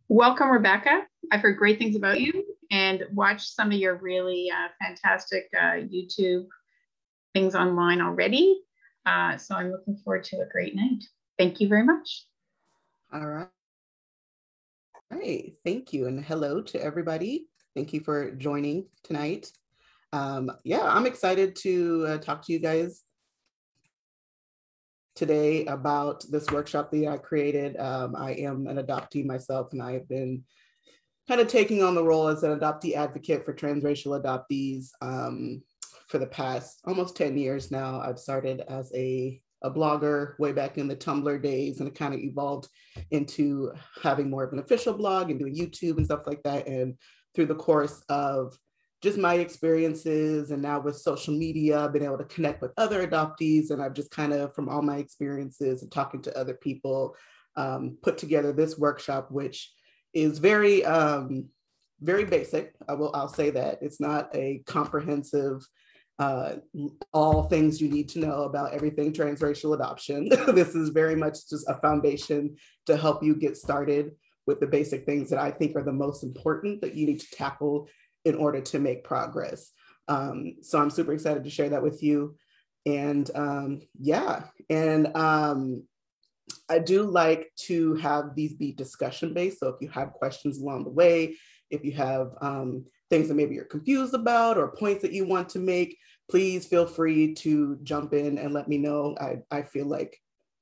Welcome, Rebekah. I've heard great things about you and watched some of your really fantastic YouTube things online already. So I'm looking forward to a great night. Thank you very much. All right. Thank you. And hello to everybody. Thank you for joining tonight. Yeah, I'm excited to talk to you guys today about this workshop that I created. I am an adoptee myself, and I have been kind of taking on the role as an adoptee advocate for transracial adoptees for the past almost 10 years now. I've started as a blogger way back in the Tumblr days, and it kind of evolved into having more of an official blog and doing YouTube and stuff like that. And through the course of just my experiences, and now with social media, I've been able to connect with other adoptees, and I've just kind of, from all my experiences and talking to other people, put together this workshop, which is very, very basic. I'll say that it's not a comprehensive, all things you need to know about everything transracial adoption. This is very much just a foundation to help you get started with the basic things that I think are the most important that you need to tackle in order to make progress. So I'm super excited to share that with you. And yeah, and I do like to have these be discussion based. So if you have questions along the way, if you have things that maybe you're confused about or points that you want to make, please feel free to jump in and let me know. I feel like,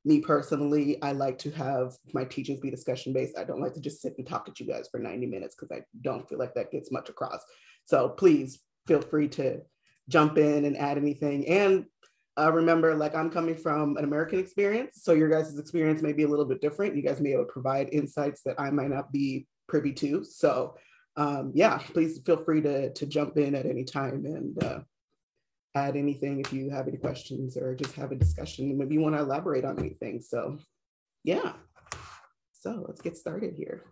me personally, I like to have my teachings be discussion based. I don't like to just sit and talk at you guys for 90 minutes because I don't feel like that gets much across. So please feel free to jump in and add anything. And remember, like, I'm coming from an American experience, so your guys' experience may be a little bit different. You guys may be able to provide insights that I might not be privy to. So yeah, please feel free to jump in at any time and add anything if you have any questions or just have a discussion. Maybe you want to elaborate on anything. So yeah, so let's get started here.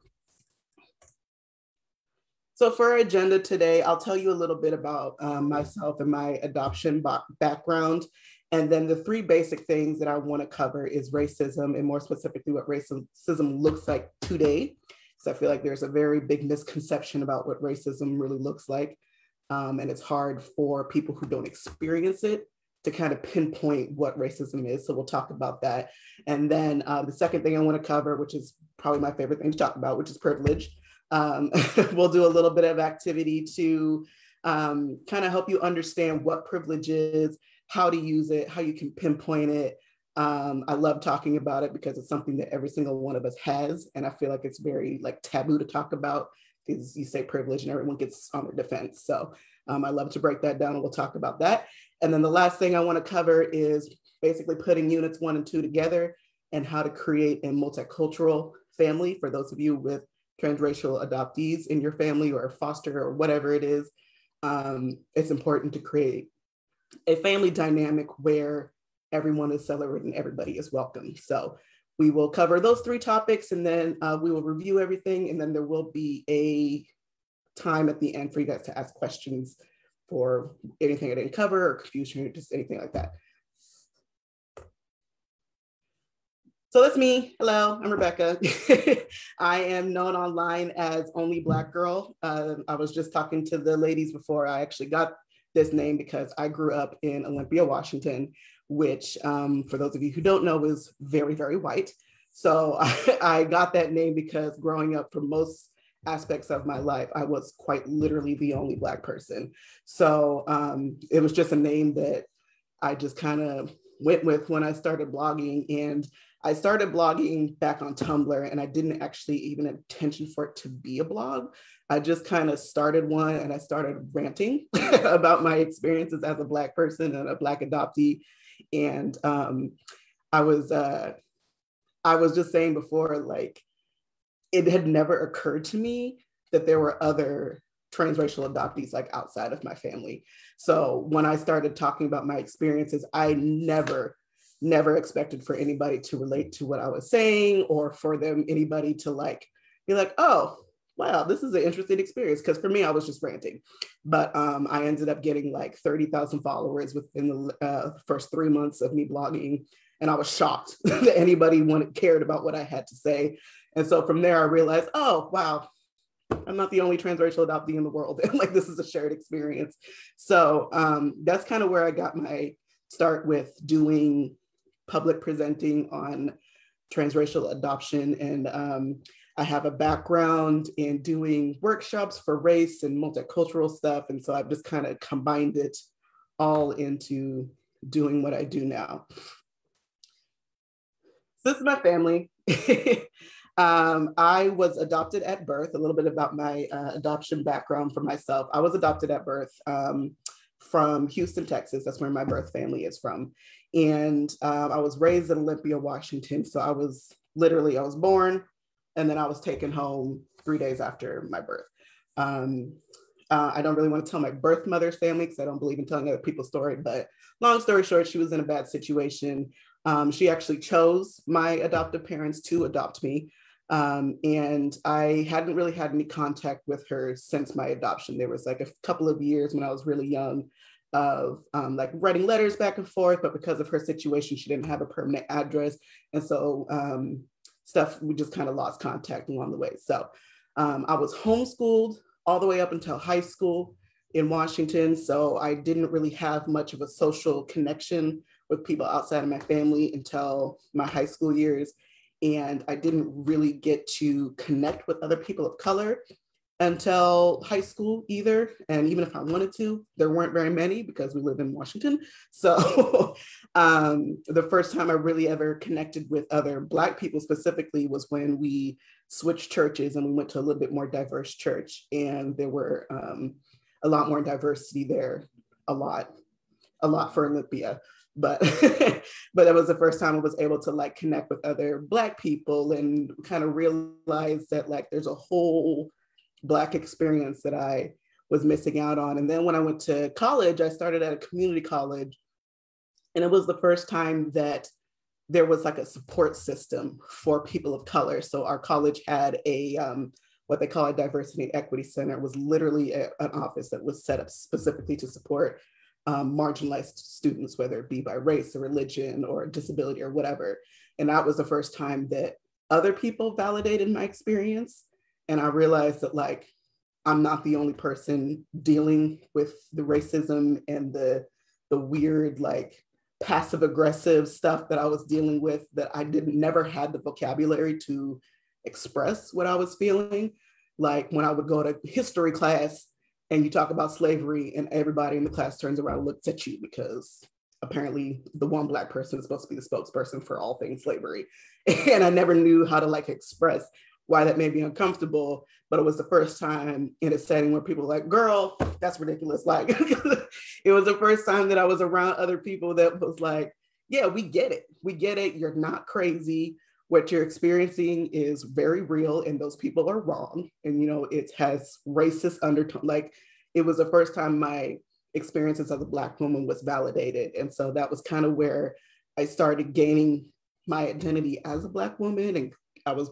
So for our agenda today, I'll tell you a little bit about myself and my adoption background. And then the three basic things that I want to cover is racism, and more specifically what racism looks like today. Because I feel like there's a very big misconception about what racism really looks like. And it's hard for people who don't experience it to kind of pinpoint what racism is. So we'll talk about that. And then the second thing I want to cover, which is probably my favorite thing to talk about, which is privilege. We'll do a little bit of activity to kind of help you understand what privilege is, how to use it, how you can pinpoint it. I love talking about it because it's something that every single one of us has. And I feel like it's very like taboo to talk about, because you say privilege and everyone gets on their defense. So I love to break that down, and we'll talk about that. And then the last thing I want to cover is basically putting units 1 and 2 together and how to create a multicultural family for those of you with transracial adoptees in your family or foster or whatever it is. It's important to create a family dynamic where everyone is celebrated and everybody is welcome. So we will cover those 3 topics, and then we will review everything. And then there will be a time at the end for you guys to ask questions for anything I didn't cover or confusion or just anything like that. So that's me. Hello, I'm Rebekah. I am known online as Only Black Girl. I was just talking to the ladies before. I actually got this name because I grew up in Olympia, Washington, which for those of you who don't know is very, very white. So I got that name because growing up for most aspects of my life, I was quite literally the only Black person. So it was just a name that I just kind of went with when I started blogging. And I started blogging back on Tumblr, and I didn't actually even have intention for it to be a blog. I just kind of started one, and I started ranting about my experiences as a Black person and a Black adoptee. And I was just saying before, like, it had never occurred to me that there were other transracial adoptees like outside of my family. So when I started talking about my experiences, I never expected for anybody to relate to what I was saying, or for anybody to like be like, oh, wow, this is an interesting experience. Because for me, I was just ranting. But I ended up getting like 30,000 followers within the first 3 months of me blogging. And I was shocked that anybody cared about what I had to say. And so from there, I realized, oh, wow, I'm not the only transracial adoptee in the world. And like, this is a shared experience. So that's kind of where I got my start with doing public presenting on transracial adoption. And I have a background in doing workshops for race and multicultural stuff. And so I've just kind of combined it all into doing what I do now. So this is my family. I was adopted at birth. A little bit about my adoption background for myself. I was adopted at birth from Houston, Texas. That's where my birth family is from. And I was raised in Olympia, Washington. So I was born, and then I was taken home 3 days after my birth. I don't really want to tell my birth mother's family because I don't believe in telling other people's story, but long story short, she was in a bad situation. She actually chose my adoptive parents to adopt me. And I hadn't really had any contact with her since my adoption. There was like a couple of years when I was really young of like writing letters back and forth, but because of her situation, she didn't have a permanent address. And so we just kind of lost contact along the way. So I was homeschooled all the way up until high school in Washington. So I didn't really have much of a social connection with people outside of my family until my high school years. And I didn't really get to connect with other people of color until high school either. And even if I wanted to, there weren't very many because we live in Washington. So the first time I really ever connected with other Black people specifically was when we switched churches and we went to a little bit more diverse church. And there were a lot more diversity there, a lot for Olympia. But but that was the first time I was able to like connect with other Black people and kind of realize that like there's a whole Black experience that I was missing out on. And then when I went to college, I started at a community college, and it was the first time that there was like a support system for people of color. So our college had a what they call a diversity and equity center. It was literally an office that was set up specifically to support marginalized students, whether it be by race or religion or disability or whatever. And that was the first time that other people validated my experience. And I realized that like, I'm not the only person dealing with the racism and the weird, like passive aggressive stuff that I was dealing with, that I never had the vocabulary to express what I was feeling. Like when I would go to history class and you talk about slavery and everybody in the class turns around and looks at you because apparently the one Black person is supposed to be the spokesperson for all things slavery. And I never knew how to like express why that made me uncomfortable, but it was the first time in a setting where people were like, girl, that's ridiculous. Like it was the first time that I was around other people that was like, yeah, we get it. We get it. You're not crazy. What you're experiencing is very real, and those people are wrong. And, you know, it has racist undertone. Like it was the first time my experiences as a Black woman was validated. And so that was kind of where I started gaining my identity as a Black woman. And I was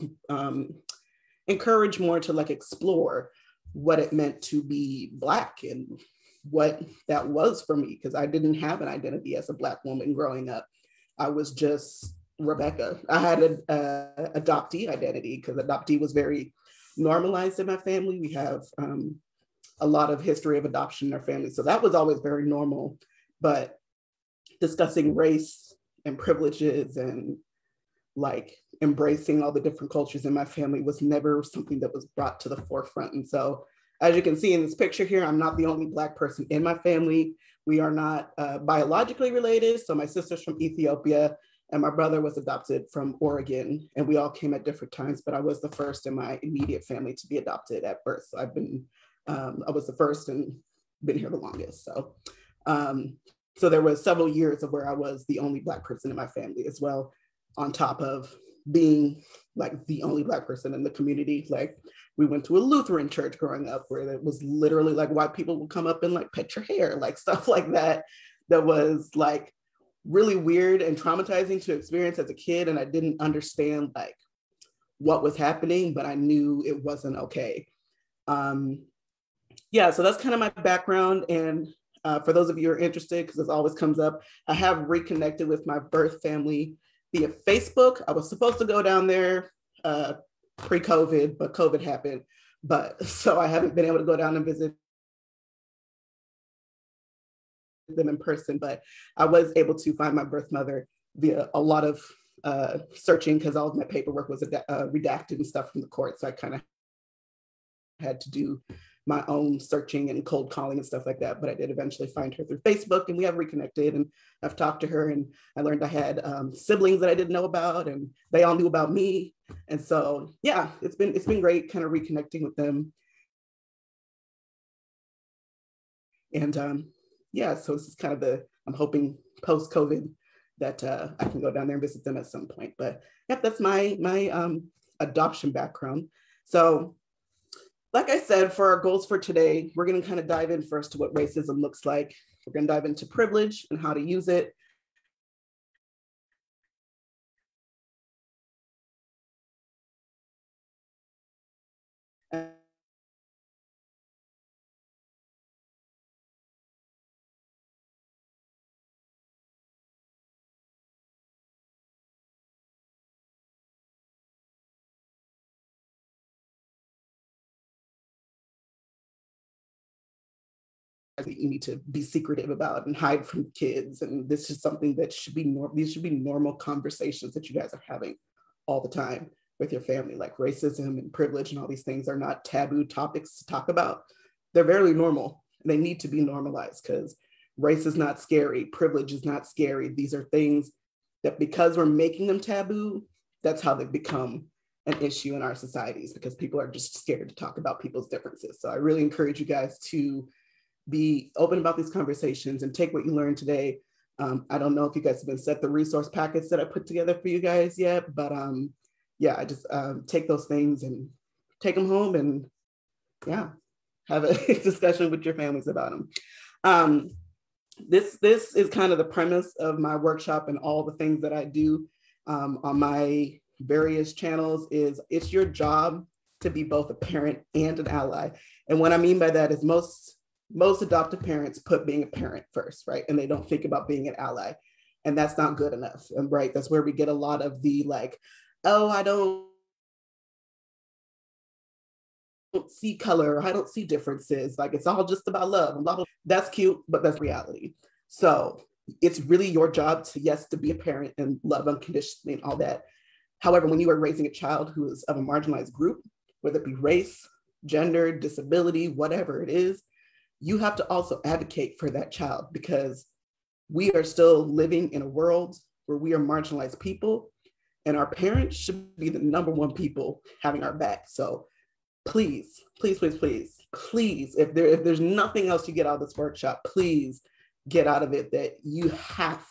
encouraged more to like explore what it meant to be Black and what that was for me, because I didn't have an identity as a Black woman growing up. I was just Rebekah. I had an adoptee identity because adoptee was very normalized in my family. We have a lot of history of adoption in our family. So that was always very normal. But discussing race and privileges and like embracing all the different cultures in my family was never something that was brought to the forefront. And so as you can see in this picture here, I'm not the only Black person in my family. We are not biologically related. So my sister's from Ethiopia and my brother was adopted from Oregon, and we all came at different times, but I was the first in my immediate family to be adopted at birth. So I was the first and been here the longest. So, so there was several years of where I was the only Black person in my family as well, on top of being like the only Black person in the community. Like we went to a Lutheran church growing up where it was literally like white people would come up and like pet your hair, like stuff like that. That was like really weird and traumatizing to experience as a kid. And I didn't understand like what was happening, but I knew it wasn't okay. Yeah, so that's kind of my background. And for those of you who are interested, because this always comes up, I have reconnected with my birth family via Facebook. I was supposed to go down there pre-COVID, but COVID happened. But so I haven't been able to go down and visit them in person, but I was able to find my birth mother via a lot of searching, because all of my paperwork was redacted and stuff from the court. So I kind of had to do my own searching and cold calling and stuff like that. But I did eventually find her through Facebook, and we have reconnected, and I've talked to her, and I learned I had siblings that I didn't know about, and they all knew about me. And so, yeah, it's been great kind of reconnecting with them. And yeah, so this is kind of I'm hoping post-COVID that I can go down there and visit them at some point. But yep, that's my adoption background. So like I said, for our goals for today, we're going to kind of dive in first to what racism looks like. We're going to dive into privilege and how to use it. You need to be secretive about and hide from kids. And this is something that should be these should be normal conversations that you guys are having all the time with your family. Like racism and privilege and all these things are not taboo topics to talk about. They're very normal. They need to be normalized, because race is not scary. Privilege is not scary. These are things that, because we're making them taboo, that's how they've become an issue in our societies, because people are just scared to talk about people's differences. So I really encourage you guys to be open about these conversations and take what you learned today. I don't know if you guys have been set the resource packets that I put together for you guys yet, but yeah, I just take those things and take them home, and yeah, have a discussion with your families about them. This is kind of the premise of my workshop and all the things that I do on my various channels. Is it's your job to be both a parent and an ally. And what I mean by that is most adoptive parents put being a parent first, right? And they don't think about being an ally. And that's not good enough. And right, that's where we get a lot of the like, oh, I don't see color, or I don't see differences. Like, it's all just about love. And blah, blah. That's cute, but that's reality. So it's really your job to, yes, to be a parent and love unconditionally and all that. However, when you are raising a child who is of a marginalized group, whether it be race, gender, disability, whatever it is, you have to also advocate for that child, because we are still living in a world where we are marginalized people, and our parents should be the number one people having our back. So please, please, please, please, please, if there's nothing else you get out of this workshop, please get out of it that you have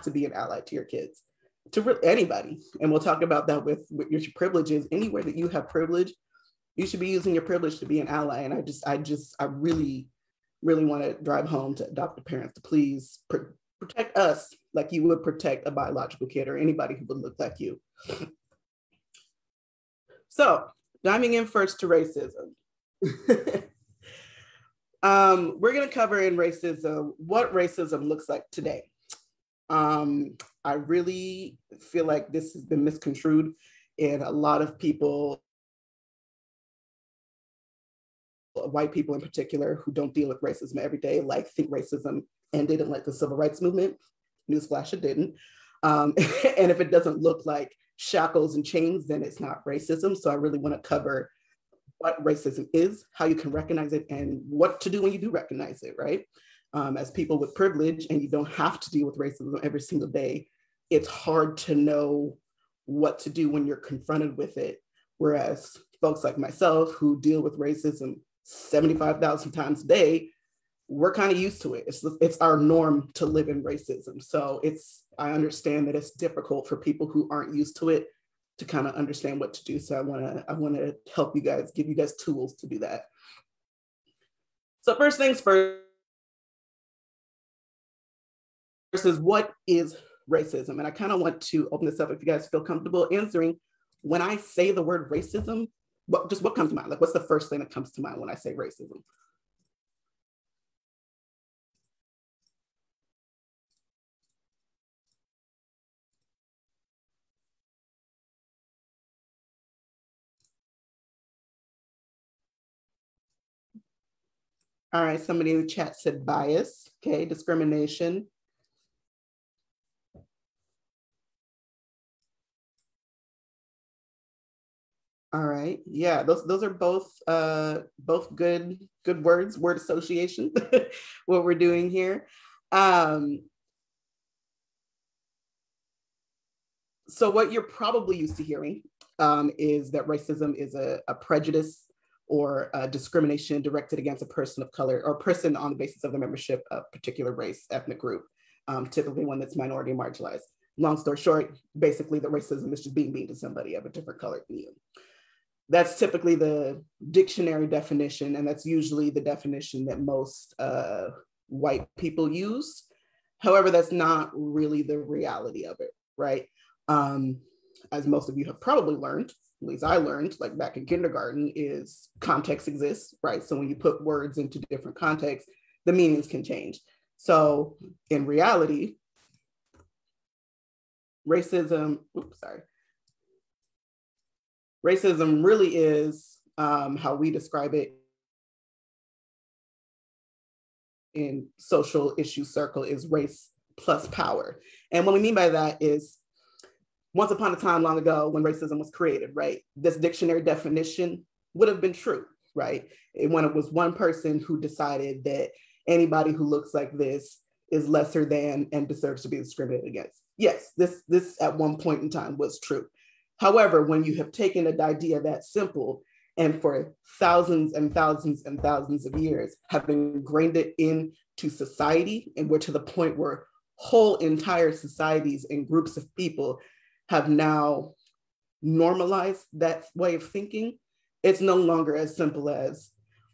to be an ally to your kids, to anybody. And we'll talk about that with your privileges. Anywhere that you have privilege, you should be using your privilege to be an ally. And I really, really want to drive home to adoptive parents to please protect us like you would protect a biological kid or anybody who would look like you. So diving in first to racism. We're going to cover in racism what racism looks like today. I really feel like this has been misconstrued, and a lot of people, white people in particular, who don't deal with racism every day, like think racism ended in like the civil rights movement. Newsflash, it didn't. And if it doesn't look like shackles and chains, then it's not racism. So I really want to cover what racism is, how you can recognize it, and what to do when you do recognize it, right? As people with privilege, and you don't have to deal with racism every single day, it's hard to know what to do when you're confronted with it. Whereas folks like myself who deal with racism 75,000 times a day, we're kind of used to it. It's our norm to live in racism. So I understand that it's difficult for people who aren't used to it to kind of understand what to do. So I want to help you guys, give you guys tools to do that. So first things first is, what is racism? And I kind of want to open this up if you guys feel comfortable answering. When I say the word racism, what comes to mind? Like, what's the first thing that comes to mind when I say racism? All right, somebody in the chat said bias, okay, discrimination. All right, yeah, those are both good words, word association, what we're doing here. So what you're probably used to hearing is that racism is a prejudice or discrimination directed against a person of color or person on the basis of the membership of a particular race, ethnic group, typically one that's minority marginalized. Long story short, basically the racism is just being mean to somebody of a different color than you. That's typically the dictionary definition, and that's usually the definition that most white people use. However, that's not really the reality of it, right? As most of you have probably learned, at least I learned, like back in kindergarten, is context exists, right? So when you put words into different contexts, the meanings can change. So in reality, racism really is how we describe it in social issue circle is race plus power. And what we mean by that is once upon a time long ago when racism was created, right, this dictionary definition would have been true, right? When it was one person who decided that anybody who looks like this is lesser than and deserves to be discriminated against. Yes, this at one point in time was true. However, when you have taken an idea that simple and for thousands and thousands and thousands of years have ingrained it into society, and we're to the point where whole entire societies and groups of people have now normalized that way of thinking, it's no longer as simple as,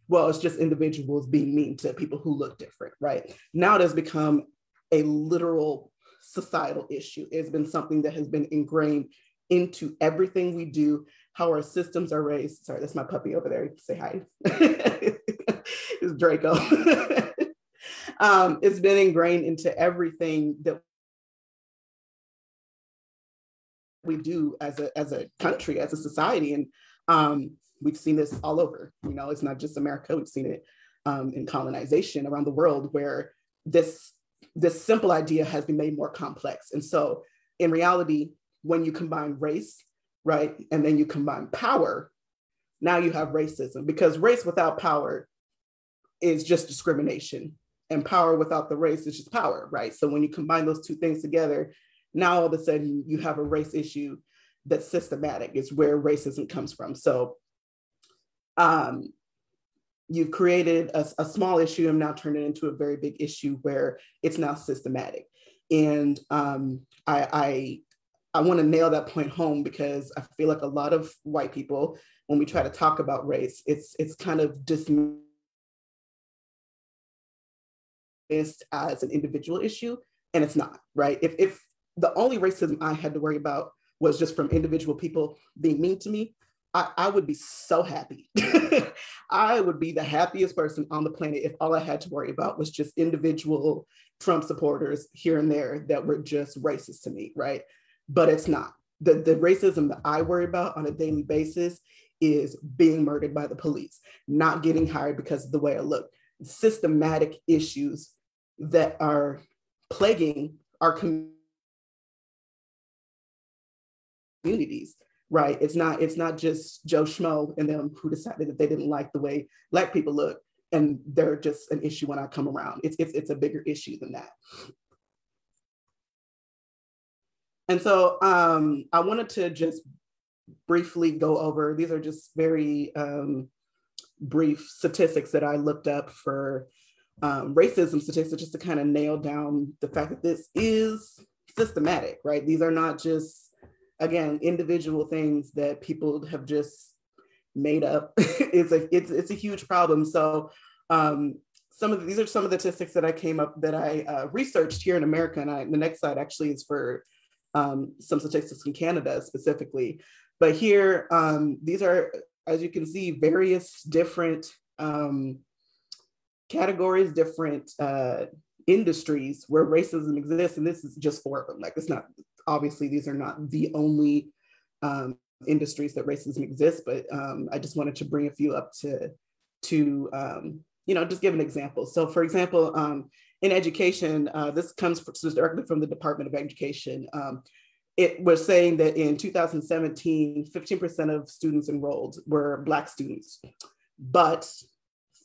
well, it's just individuals being mean to people who look different, right? Now it has become a literal societal issue. It's been something that has been ingrained into everything we do, how our systems are raised. Sorry, that's my puppy over there. Say hi. It's Draco. It's been ingrained into everything that we do as a country, as a society. And we've seen this all over. You know, it's not just America. We've seen it in colonization around the world where this simple idea has been made more complex. And so in reality, when you combine race, right, and then you combine power, now you have racism, because race without power is just discrimination, and power without the race is just power, right? So when you combine those two things together, now all of a sudden you have a race issue that's systematic. It's where racism comes from. So you've created a small issue and now turned it into a very big issue where it's now systematic. And I want to nail that point home because I feel like a lot of white people, when we try to talk about race, it's kind of dismissed as an individual issue, and it's not, right? If the only racism I had to worry about was just from individual people being mean to me, I would be so happy. I would be the happiest person on the planet if all I had to worry about was just individual Trump supporters here and there that were just racist to me, right? But it's not. The racism that I worry about on a daily basis is being murdered by the police, not getting hired because of the way I look, systematic issues that are plaguing our communities, right? It's not just Joe Schmo and them who decided that they didn't like the way Black people look and they're just an issue when I come around. It's a bigger issue than that. And so I wanted to just briefly go over, these are just very brief statistics that I looked up for racism statistics, just to kind of nail down the fact that this is systematic, right? These are not just, again, individual things that people have just made up. It's a huge problem. So these are some of the statistics that I came up, that I researched here in America. And the next slide actually is for some statistics in Canada specifically. But here, these are, as you can see, various different categories, different industries where racism exists. And this is just 4 of them. Like, it's not, obviously, these are not the only industries that racism exists, but I just wanted to bring a few up to just give an example. So for example, in education, this comes directly from the Department of Education. It was saying that in 2017, 15% of students enrolled were Black students, but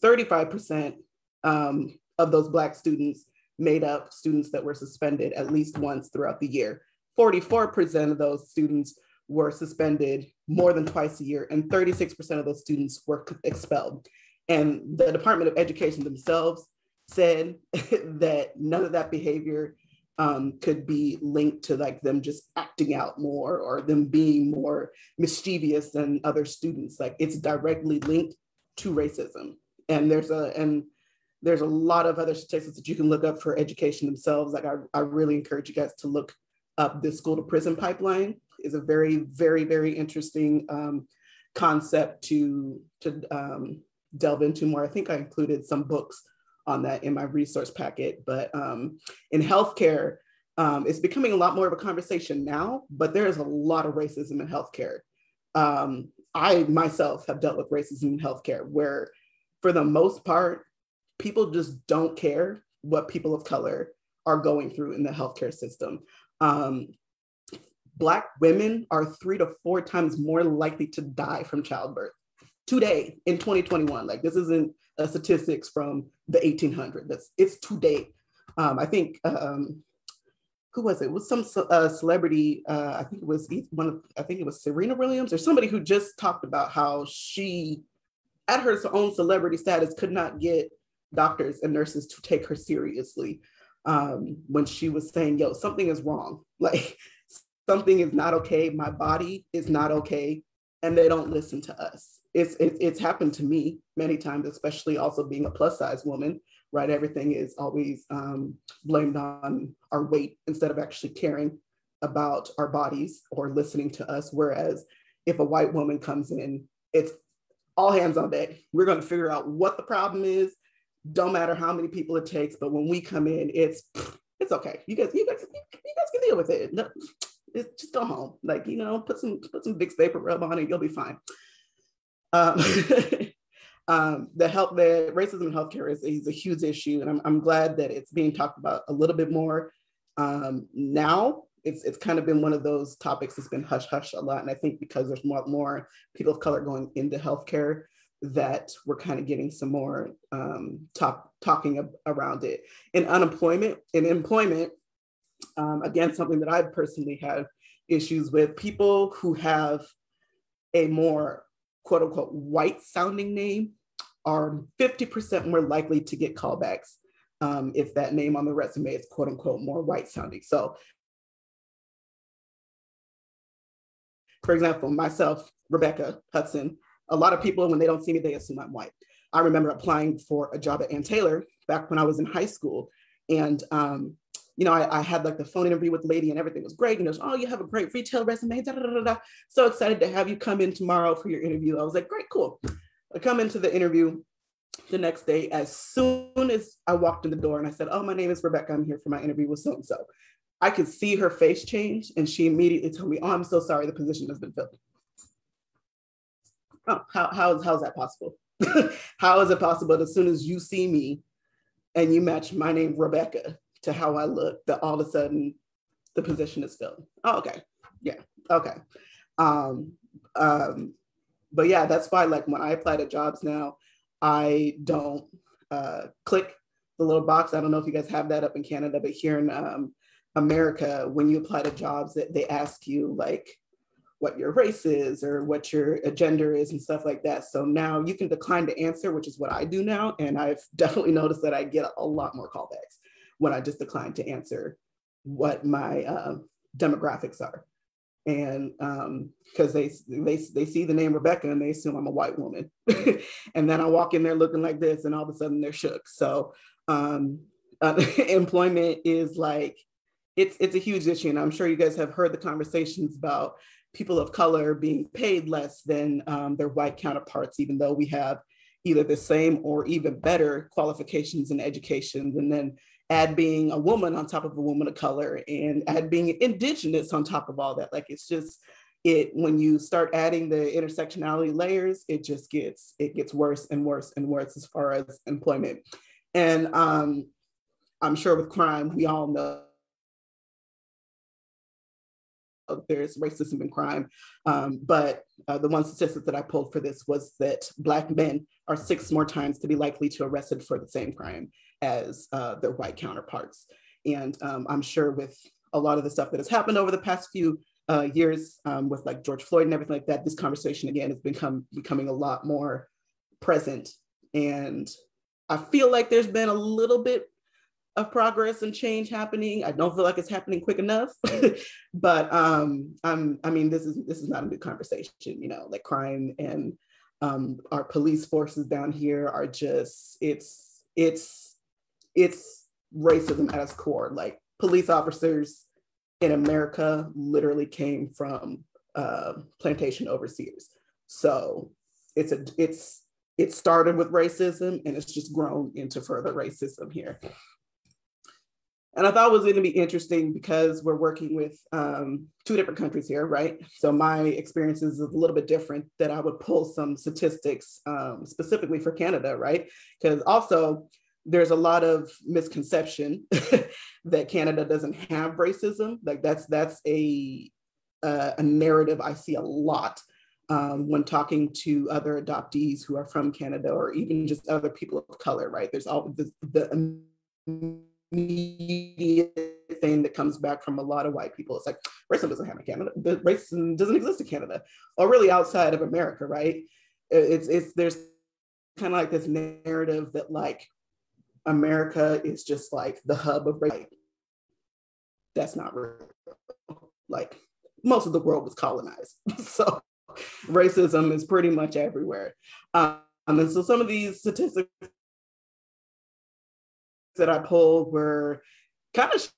35% of those Black students made up students that were suspended at least once throughout the year. 44% of those students were suspended more than twice a year, and 36% of those students were expelled. And the Department of Education themselves said that none of that behavior could be linked to like them just acting out more or them being more mischievous than other students. Like it's directly linked to racism. And there's a lot of other statistics that you can look up for education themselves. Like I really encourage you guys to look up the school to prison pipeline. Is a very, very, very interesting concept to delve into more. I think I included some books on that in my resource packet, but in healthcare, it's becoming a lot more of a conversation now, but there is a lot of racism in healthcare. I myself have dealt with racism in healthcare where for the most part, people just don't care what people of color are going through in the healthcare system. Black women are 3 to 4 times more likely to die from childbirth today in 2021. Like this isn't a statistics from the 1800s. It's today. I think who was it? It was some celebrity. I think it was Serena Williams or somebody who just talked about how she, at her own celebrity status, could not get doctors and nurses to take her seriously when she was saying, "Yo, something is wrong. Like something is not okay. My body is not okay," and they don't listen to us. It's happened to me many times, especially also being a plus size woman, right? Everything is always blamed on our weight instead of actually caring about our bodies or listening to us. Whereas if a white woman comes in, it's all hands on deck. We're going to figure out what the problem is. Don't matter how many people it takes, but when we come in, it's okay. You guys can deal with it. No, just go home. Like, put some Vicks Vapor Rub on it, you'll be fine. The racism in healthcare is a huge issue, and I'm glad that it's being talked about a little bit more. Now it's kind of been one of those topics that's been hush hush a lot, and I think because there's more people of color going into healthcare, that we're kind of getting some more talking around it. In employment, again, something that I personally have issues with, people who have a more quote unquote white sounding name are 50% more likely to get callbacks if that name on the resume is quote unquote more white sounding. So for example, myself, Rebekah Hutson, a lot of people, when they don't see me, they assume I'm white. I remember applying for a job at Ann Taylor back when I was in high school. And, I had like the phone interview with the lady and everything was great. And it was, "Oh, you have a great retail resume. Da, da, da, da. So excited to have you come in tomorrow for your interview." I was like, "Great, cool." I come into the interview the next day. As soon as I walked in the door and I said, "Oh, my name is Rebekah. I'm here for my interview with so-and-so." I could see her face change and she immediately told me, "Oh, I'm so sorry, the position has been filled." Oh, how is that possible? How is it possible that as soon as you see me and you match my name, Rebekah, to how I look, that all of a sudden the position is filled? Oh, okay. Yeah. Okay. But yeah, that's why like when I apply to jobs now, I don't click the little box. I don't know if you guys have that up in Canada, but here in America, when you apply to jobs, they ask you like what your race is or what your gender is and stuff like that. So now you can decline to answer, which is what I do now. And I've definitely noticed that I get a lot more callbacks when I just decline to answer what my demographics are. And because they see the name Rebekah and they assume I'm a white woman. And then I walk in there looking like this and all of a sudden they're shook. So employment is like, it's a huge issue. And I'm sure you guys have heard the conversations about people of color being paid less than their white counterparts, even though we have either the same or even better qualifications in education. And then add being a woman on top of a woman of color and add being indigenous on top of all that. Like, it's just, when you start adding the intersectionality layers, it gets worse and worse and worse as far as employment. And I'm sure with crime, we all know there's racism in crime. But the one statistic that I pulled for this was that Black men are 6 more times to be likely to arrested for the same crime as their white counterparts. And I'm sure with a lot of the stuff that has happened over the past few years with like George Floyd and everything like that, this conversation again has becoming a lot more present. And I feel like there's been a little bit of progress and change happening. I don't feel like it's happening quick enough, but I mean, this is not a new conversation, you know, like crime and our police forces down here are just, it's racism at its core. Like police officers in America literally came from plantation overseers. So it started with racism and it's just grown into further racism here. And I thought it was going to be interesting because we're working with 2 different countries here, right? So my experience is a little bit different, that I would pull some statistics specifically for Canada, right? Because also there's a lot of misconception that Canada doesn't have racism. Like that's a narrative I see a lot when talking to other adoptees who are from Canada or even just other people of color, right? There's all the immediate thing that comes back from a lot of white people. It's like, racism doesn't happen in Canada. Racism doesn't exist in Canada or really outside of America, right? There's kind of like this narrative that like America is just like the hub of race. That's not real. Like most of the world was colonized. So racism is pretty much everywhere. And so some of these statistics that I pulled were kind of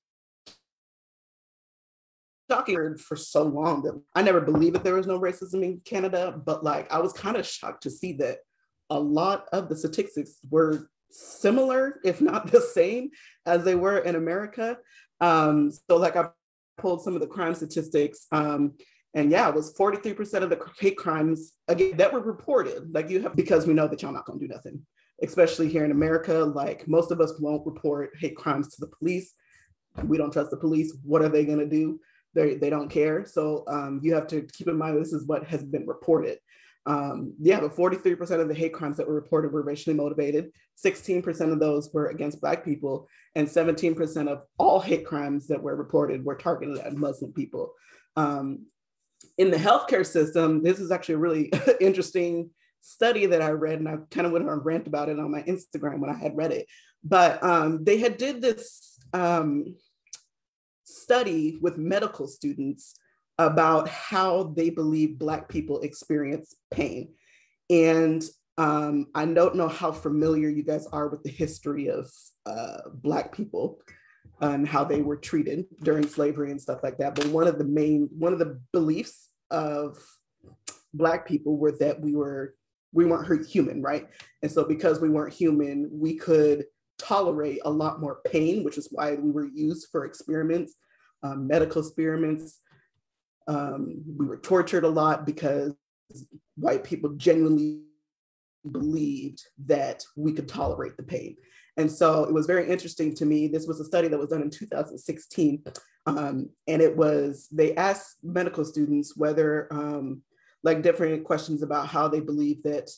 shocking for so long that I never believed that there was no racism in Canada, but like I was kind of shocked to see that a lot of the statistics were similar, if not the same, as they were in America. So like I pulled some of the crime statistics, and yeah, it was 43% of the hate crimes again that were reported. Like you have, because we know that y'all not gonna do nothing. Especially here in America, like most of us won't report hate crimes to the police. We don't trust the police. What are they gonna do? They don't care. So you have to keep in mind, this is what has been reported. Yeah, but 43% of the hate crimes that were reported were racially motivated. 16% of those were against Black people, and 17% of all hate crimes that were reported were targeted at Muslim people. In the healthcare system, this is actually a really interesting study that I read, and I kind of went on a rant about it on my Instagram when I had read it. But they had did this study with medical students about how they believe Black people experience pain. And I don't know how familiar you guys are with the history of Black people and how they were treated during slavery and stuff like that. But one of the beliefs of Black people were that we weren't human, right? And so because we weren't human, we could tolerate a lot more pain, which is why we were used for experiments, medical experiments. We were tortured a lot because white people genuinely believed that we could tolerate the pain. And so it was very interesting to me. This was a study that was done in 2016. And they asked medical students whether, like different questions about how they believe that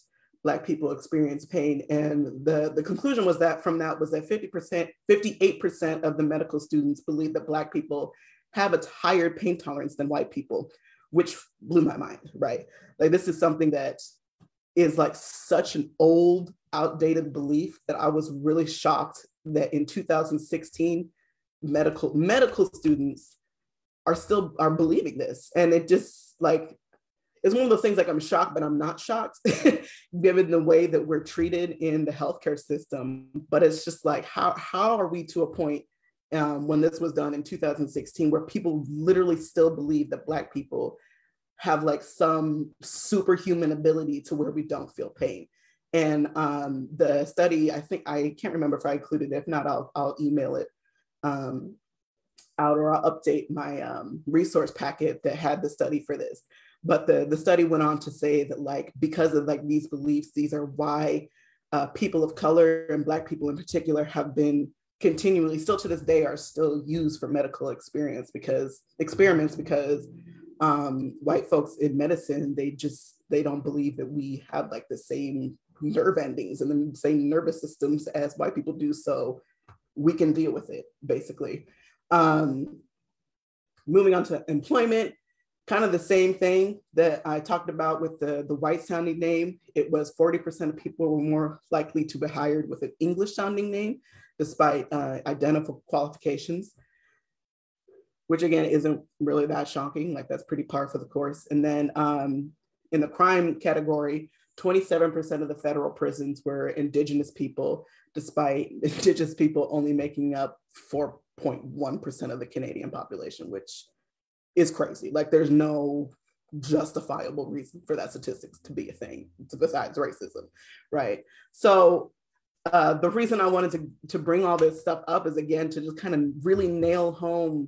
Black people experience pain. And the conclusion was that 58% of the medical students believe that Black people have a higher pain tolerance than white people, which blew my mind, right? Like this is something that is like such an old, outdated belief that I was really shocked that in 2016, medical students are believing this. And it just like, it's one of those things like I'm shocked, but I'm not shocked given the way that we're treated in the healthcare system. But it's just like, how are we to a point when this was done in 2016 where people literally still believe that Black people have like some superhuman ability to where we don't feel pain. And the study, I can't remember if I included it. If not, I'll email it. out, or I'll update my resource packet that had the study for this. But the study went on to say that, like, because of like these beliefs, these are why people of color and Black people in particular have been continually, still to this day, are still used for medical experiments because white folks in medicine, they don't believe that we have like the same nerve endings and the same nervous systems as white people do, so we can deal with it, basically. Moving on to employment, kind of the same thing that I talked about with the white sounding name. It was 40% of people were more likely to be hired with an English sounding name, despite identical qualifications, which again, isn't really that shocking. Like, that's pretty par for the course. And then in the crime category, 27% of the federal prisons were Indigenous people, despite Indigenous people only making up 4.1% of the Canadian population, which is crazy. Like, there's no justifiable reason for that statistics to be a thing besides racism, right? So the reason I wanted to bring all this stuff up is, again, to just kind of really nail home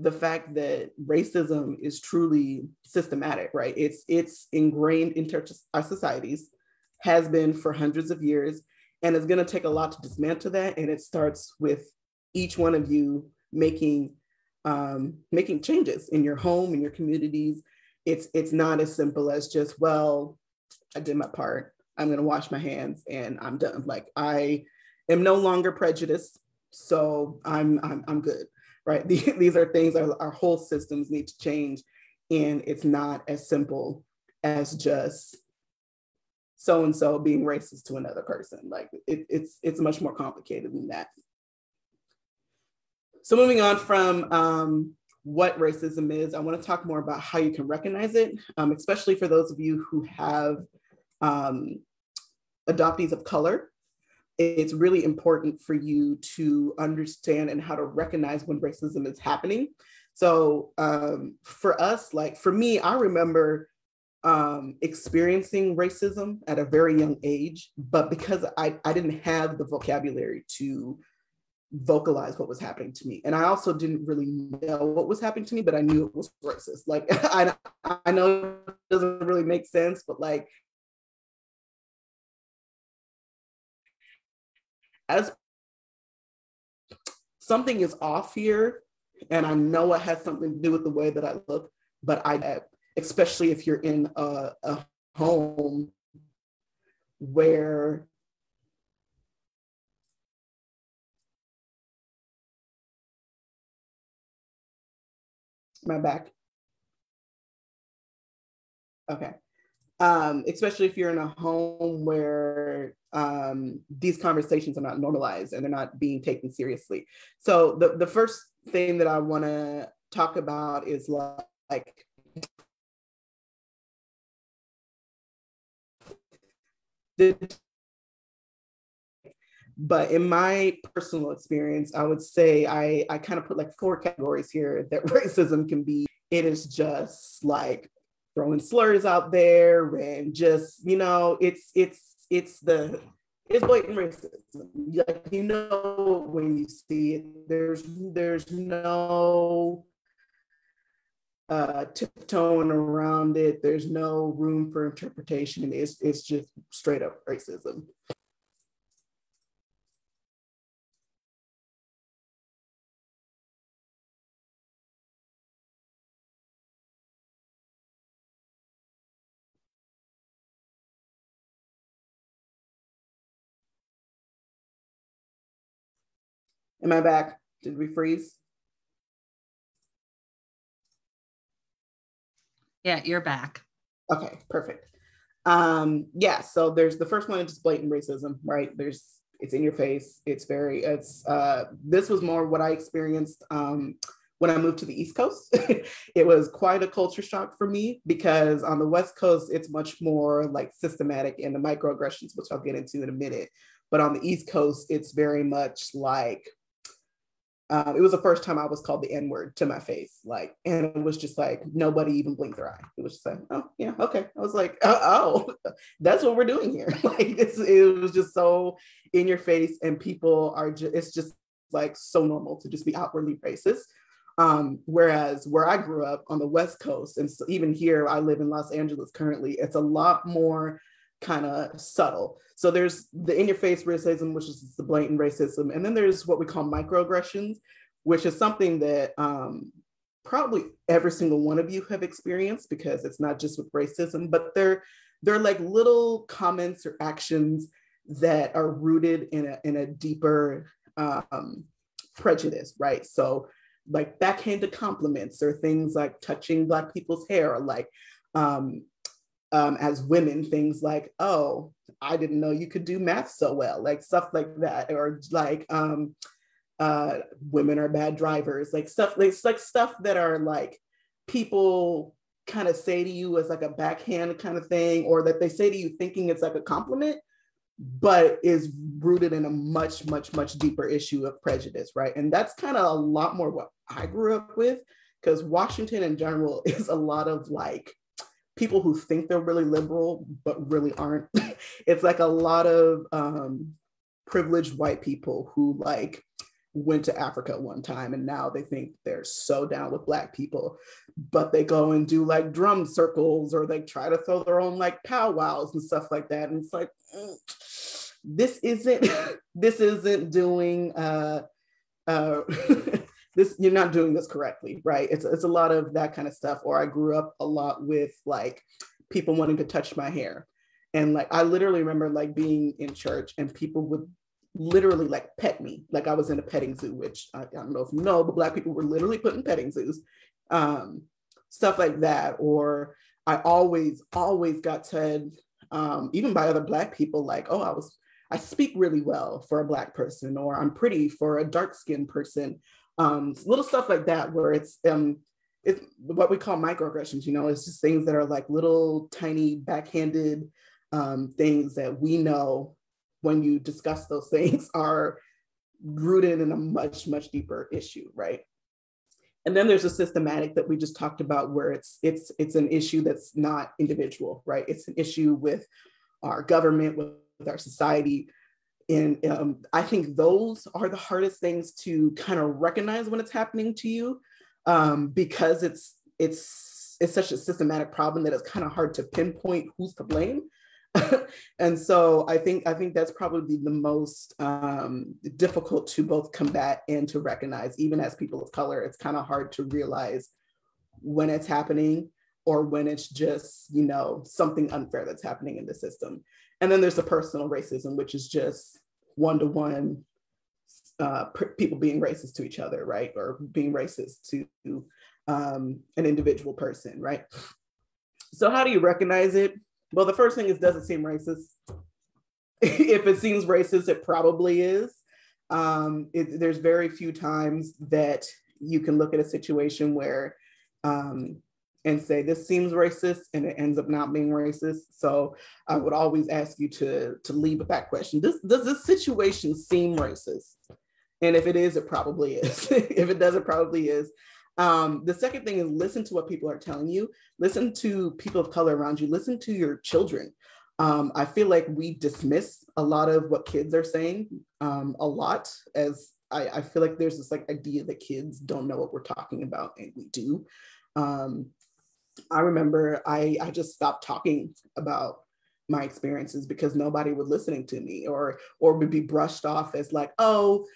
the fact that racism is truly systematic, right? It's ingrained into our societies, has been for hundreds of years, and it's gonna take a lot to dismantle that. And it starts with each one of you making changes in your home, in your communities. It's not as simple as just, well, I did my part, I'm gonna wash my hands and I'm done. Like, I am no longer prejudiced, so I'm good. Right? These are things our whole systems need to change. And it's not as simple as just so-and-so being racist to another person. Like, it's much more complicated than that. So moving on from what racism is, I want to talk more about how you can recognize it, especially for those of you who have adoptees of color. It's really important for you to understand and how to recognize when racism is happening. So for us, like for me, I remember experiencing racism at a very young age, but because I didn't have the vocabulary to vocalize what was happening to me. And I also didn't really know what was happening to me, but I knew it was racist. Like, I know it doesn't really make sense, but like, as something is off here, and I know it has something to do with the way that I look, but especially if you're in a home where my back. Okay. Especially if you're in a home where these conversations are not normalized and they're not being taken seriously. So the first thing that I want to talk about is like but in my personal experience, I would say I kind of put like 4 categories here that racism can be. It is just like throwing slurs out there and just, you know, it's blatant racism. Like, you know, when you see it, there's no tiptoeing around it. There's no room for interpretation. It's just straight up racism. Am I back? Did we freeze? Yeah, you're back. Okay, perfect. Yeah, so there's the first one, just blatant racism, right? It's in your face. This was more what I experienced when I moved to the East Coast. It was quite a culture shock for me because on the West Coast, it's much more like systematic and the microaggressions, which I'll get into in a minute. But on the East Coast, it's very much like, it was the first time I was called the N-word to my face, like, and it was just like, nobody even blinked their eye. It was just like, oh yeah, okay. I was like, oh, that's what we're doing here. Like, it was just so in your face, and people are it's just like so normal to just be outwardly racist. Whereas where I grew up on the West Coast, and so even here, I live in Los Angeles currently, it's a lot more kind of subtle. So there's the in-your-face racism, which is the blatant racism. And then there's what we call microaggressions, which is something that probably every single one of you have experienced, because it's not just with racism, but they're like little comments or actions that are rooted in a deeper prejudice, right? So like backhanded compliments, or things like touching Black people's hair, or like as women, things like, oh, I didn't know you could do math so well, like stuff like that, or like women are bad drivers, like stuff that are like people kind of say to you as like a backhand kind of thing, or that they say to you thinking it's like a compliment, but is rooted in a much, much, much deeper issue of prejudice, right? And that's kind of a lot more what I grew up with, because Washington in general is a lot of like people who think they're really liberal, but really aren't. It's like a lot of privileged white people who like went to Africa one time, and now they think they're so down with Black people, but they go and do like drum circles, or they try to throw their own like powwows and stuff like that. And it's like, this isn't doing this, you're not doing this correctly, right? It's a lot of that kind of stuff. Or I grew up a lot with like people wanting to touch my hair, and like I literally remember like being in church and people would literally like pet me, like I was in a petting zoo, which I don't know if you know, but Black people were literally put in petting zoos, stuff like that. Or I always got said, even by other Black people, like, oh, I speak really well for a Black person, or I'm pretty for a dark-skinned person, little stuff like that, where it's what we call microaggressions. You know, it's just things that are like little tiny backhanded things that we know, when you discuss those things, are rooted in a much, much deeper issue, right? And then there's a systematic that we just talked about, where it's an issue that's not individual, right? It's an issue with our government, with our society. And I think those are the hardest things to kind of recognize when it's happening to you, because it's such a systematic problem that it's kind of hard to pinpoint who's to blame. And so I think that's probably the most difficult to both combat and to recognize. Even as people of color, it's kind of hard to realize when it's happening, or when it's just, you know, something unfair that's happening in the system. And then there's the personal racism, which is just one-to-one people being racist to each other, right? Or being racist to an individual person, right? So how do you recognize it? Well, the first thing is, does it seem racist? If it seems racist, it probably is. There's very few times that you can look at a situation where and say, this seems racist, and it ends up not being racist. So I would always ask you to leave with that question. Does this situation seem racist? And if it is, it probably is. If it does, it probably is. The second thing is, listen to what people are telling you. Listen to people of color around you. Listen to your children. I feel like we dismiss a lot of what kids are saying a lot, as I feel like there's this like idea that kids don't know what we're talking about, and we do. I remember I just stopped talking about my experiences because nobody was listening to me, or would be brushed off as like, oh,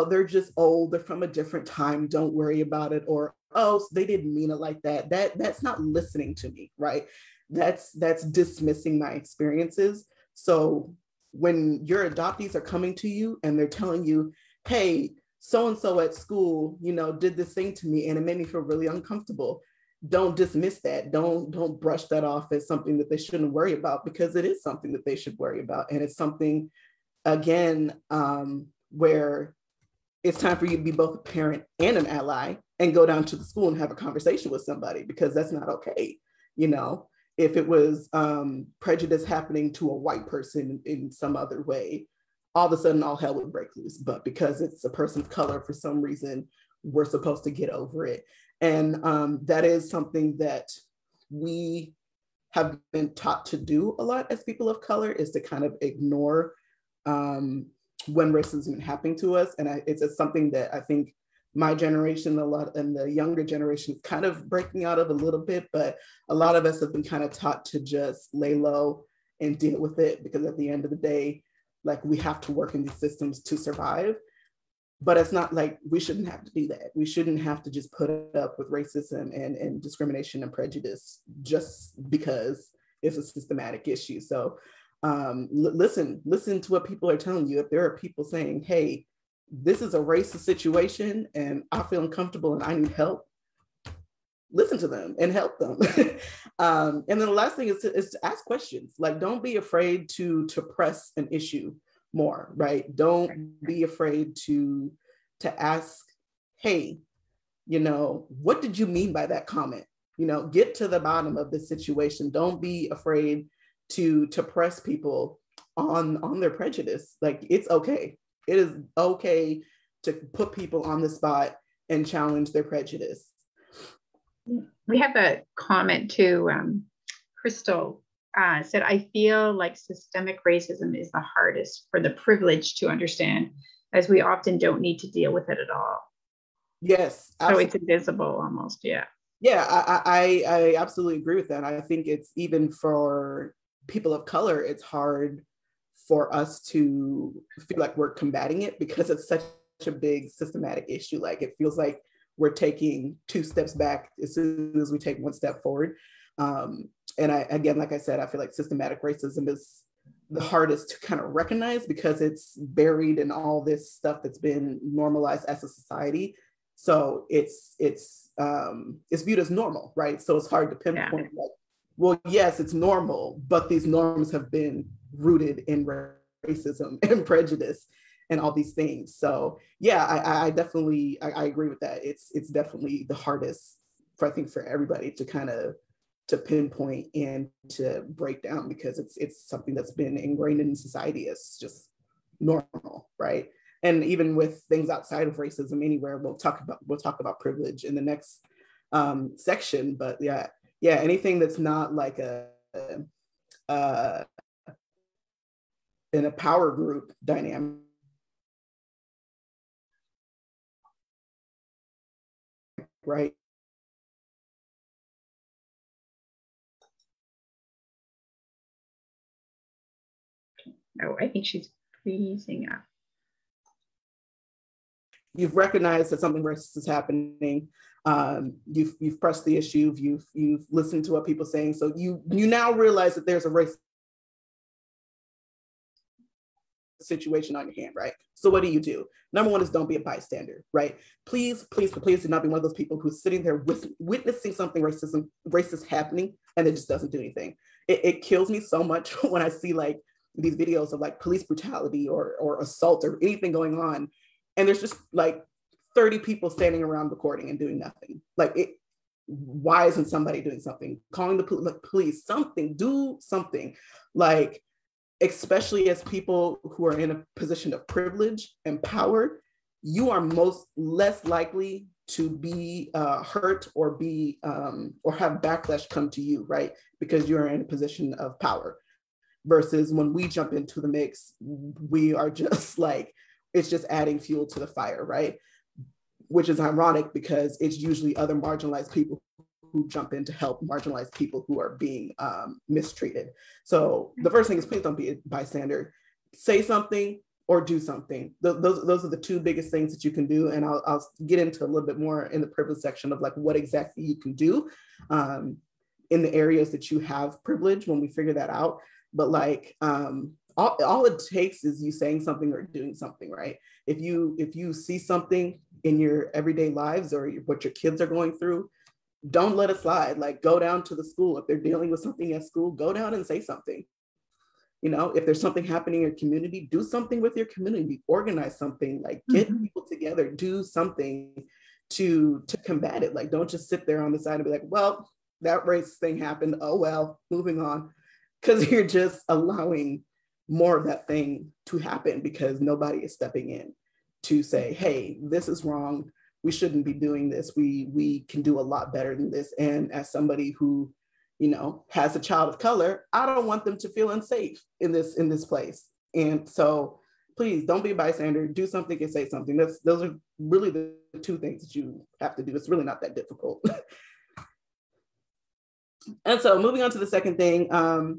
they're just old, they're from a different time, don't worry about it, or oh, they didn't mean it like that. That's not listening to me, right? That's dismissing my experiences. So when your adoptees are coming to you and they're telling you, hey, so-and-so at school, you know, did this thing to me and it made me feel really uncomfortable, don't dismiss that. Don't brush that off as something that they shouldn't worry about, because it is something that they should worry about. And it's something, again, where it's time for you to be both a parent and an ally, and go down to the school and have a conversation with somebody, because that's not okay. You know, if it was prejudice happening to a white person in some other way, all of a sudden all hell would break loose. But because it's a person of color, for some reason, we're supposed to get over it. And that is something that we have been taught to do a lot as people of color, is to kind of ignore when racism is happening to us. And it's something that I think my generation, a lot, and the younger generation is kind of breaking out of a little bit, but a lot of us have been kind of taught to just lay low and deal with it, because at the end of the day, like, we have to work in these systems to survive. But it's not like we shouldn't have to do that. We shouldn't have to just put up with racism and discrimination and prejudice just because it's a systematic issue. So listen to what people are telling you. If there are people saying, hey, this is a racist situation and I feel uncomfortable and I need help, listen to them and help them. And then the last thing is to ask questions. Like, don't be afraid to press an issue more, right? Don't be afraid to ask, hey, what did you mean by that comment? Get to the bottom of the situation. Don't be afraid to press people on their prejudice. Like, it's okay. It is okay to put people on the spot and challenge their prejudice. We have a comment to Crystal. Said, I feel like systemic racism is the hardest for the privileged to understand, as we often don't need to deal with it at all. Yes. Absolutely. So it's invisible almost. Yeah. Yeah, I absolutely agree with that. I think it's, even for people of color, it's hard for us to feel like we're combating it because it's such a big systematic issue. Like, it feels like we're taking 2 steps back as soon as we take 1 step forward. And again, like I said, I feel like systematic racism is the hardest to kind of recognize because it's buried in all this stuff that's been normalized as a society. So it's viewed as normal, right? So it's hard to pinpoint, like, well, yes, it's normal, but these norms have been rooted in racism and prejudice and all these things. So yeah, I definitely agree with that. It's definitely the hardest I think for everybody to kind of to pinpoint and to break down, because it's something that's been ingrained in society as just normal, right? And even with things outside of racism anywhere, we'll talk about privilege in the next section. But yeah, anything that's not like in a power group dynamic, right? Oh, I think she's freezing up. You've recognized that something racist is happening. You've pressed the issue. You've listened to what people are saying. So you now realize that there's a racist situation on your hand, right? So what do? Number one is don't be a bystander, right? Please do not be one of those people who's sitting there witnessing something racist happening and it just doesn't do anything. It kills me so much when I see like these videos of like police brutality or assault or anything going on, and there's just like 30 people standing around recording and doing nothing. Like, why isn't somebody doing something? Calling the police, do something. Like, especially as people who are in a position of privilege and power, you are less likely to be hurt or be or have backlash come to you, right? Because you're in a position of power. Versus when we jump into the mix, we are just like, it's just adding fuel to the fire, right? Which is ironic because it's usually other marginalized people who jump in to help marginalized people who are being mistreated. So the first thing is, please don't be a bystander. Say something or do something. Those are the 2 biggest things that you can do. And I'll get into a little bit more in the privilege section of like what exactly you can do in the areas that you have privilege when we figure that out. But like, all it takes is you saying something or doing something, right? If you see something in your everyday lives or what your kids are going through, don't let it slide. Like, go down to the school. If they're dealing with something at school, go down and say something. If there's something happening in your community, do something with your community, organize something, like get people together, do something to combat it. Like, don't just sit there on the side and be like, well, that race thing happened. Oh, well, moving on. Because you're just allowing more of that thing to happen because nobody is stepping in to say, hey, this is wrong. We shouldn't be doing this. We can do a lot better than this. And as somebody who, has a child of color, I don't want them to feel unsafe in this place. And so please don't be a bystander, do something and say something. Those are really the two things that you have to do. It's really not that difficult. And so moving on to the second thing, how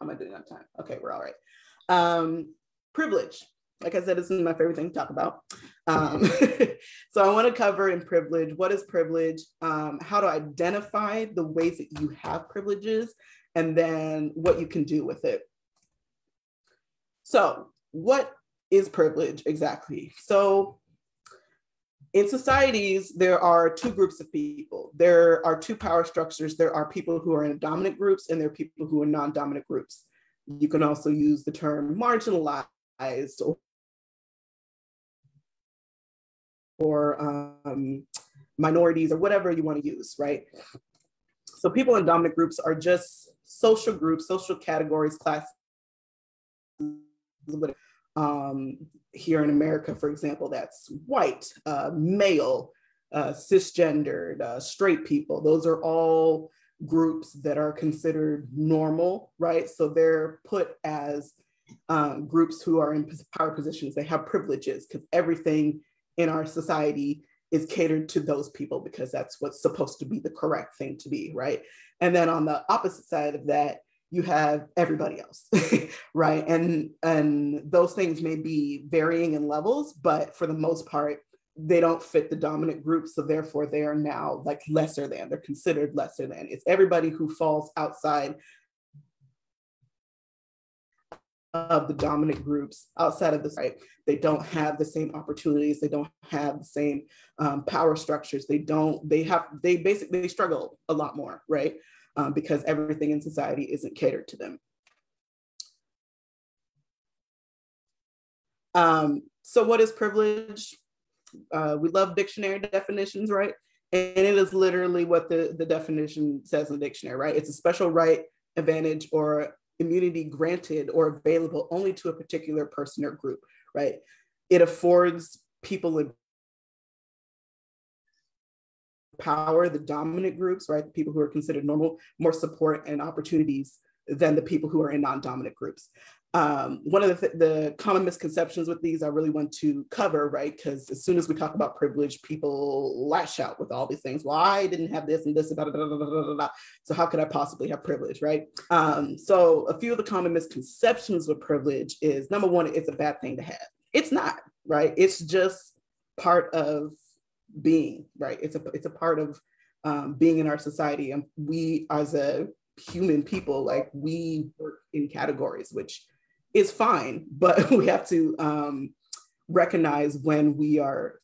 am I doing on time? Okay, we're all right. Privilege. Like I said, this is my favorite thing to talk about. So I want to cover in privilege, what is privilege, how to identify the ways that you have privileges, and then what you can do with it. So what is privilege exactly? So in societies, there are two groups of people. There are two power structures. There are people who are in dominant groups and there are people who are non-dominant groups. You can also use the term marginalized or minorities or whatever you want to use, right? So people in dominant groups are just social groups, social categories, classes. Here in America, for example, that's white, male, cisgendered, straight people. Those are all groups that are considered normal, right? So they're put as groups who are in power positions. They have privileges because everything in our society is catered to those people because that's what's supposed to be the correct thing to be, right? And then on the opposite side of that, you have everybody else, right? And those things may be varying in levels, but for the most part, they don't fit the dominant group. So therefore they are now like lesser than, they're considered lesser than. It's everybody who falls outside of the dominant groups, outside of this, right? They don't have the same opportunities. They don't have the same power structures. They basically struggle a lot more, right? Because everything in society isn't catered to them. So what is privilege? We love dictionary definitions, right? And it is literally what the definition says in the dictionary, right? It's a special right, advantage, or immunity granted or available only to a particular person or group, right? It affords people in power, the dominant groups, right? The people who are considered normal, more support and opportunities than the people who are in non-dominant groups. One of the common misconceptions with these I really want to cover, right? Because as soon as we talk about privilege, people lash out with all these things. Well, I didn't have this and this, and so how could I possibly have privilege, right? So a few of the common misconceptions with privilege is, number one, it's a bad thing to have. It's not, right? It's just part of being, right? It's a part of being in our society. And we as a human people, like we work in categories, which is fine, but we have to recognize when we are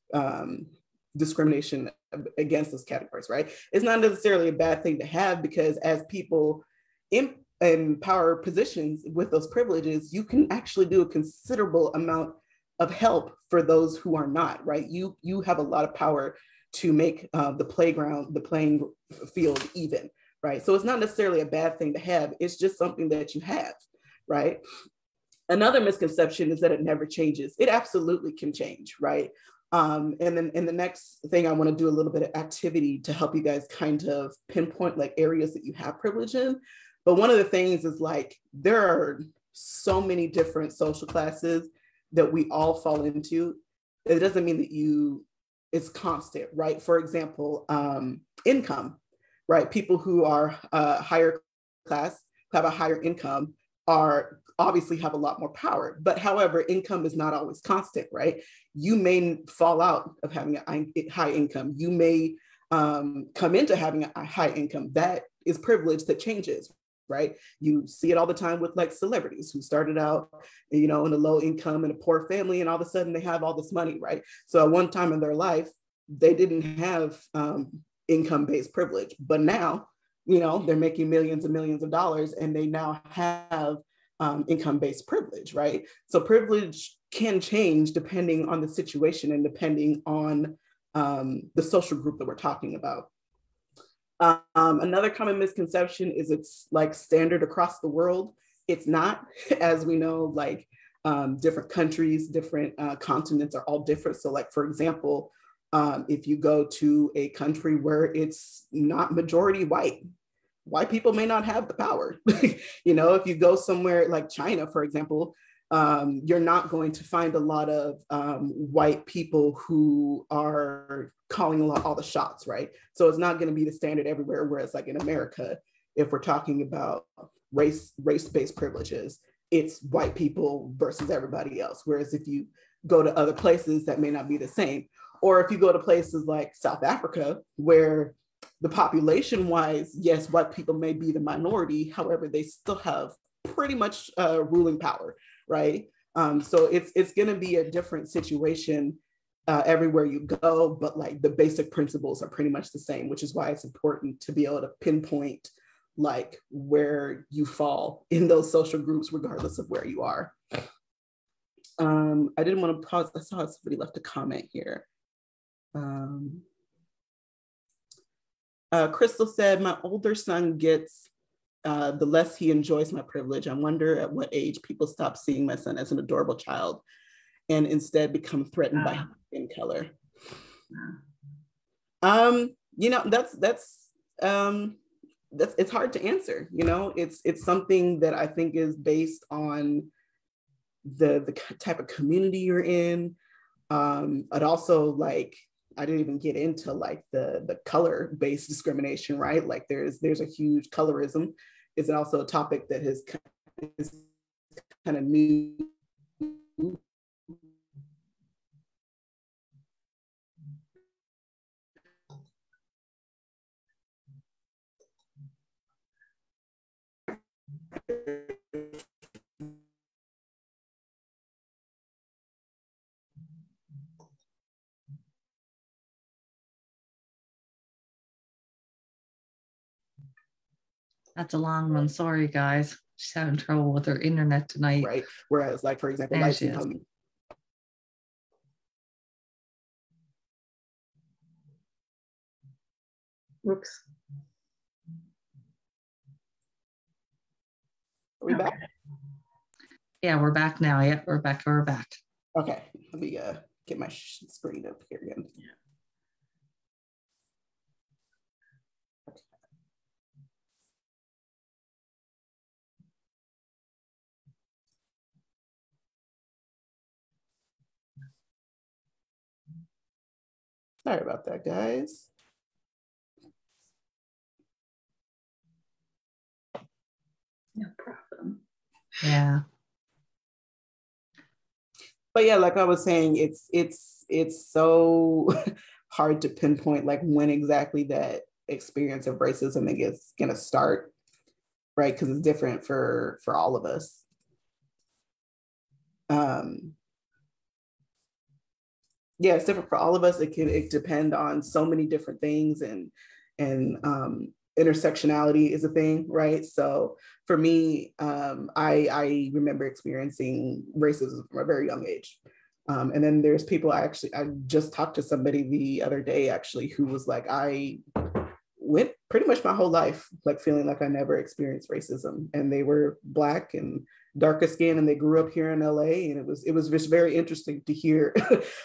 discrimination against those categories, right? It's not necessarily a bad thing to have, because as people in power positions with those privileges, you can actually do a considerable amount of help for those who are not, right? You have a lot of power to make the playing field even, right? So it's not necessarily a bad thing to have, it's just something that you have, right? Another misconception is that it never changes. It absolutely can change, right? And then in the next thing, I want to do a little bit of activity to help you guys kind of pinpoint like areas that you have privilege in. But one of the things is like, there are so many different social classes that we all fall into. It doesn't mean that it's constant, right? For example, income, right? People who are higher class, who have a higher income, obviously have a lot more power. But however, income is not always constant, right? You may fall out of having a high income. You may come into having a high income. That is privilege that changes, right? You see it all the time with like celebrities who started out, in a low income and a poor family, and all of a sudden they have all this money, right? So at one time in their life, they didn't have income-based privilege, but now, they're making millions and millions of dollars, and they now have income-based privilege, right? So privilege can change depending on the situation and depending on the social group that we're talking about. Another common misconception is it's like standard across the world. It's not, as we know, like different countries, different continents are all different. So like, for example, if you go to a country where it's not majority white people may not have the power. If you go somewhere like China, for example, you're not going to find a lot of white people who are calling all the shots, right? So it's not going to be the standard everywhere. Whereas like in America, if we're talking about race-based privileges, it's white people versus everybody else. Whereas if you go to other places, that may not be the same. Or if you go to places like South Africa, where the population-wise, yes, white people may be the minority, however, they still have pretty much ruling power, right? So it's going to be a different situation everywhere you go, but like the basic principles are pretty much the same, which is why it's important to be able to pinpoint like where you fall in those social groups, regardless of where you are. I didn't want to pause. I saw somebody left a comment here. Crystal said, my older son gets the less he enjoys my privilege. I wonder at what age people stop seeing my son as an adorable child and instead become threatened by his skin color. You know, that's it's hard to answer. You know, it's something that I think is based on the type of community you're in. But also like, I didn't even get into like the color-based discrimination, right? Like there's a huge colorism. Is also a topic that is kind of new. That's a long one. Sorry, guys. She's having trouble with her internet tonight. Right. Whereas, like, for example, Whoops. Are we back? Yeah, we're back now. Yeah, we're back. We're back. Okay. Let me get my screen up here again. Yeah. Sorry about that, guys. No problem. Yeah. But yeah, like I was saying, it's so hard to pinpoint like when exactly that experience of racism is gonna start, right? Because it's different for all of us. Yeah, it's different for all of us. It depend on so many different things, and intersectionality is a thing, right? So for me, I remember experiencing racism from a very young age. And then there's people, I just talked to somebody the other day actually who was like, I went pretty much my whole life like feeling like I never experienced racism, and they were Black and darker skin, and they grew up here in LA, and it was just very interesting to hear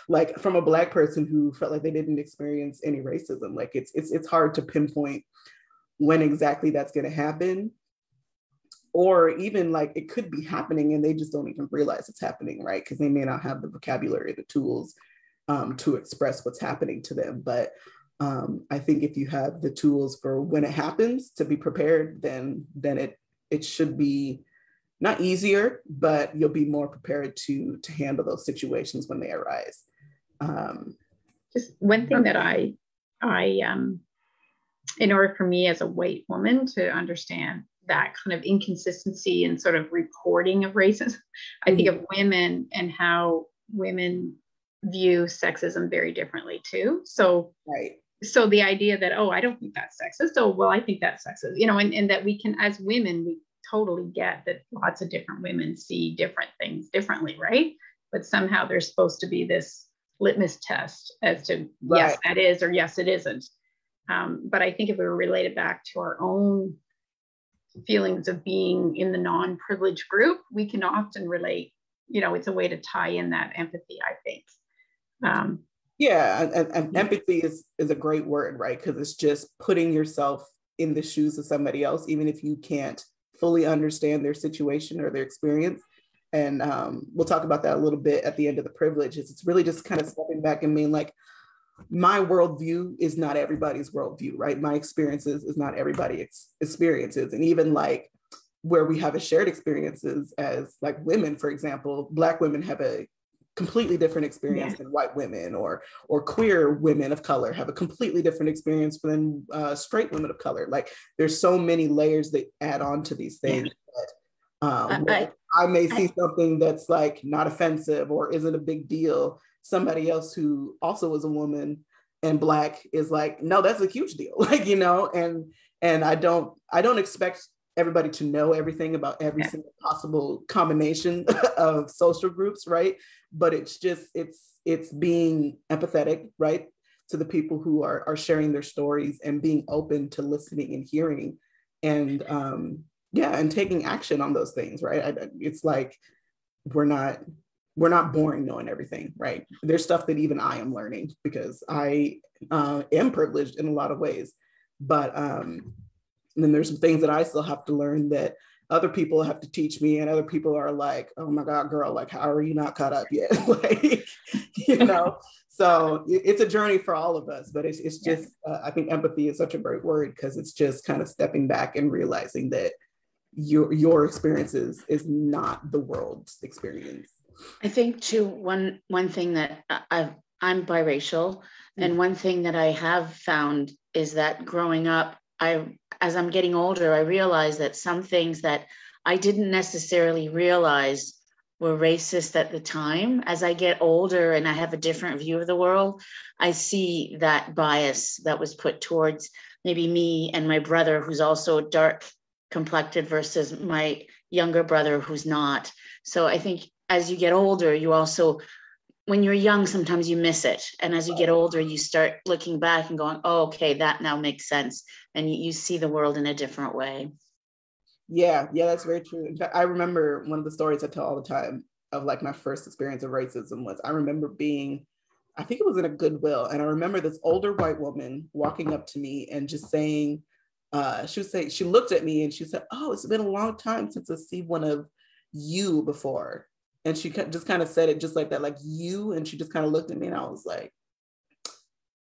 like from a Black person who felt like they didn't experience any racism. Like it's hard to pinpoint when exactly that's going to happen, or even like it could be happening and they just don't even realize it's happening, right? Because they may not have the vocabulary, the tools to express what's happening to them. But I think if you have the tools for when it happens to be prepared, then it should be not easier, but you'll be more prepared to handle those situations when they arise. Just one thing that I in order for me as a white woman to understand that kind of inconsistency and sort of reporting of racism, I think of women and how women view sexism very differently too. So, right. So the idea that, oh, I don't think that's sexist. Oh, well, I think that's sexist, you know, and that we can, as women, we totally get that lots of different women see different things differently, right? But somehow there's supposed to be this litmus test as to, right, yes, that is, or yes, it isn't. But I think if we were related back to our own feelings of being in the non-privileged group, we can often relate, you know, it's a way to tie in that empathy, I think. Yeah, and empathy is a great word, right? Because it's just putting yourself in the shoes of somebody else, even if you can't fully understand their situation or their experience. And we'll talk about that a little bit at the end of the privilege. It's really just kind of stepping back and being like, my worldview is not everybody's worldview, right? My experiences is not everybody's experiences. And even like where we have a shared experiences as like women, for example, Black women have a completely different experience than white women, or queer women of color have a completely different experience than straight women of color. Like there's so many layers that add on to these things. That, I may see something that's like not offensive or isn't a big deal. Somebody else who also is a woman and Black is like, no, that's a huge deal. Like, you know, and I don't expect everybody to know everything about every single possible combination of social groups, right? But it's just, it's being empathetic, right? To the people who are sharing their stories and being open to listening and hearing and and taking action on those things, right? It's like, we're not born knowing everything, right? There's stuff that even I am learning because I am privileged in a lot of ways, but then there's some things that I still have to learn that other people have to teach me, and other people are like, oh my God, girl, like, how are you not caught up yet? Like, you know, so it's a journey for all of us, but it's just, I think empathy is such a great word because it's just kind of stepping back and realizing that your experiences is not the world's experience. I think too, one thing that I'm biracial, and one thing that I have found is that growing up, as I'm getting older, I realize that some things that I didn't necessarily realize were racist at the time. As I get older and I have a different view of the world, I see that bias that was put towards maybe me and my brother, who's also dark complected, versus my younger brother who's not. So I think as you get older, you also, when you're young, sometimes you miss it. And as you get older, you start looking back and going, oh, okay, that now makes sense. And you see the world in a different way. Yeah, that's very true. In fact, I remember one of the stories I tell all the time of like my first experience of racism was, I remember being, I think it was in a Goodwill. And I remember this older white woman walking up to me and just saying, she looked at me and she said, oh, it's been a long time since I see one of you before. And she just kind of said it just like that, like you. And she just kind of looked at me and I was like,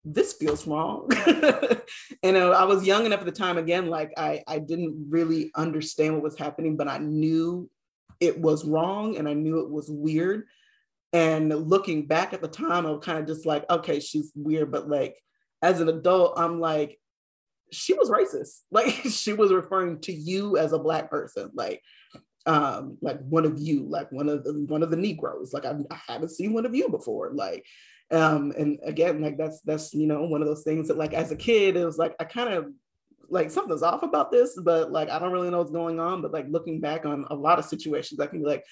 this feels wrong. And I was young enough at the time, again, like I didn't really understand what was happening, but I knew it was wrong and I knew it was weird. And looking back at the time, I was kind of just like, okay, she's weird. But like, as an adult, I'm like, she was racist. Like she was referring to you as a Black person, like one of you, like one of the Negroes. Like I haven't seen one of you before. Like, and again, like that's you know, one of those things that like as a kid, it was like I kind of like something's off about this, but like I don't really know what's going on. But like looking back on a lot of situations, I can be like,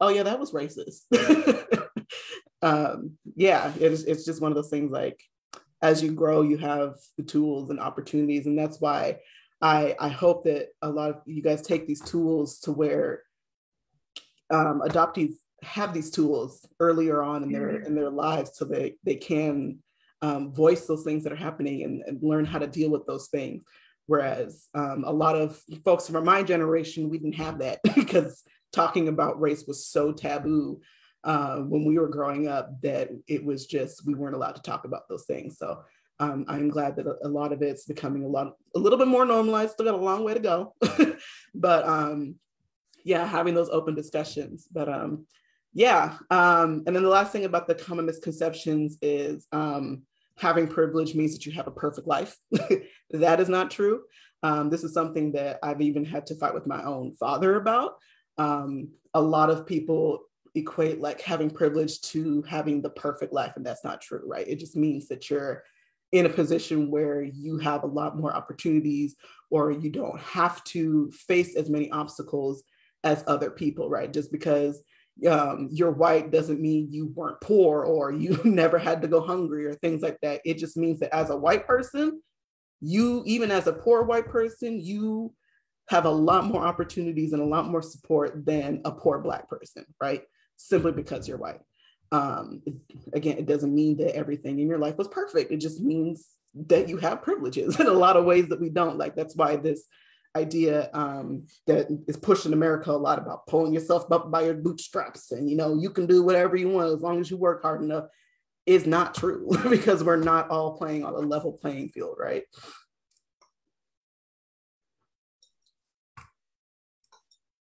oh yeah, that was racist. It's just one of those things, like as you grow, you have the tools and opportunities. And that's why I hope that a lot of you guys take these tools to where adoptees have these tools earlier on in their lives, so they can voice those things that are happening and learn how to deal with those things. Whereas a lot of folks from my generation, we didn't have that because talking about race was so taboo when we were growing up that it was just, we weren't allowed to talk about those things. So I'm glad that a lot of it's becoming a little bit more normalized. Still got a long way to go, but having those open discussions. But and then the last thing about the common misconceptions is having privilege means that you have a perfect life. That is not true. This is something that I've even had to fight with my own father about. A lot of people equate like having privilege to having the perfect life, and that's not true, right? It just means that you're in a position where you have a lot more opportunities, or you don't have to face as many obstacles as other people, right? Just because you're white doesn't mean you weren't poor or you never had to go hungry or things like that. It just means that as a white person, you, even as a poor white person, you have a lot more opportunities and a lot more support than a poor Black person, right? Simply because you're white. Again, it doesn't mean that everything in your life was perfect. It just means that you have privileges in a lot of ways that we don't. Like, that's why this idea that is pushed in America a lot about pulling yourself up by your bootstraps and, you can do whatever you want as long as you work hard enough, is not true because we're not all playing on a level playing field, right?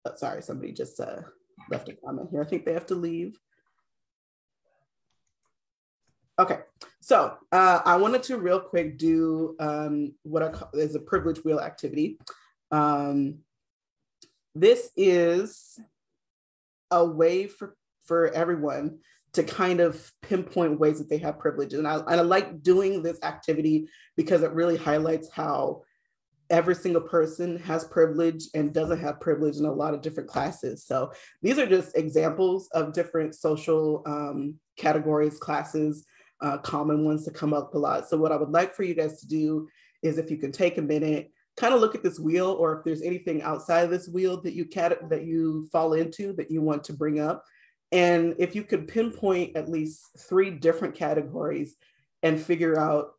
Oh, sorry, somebody just left a comment here. I think they have to leave. Okay, so I wanted to real quick do what I call is a privilege wheel activity. This is a way for everyone to kind of pinpoint ways that they have privilege. And I like doing this activity because it really highlights how every single person has privilege and doesn't have privilege in a lot of different classes. So these are just examples of different social categories, classes, common ones to come up a lot. So what I would like for you guys to do is, if you can take a minute, kind of look at this wheel, or if there's anything outside of this wheel that you fall into that you want to bring up. And if you could pinpoint at least 3 different categories and figure out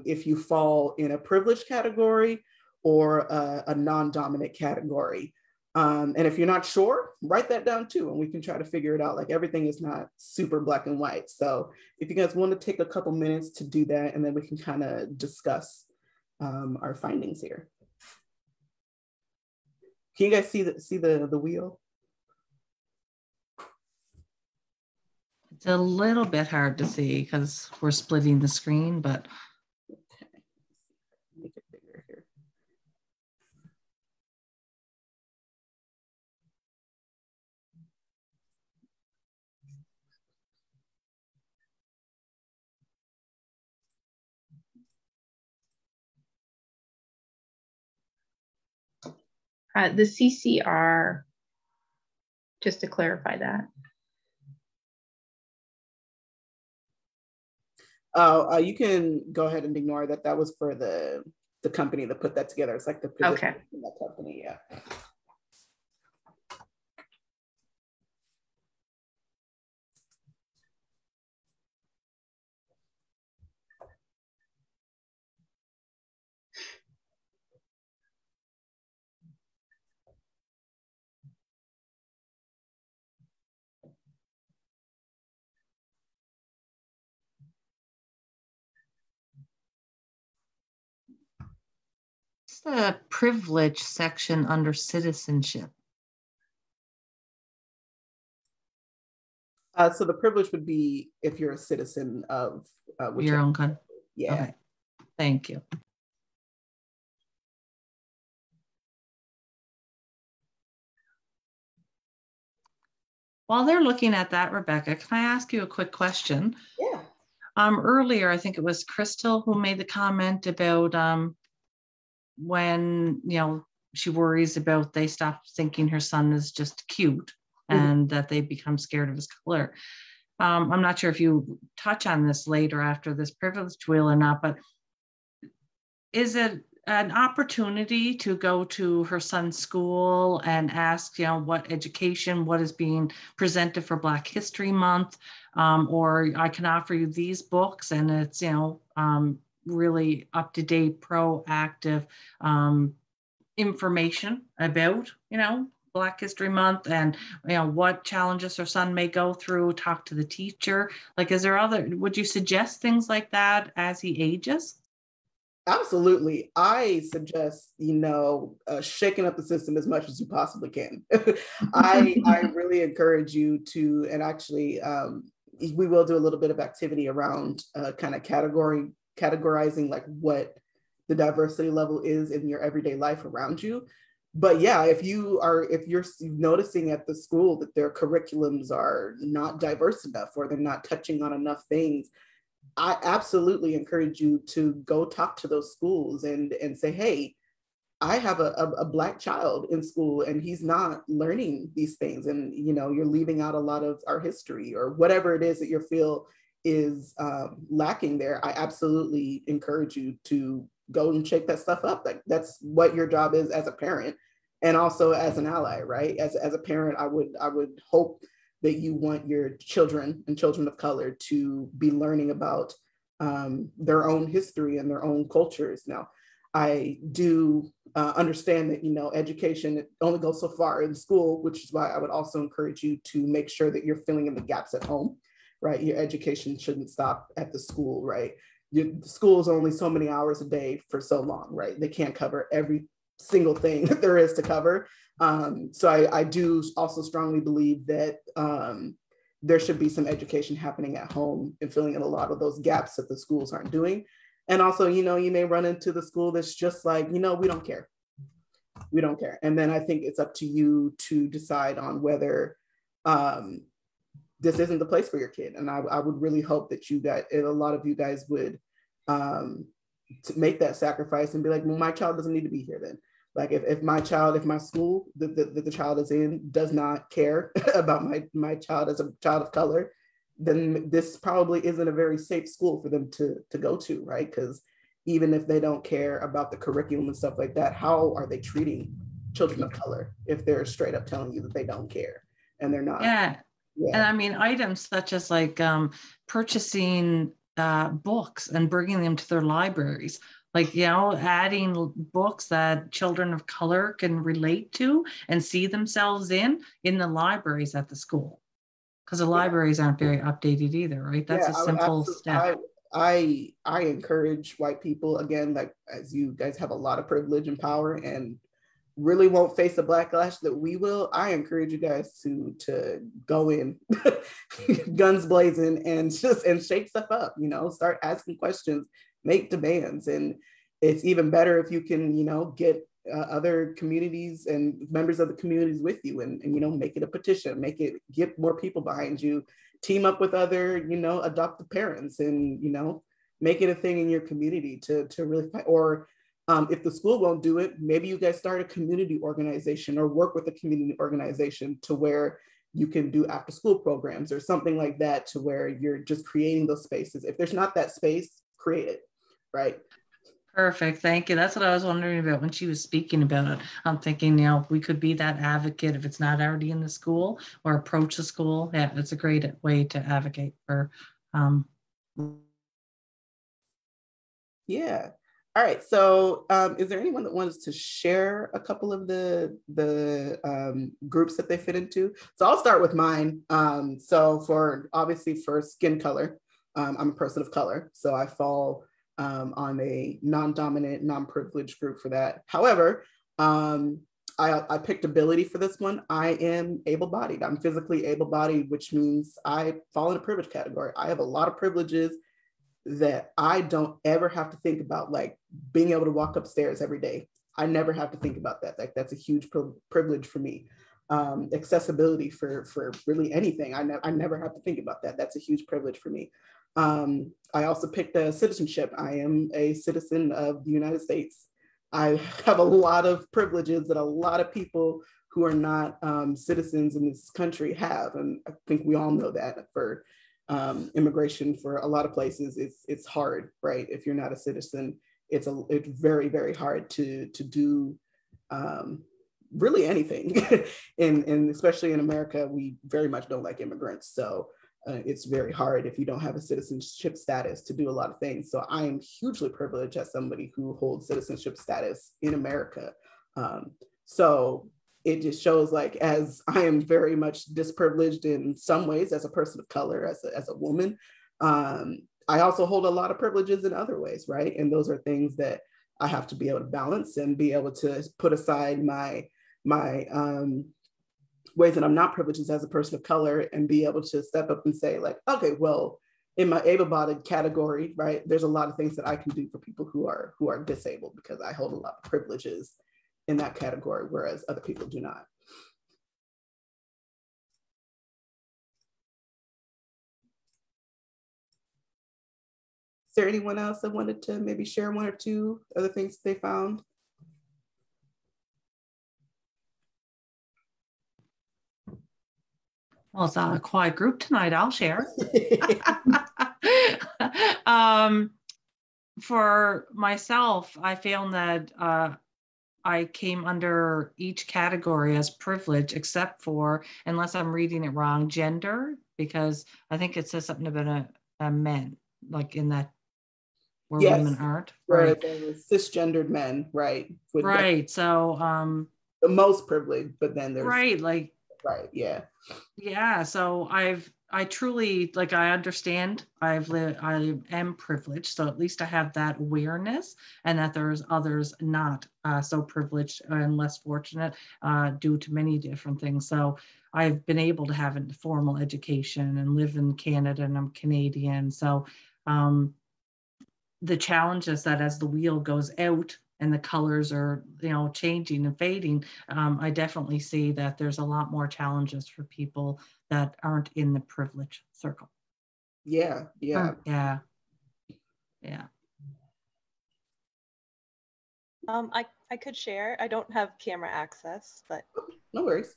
if you fall in a privileged category or a non-dominant category. And if you're not sure, write that down too, and we can try to figure it out. Like, everything is not super black and white. So if you guys want to take a couple minutes to do that, and then we can kind of discuss our findings here. Can you guys see the wheel? It's a little bit hard to see because we're splitting the screen, but. Okay, make it bigger here. The CCR, just to clarify that. Oh, you can go ahead and ignore that. That was for the company that put that together. It's like the position in that company, yeah. The privilege section under citizenship. So the privilege would be if you're a citizen of your own country. Yeah. Okay. Thank you. While they're looking at that, Rebecca, can I ask you a quick question? Yeah. Earlier, I think it was Crystal who made the comment about when, she worries about they stop thinking her son is just cute and that they become scared of his color. I'm not sure if you touch on this later after this privilege wheel or not, but is it an opportunity to go to her son's school and ask, what education, what is being presented for Black History Month, or I can offer you these books and it's, really up-to-date, proactive information about, Black History Month and, what challenges her son may go through, talk to the teacher. Like, would you suggest things like that as he ages? Absolutely. I suggest, shaking up the system as much as you possibly can. I really encourage you to, and actually, we will do a little bit of activity around kind of categorizing like what the diversity level is in your everyday life around you. But yeah, if you're noticing at the school that their curriculums are not diverse enough or they're not touching on enough things, I absolutely encourage you to go talk to those schools and say, hey, I have a Black child in school and he's not learning these things. And, you're leaving out a lot of our history or whatever it is that you feel is lacking there. I absolutely encourage you to go and shake that stuff up. Like, that's what your job is as a parent and also as an ally, right? As a parent, I would hope that you want your children and children of color to be learning about their own history and their own cultures. Now, I do understand that, education only goes so far in school, which is why I would also encourage you to make sure that you're filling in the gaps at home, right? Your education shouldn't stop at the school, right? The school is only so many hours a day for so long, right? They can't cover every single thing that there is to cover. So I do also strongly believe that there should be some education happening at home and filling in a lot of those gaps that the schools aren't doing. And also, you may run into the school that's just like, we don't care. We don't care. And then I think it's up to you to decide on whether this isn't the place for your kid. And I would really hope that a lot of you guys would to make that sacrifice and be like, well, my child doesn't need to be here then. Like if my school that the child is in does not care about my child as a child of color, then this probably isn't a very safe school for them to go to, right? Because even if they don't care about the curriculum and stuff like that, how are they treating children of color if they're straight up telling you that they don't care and they're not? Yeah. And I mean, items such as like purchasing books and bringing them to their libraries, like, adding books that children of color can relate to and see themselves in the libraries at the school. Because the libraries aren't very updated either, right? That's a simple step. I encourage white people, again, like, as you guys have a lot of privilege and power and really won't face the backlash that we will, I encourage you guys to go in guns blazing and shake stuff up, start asking questions, make demands. And it's even better if you can, get other communities and members of the communities with you and make it a petition, get more people behind you, team up with other, adoptive parents and, make it a thing in your community to really fight. Or if the school won't do it, maybe you guys start a community organization or work with a community organization to where you can do after school programs or something like that, to where you're just creating those spaces. If there's not that space, create it, right? Perfect. Thank you. That's what I was wondering about when she was speaking about it. I'm thinking, we could be that advocate if it's not already in the school, or approach the school. Yeah, it's a great way to advocate for. Yeah. All right. So is there anyone that wants to share a couple of the groups that they fit into? So I'll start with mine. So for skin color, I'm a person of color. So I fall on a non-dominant, non-privileged group for that. However, I picked ability for this one. I am able-bodied. I'm physically able-bodied, which means I fall in a privilege category. I have a lot of privileges that I don't ever have to think about, like being able to walk upstairs every day. I never have to think about that. Like, that's a huge privilege for me. Accessibility for really anything. I never have to think about that. That's a huge privilege for me. I also picked a citizenship. I am a citizen of the United States. I have a lot of privileges that a lot of people who are not citizens in this country have. And I think we all know that for immigration for a lot of places, it's hard, right? If you're not a citizen, it's very, very hard to do really anything. and especially in America, we very much don't like immigrants. So it's very hard if you don't have a citizenship status to do a lot of things. So I am hugely privileged as somebody who holds citizenship status in America. So it just shows, like, as I am very much disprivileged in some ways as a person of color, as a woman, I also hold a lot of privileges in other ways, right? And those are things that I have to be able to balance and be able to put aside my ways that I'm not privileged as a person of color and be able to step up and say, like, okay, well, in my able-bodied category, right, there's a lot of things that I can do for people who are disabled, because I hold a lot of privileges in that category, whereas other people do not. Is there anyone else that wanted to maybe share one or two other things they found? Well, it's not a quiet group tonight. I'll share. For myself, I found that I came under each category as privilege, except for, unless I'm reading it wrong, gender, because I think it says something about a men, like in that where Yes. women aren't. Whereas Right. Cisgendered men, right? Right. So the most privileged, but then there's right, like right, yeah. Yeah, so I truly, like, I understand I am privileged, so at least I have that awareness, and that there's others not so privileged and less fortunate due to many different things. So I've been able to have a formal education and live in Canada, and I'm Canadian. So the challenge is that as the wheel goes out and the colors are, changing and fading, I definitely see that there's a lot more challenges for people that aren't in the privilege circle. Yeah. Yeah. I could share. I don't have camera access, but no worries.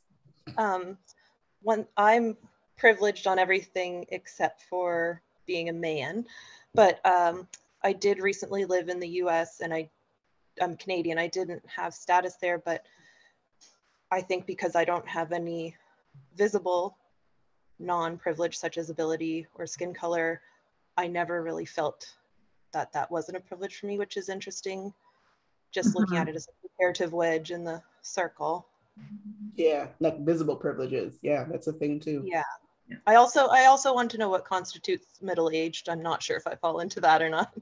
I'm privileged on everything except for being a man, but I did recently live in the US, and I'm Canadian. I didn't have status there, but I think because I don't have any visible non-privilege such as ability or skin color, I never really felt that that wasn't a privilege for me, which is interesting. Just looking at it as a comparative wedge in the circle. Yeah, like visible privileges. Yeah, that's a thing too. Yeah. I also want to know what constitutes middle-aged. I'm not sure if I fall into that or not.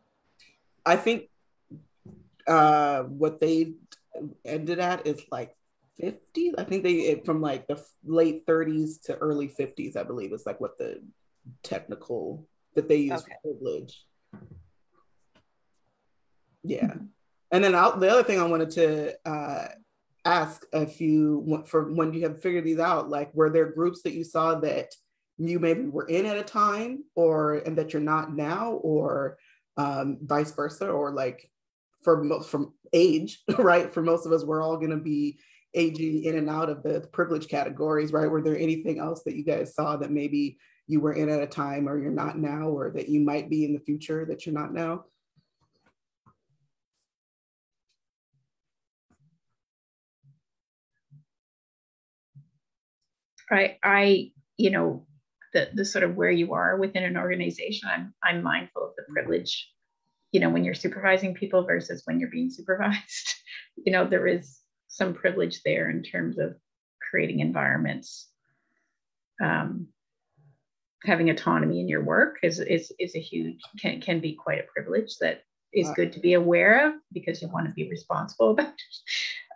I think what they ended at is like 50. I think they from like the late 30s to early 50s, I believe, is like what the technical that they use for privilege. Yeah. And then the other thing I wanted to ask if you, for when you have figured these out, like, were there groups that you saw that you maybe were in at a time and that you're not now, or vice versa, or like from age, right? For most of us, we're all going to be aging in and out of the privilege categories, right? Were there anything else that you guys saw that maybe you were in at a time or you're not now, or that you might be in the future that you're not now? I the sort of where you are within an organization, I'm mindful of the privilege, when you're supervising people versus when you're being supervised. There is some privilege there in terms of creating environments. Having autonomy in your work is a huge, can be quite a privilege that is good to be aware of, because you want to be responsible about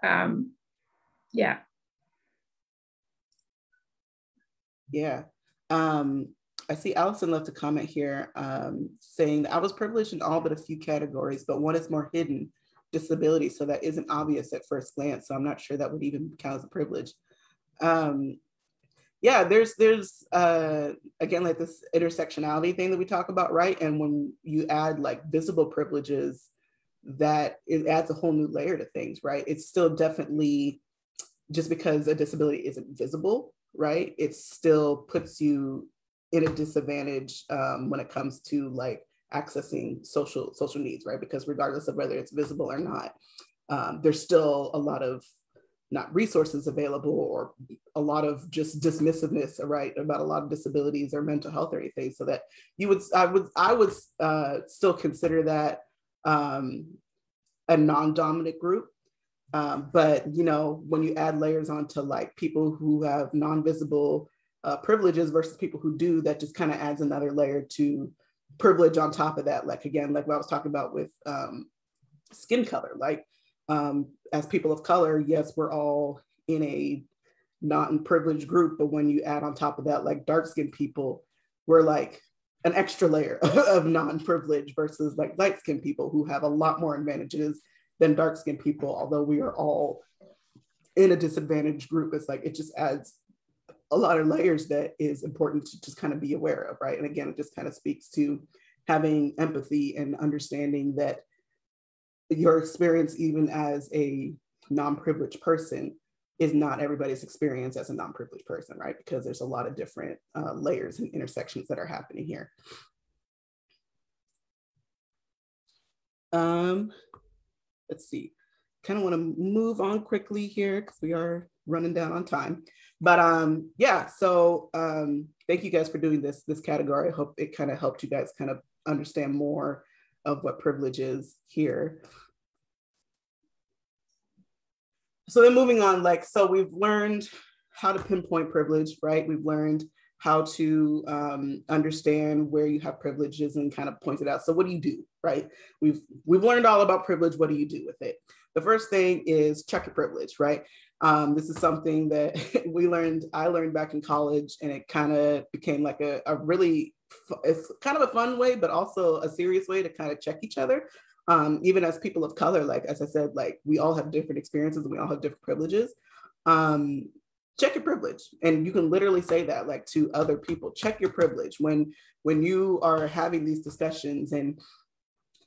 it. Yeah. Yeah. I see Allison left a comment here saying that I was privileged in all but a few categories, but one is more hidden, disability. So that isn't obvious at first glance. So I'm not sure that would even count as a privilege. Yeah, there's again, like this intersectionality thing that we talk about, right? And when you add like visible privileges, that it adds a whole new layer to things, right? It's still definitely, just because a disability isn't visible, right? It still puts you in a disadvantage when it comes to like accessing social needs, right? Because regardless of whether it's visible or not, there's still a lot of not resources available, or a lot of just dismissiveness, right, about a lot of disabilities or mental health or anything. So that I would still consider that a non-dominant group. But when you add layers onto like people who have non-visible privileges versus people who do, that just kind of adds another layer to privilege on top of that. Like, again, like what I was talking about with skin color, like as people of color, yes, we're all in a non-privileged group, but when you add on top of that, like dark-skinned people, we're like an extra layer of non-privilege versus like light-skinned people who have a lot more advantages than dark-skinned people, although we are all in a disadvantaged group. It's like, it just adds a lot of layers that is important to just kind of be aware of, right? And again, it just kind of speaks to having empathy and understanding that your experience, even as a non-privileged person, is not everybody's experience as a non-privileged person, right? Because there's a lot of different layers and intersections that are happening here. Let's see, kind of want to move on quickly here because we are running down on time. But yeah, so thank you guys for doing this category. I hope it kind of helped you guys kind of understand more of what privilege is here. So then moving on, like, so we've learned how to pinpoint privilege, right? We've learned how to understand where you have privileges and kind of point it out. So what do you do, right? We've learned all about privilege. What do you do with it? The first thing is check your privilege, right? This is something that I learned back in college, and it kind of became like a really, it's kind of a fun way, but also a serious way to kind of check each other. Even as people of color, like, as I said, like, we all have different experiences and we all have different privileges. Check your privilege. And you can literally say that, like, to other people, check your privilege. When you are having these discussions and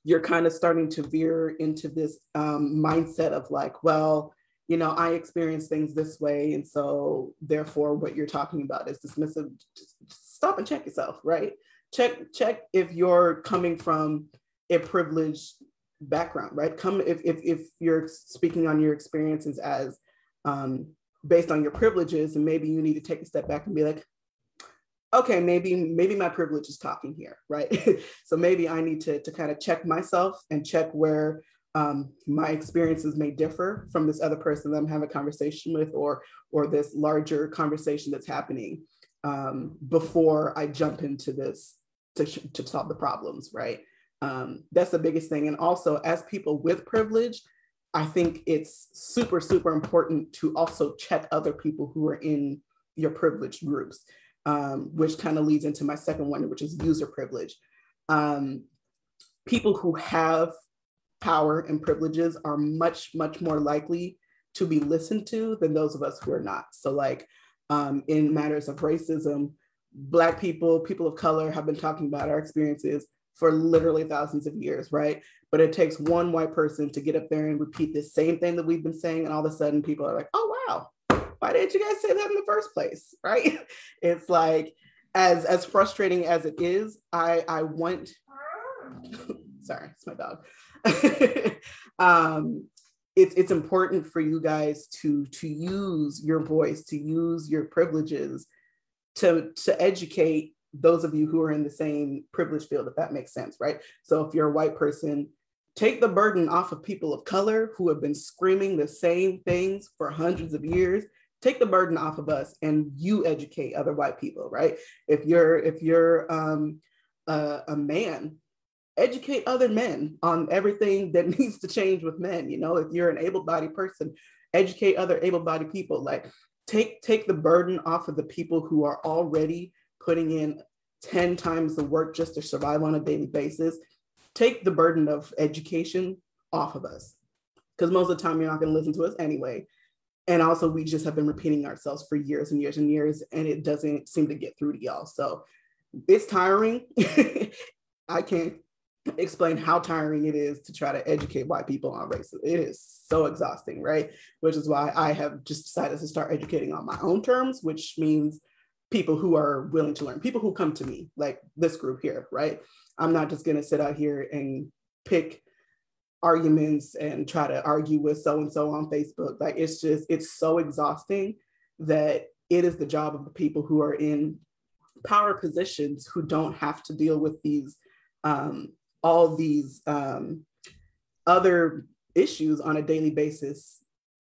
you're kind of starting to veer into this mindset of like, well, you know, I experience things this way, and so therefore what you're talking about is dismissive. Just stop and check yourself, right? Check if you're coming from a privileged background, right? If you're speaking on your experiences as based on your privileges, and maybe you need to take a step back and be like, okay, maybe my privilege is talking here, right? So maybe I need to kind of check myself and check where my experiences may differ from this other person that I'm having a conversation with, or this larger conversation that's happening before I jump into this to solve the problems, right? That's the biggest thing. And also, as people with privilege, I think it's super, super important to also check other people who are in your privileged groups, which kind of leads into my second one, which is user privilege. People who have power and privileges are much, much more likely to be listened to than those of us who are not. So like in matters of racism, Black people, people of color have been talking about our experiences for literally thousands of years, right? But it takes one white person to get up there and repeat the same thing that we've been saying, and all of a sudden people are like, oh, wow, why didn't you guys say that in the first place, right? It's like, as frustrating as it is, I want, sorry, it's my dog. It's important for you guys to use your voice, to use your privileges to educate those of you who are in the same privilege field, if that makes sense, right? So if you're a white person, take the burden off of people of color who have been screaming the same things for hundreds of years. Take the burden off of us, and you educate other white people, right? If you're a man, educate other men on everything that needs to change with men. You know, if you're an able-bodied person, educate other able-bodied people. Like, take the burden off of the people who are already putting in 10 times the work just to survive on a daily basis. Take the burden of education off of us, because most of the time you're not going to listen to us anyway. And also, we just have been repeating ourselves for years and years and years, and it doesn't seem to get through to y'all. So it's tiring. I can't explain how tiring it is to try to educate white people on racism. It is so exhausting, right? Which is why I have just decided to start educating on my own terms, which means people who are willing to learn, people who come to me, like this group here, right? I'm not just gonna sit out here and pick arguments and try to argue with so-and-so on Facebook. Like, it's so exhausting that it is the job of the people who are in power positions, who don't have to deal with these, all these other issues on a daily basis,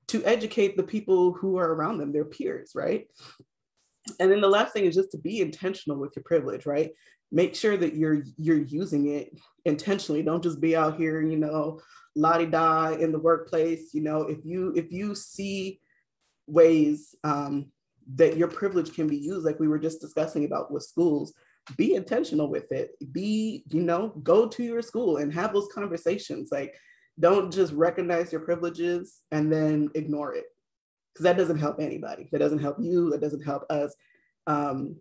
to educate the people who are around them, their peers, right? And then the last thing is just to be intentional with your privilege, right? Make sure that you're using it intentionally. Don't just be out here, you know, la-di-da in the workplace. You know, if you see ways that your privilege can be used, like we were just discussing about with schools, be intentional with it. Go to your school and have those conversations. Like, don't just recognize your privileges and then ignore it, because that doesn't help anybody. That doesn't help you. That doesn't help us.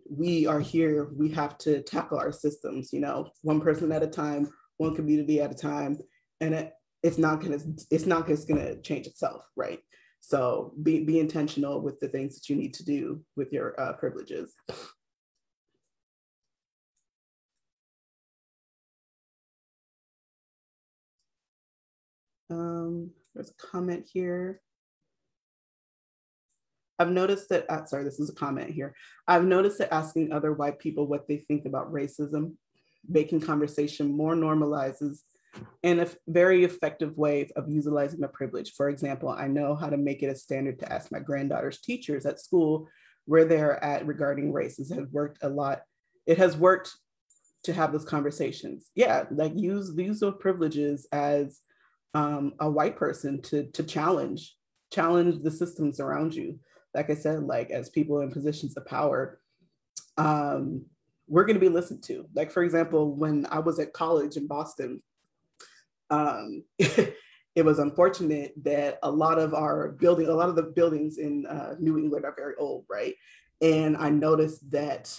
We are here. We have to tackle our systems, you know, one person at a time, one community at a time, and it's not just gonna change itself, right? So be intentional with the things that you need to do with your privileges. There's a comment here. I've noticed that, sorry, this is a comment here. I've noticed that asking other white people what they think about racism, making conversation more normalizes and a very effective way of utilizing my privilege. For example, I know how to make it a standard to ask my granddaughter's teachers at school where they're at regarding race. This has worked a lot. It has worked to have those conversations. Yeah, like use those privileges as a white person to challenge the systems around you. Like I said, like as people in positions of power, we're going to be listened to. Like, for example, when I was at college in Boston, it was unfortunate that a lot of the buildings in New England are very old, right? And I noticed that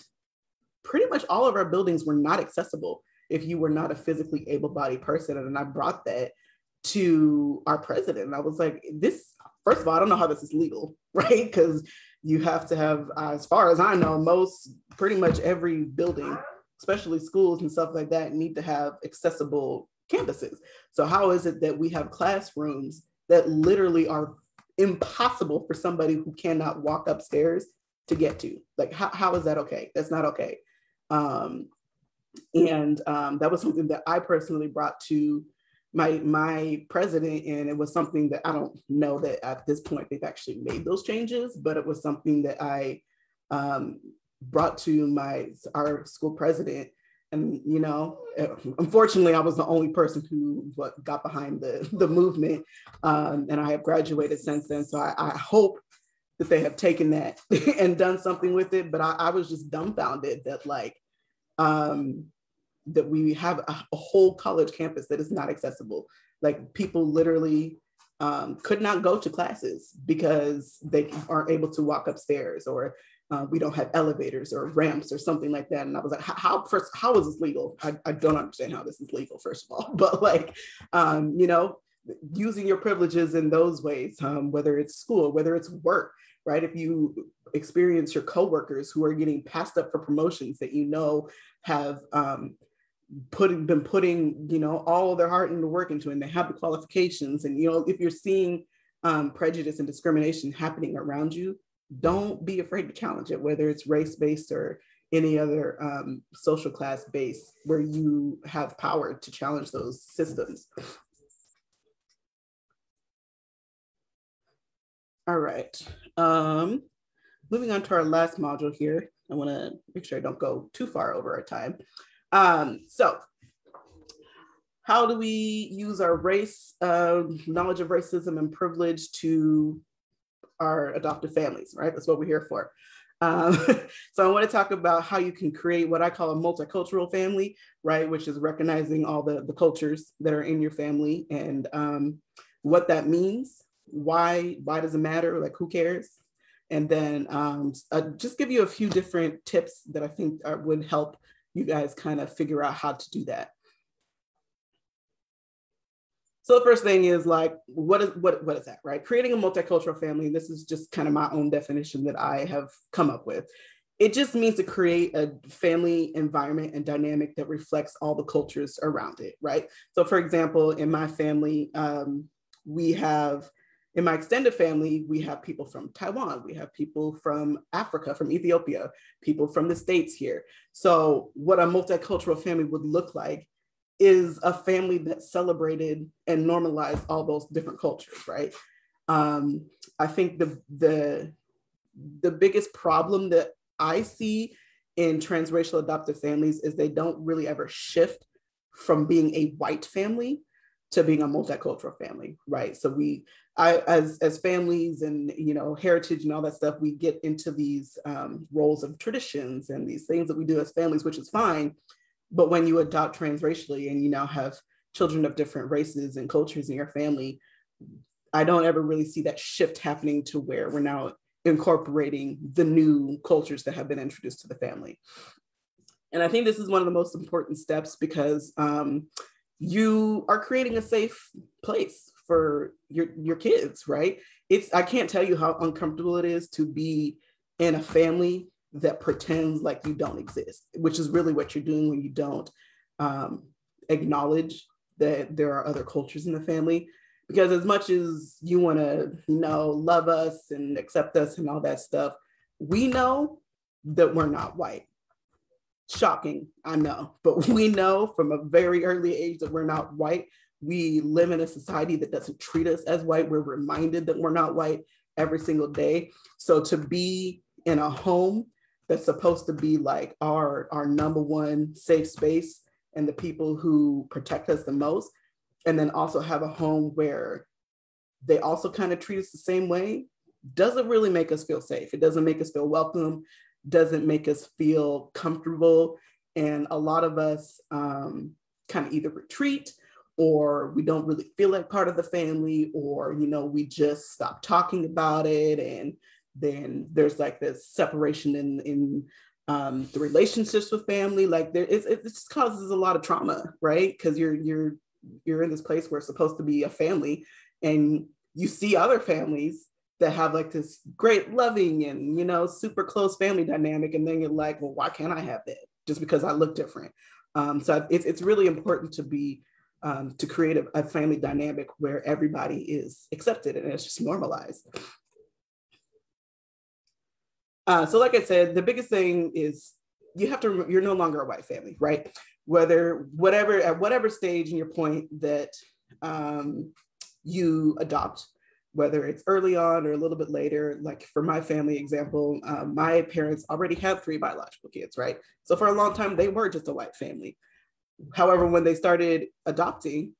pretty much all of our buildings were not accessible if you were not a physically able-bodied person. And I brought that to our president. And I was like, first of all, I don't know how this is legal, right? Because you have to have, as far as I know, pretty much every building, especially schools and stuff like that, need to have accessible campuses. So how is it that we have classrooms that literally are impossible for somebody who cannot walk upstairs to get to? Like, how is that okay? That's not okay. And that was something that I personally brought to my president, and it was something that I don't know that at this point they've actually made those changes, but it was something that I brought to our school president. And, you know, unfortunately, I was the only person who got behind the movement, and I have graduated since then. So I hope that they have taken that and done something with it. But I was just dumbfounded that that we have a whole college campus that is not accessible. Like, people literally could not go to classes because they aren't able to walk upstairs, or we don't have elevators or ramps or something like that. And I was like, how is this legal? I don't understand how this is legal, first of all. But like, you know, using your privileges in those ways, whether it's school, whether it's work, right? If you experience your coworkers who are getting passed up for promotions that you know have been putting, you know, all their heart into work into, and they have the qualifications, and, you know, if you're seeing prejudice and discrimination happening around you, don't be afraid to challenge it, whether it's race-based or any other social class base where you have power to challenge those systems. All right. Moving on to our last module here. I want to make sure I don't go too far over our time. So how do we use our knowledge of racism and privilege to our adoptive families, right? That's what we're here for. So I want to talk about how you can create what I call a multicultural family, right? Which is recognizing all the cultures that are in your family, and what that means. Why does it matter? Like, who cares? And then just give you a few different tips that I think would help you guys kind of figure out how to do that. So the first thing is, like, what is that, right? Creating a multicultural family. This is just kind of my own definition that I have come up with. It just means to create a family environment and dynamic that reflects all the cultures around it, right? So for example, in my family, in my extended family, we have people from Taiwan, we have people from Africa, from Ethiopia, people from the States here. So what a multicultural family would look like is a family that celebrated and normalized all those different cultures, right? I think the biggest problem that I see in transracial adoptive families is they don't really ever shift from being a white family to being a multicultural family, right? So as families and, you know, heritage and all that stuff, we get into these roles of traditions and these things that we do as families, which is fine. But when you adopt transracially and you now have children of different races and cultures in your family, I don't ever really see that shift happening to where we're now incorporating the new cultures that have been introduced to the family. And I think this is one of the most important steps, because you are creating a safe place for your kids, right? I can't tell you how uncomfortable it is to be in a family that pretends like you don't exist, which is really what you're doing when you don't acknowledge that there are other cultures in the family. Because as much as you want to, you know, love us and accept us and all that stuff, we know that we're not white. Shocking, I know, but we know from a very early age that we're not white. We live in a society that doesn't treat us as white. We're reminded that we're not white every single day. So to be in a home that's supposed to be like our number one safe space and the people who protect us the most, and then also have a home where they also kind of treat us the same way, doesn't really make us feel safe. It doesn't make us feel welcome, doesn't make us feel comfortable. And a lot of us kind of either retreat, or we don't really feel like part of the family, or, you know, we just stop talking about it. And then there's like this separation in the relationships with family. Like it just causes a lot of trauma, right? Because you're in this place where it's supposed to be a family, and you see other families that have like this great loving and, you know, super close family dynamic. And then you're like, well, why can't I have that? Just because I look different. So it's really important to be, to create a family dynamic where everybody is accepted and it's just normalized. So like I said, the biggest thing is you're no longer a white family, right? At whatever stage in your point that you adopt, whether it's early on or a little bit later. Like for my family example, my parents already had 3 biological kids, right? So for a long time, they were just a white family. However, when they started adopting,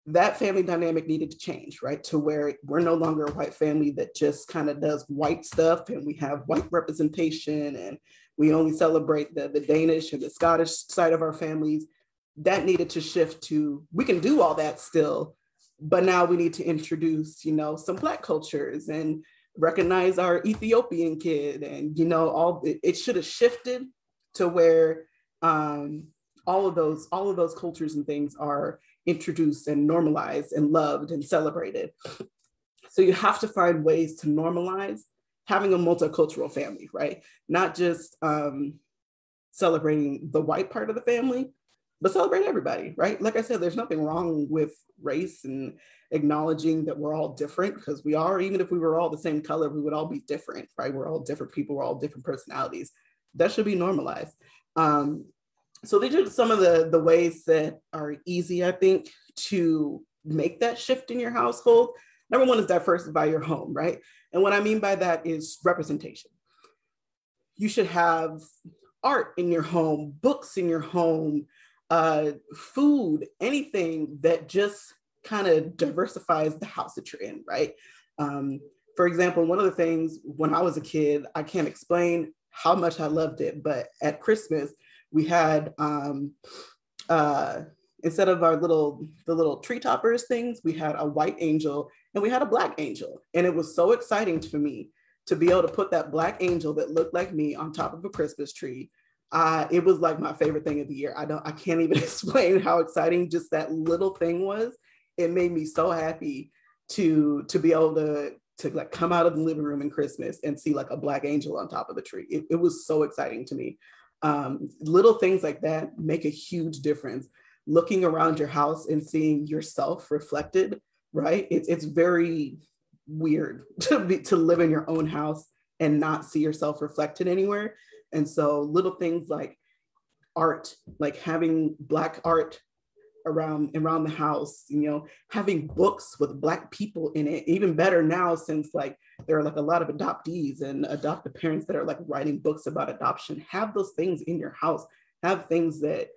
that family dynamic needed to change, right? To where we're no longer a white family that just kind of does white stuff, and we have white representation, and we only celebrate the Danish and the Scottish side of our families. That needed to shift to, we can do all that still, but now we need to introduce, you know, some Black cultures and recognize our Ethiopian kid. And, you know, it should have shifted to where all of those cultures and things are introduced and normalized and loved and celebrated. So you have to find ways to normalize having a multicultural family, right? Not just celebrating the white part of the family, but celebrate everybody, right? Like I said, there's nothing wrong with race and acknowledging that we're all different, because we are. Even if we were all the same color, we would all be different, right? We're all different people, we're all different personalities. That should be normalized. So these are some of the ways that are easy, I think, to make that shift in your household. Number one is diversify your home, right? And what I mean by that is representation. You should have art in your home, books in your home, food, anything that just kind of diversifies the house that you're in, right? For example, one of the things when I was a kid, I can't explain how much I loved it, but at Christmas, we had, instead of the little tree toppers things, we had a white angel and we had a Black angel. And it was so exciting to me to be able to put that Black angel that looked like me on top of a Christmas tree. It was like my favorite thing of the year. I can't even explain how exciting just that little thing was. It made me so happy to be able to like come out of the living room in Christmas and see like a Black angel on top of the tree. It was so exciting to me. Little things like that make a huge difference. Looking around your house and seeing yourself reflected, right? It's very weird to live in your own house and not see yourself reflected anywhere. And so little things like art, like having Black art around the house, you know, having books with Black people in it, even better now since like there are like a lot of adoptees and adoptive parents that are like writing books about adoption. Have those things in your house. Have things that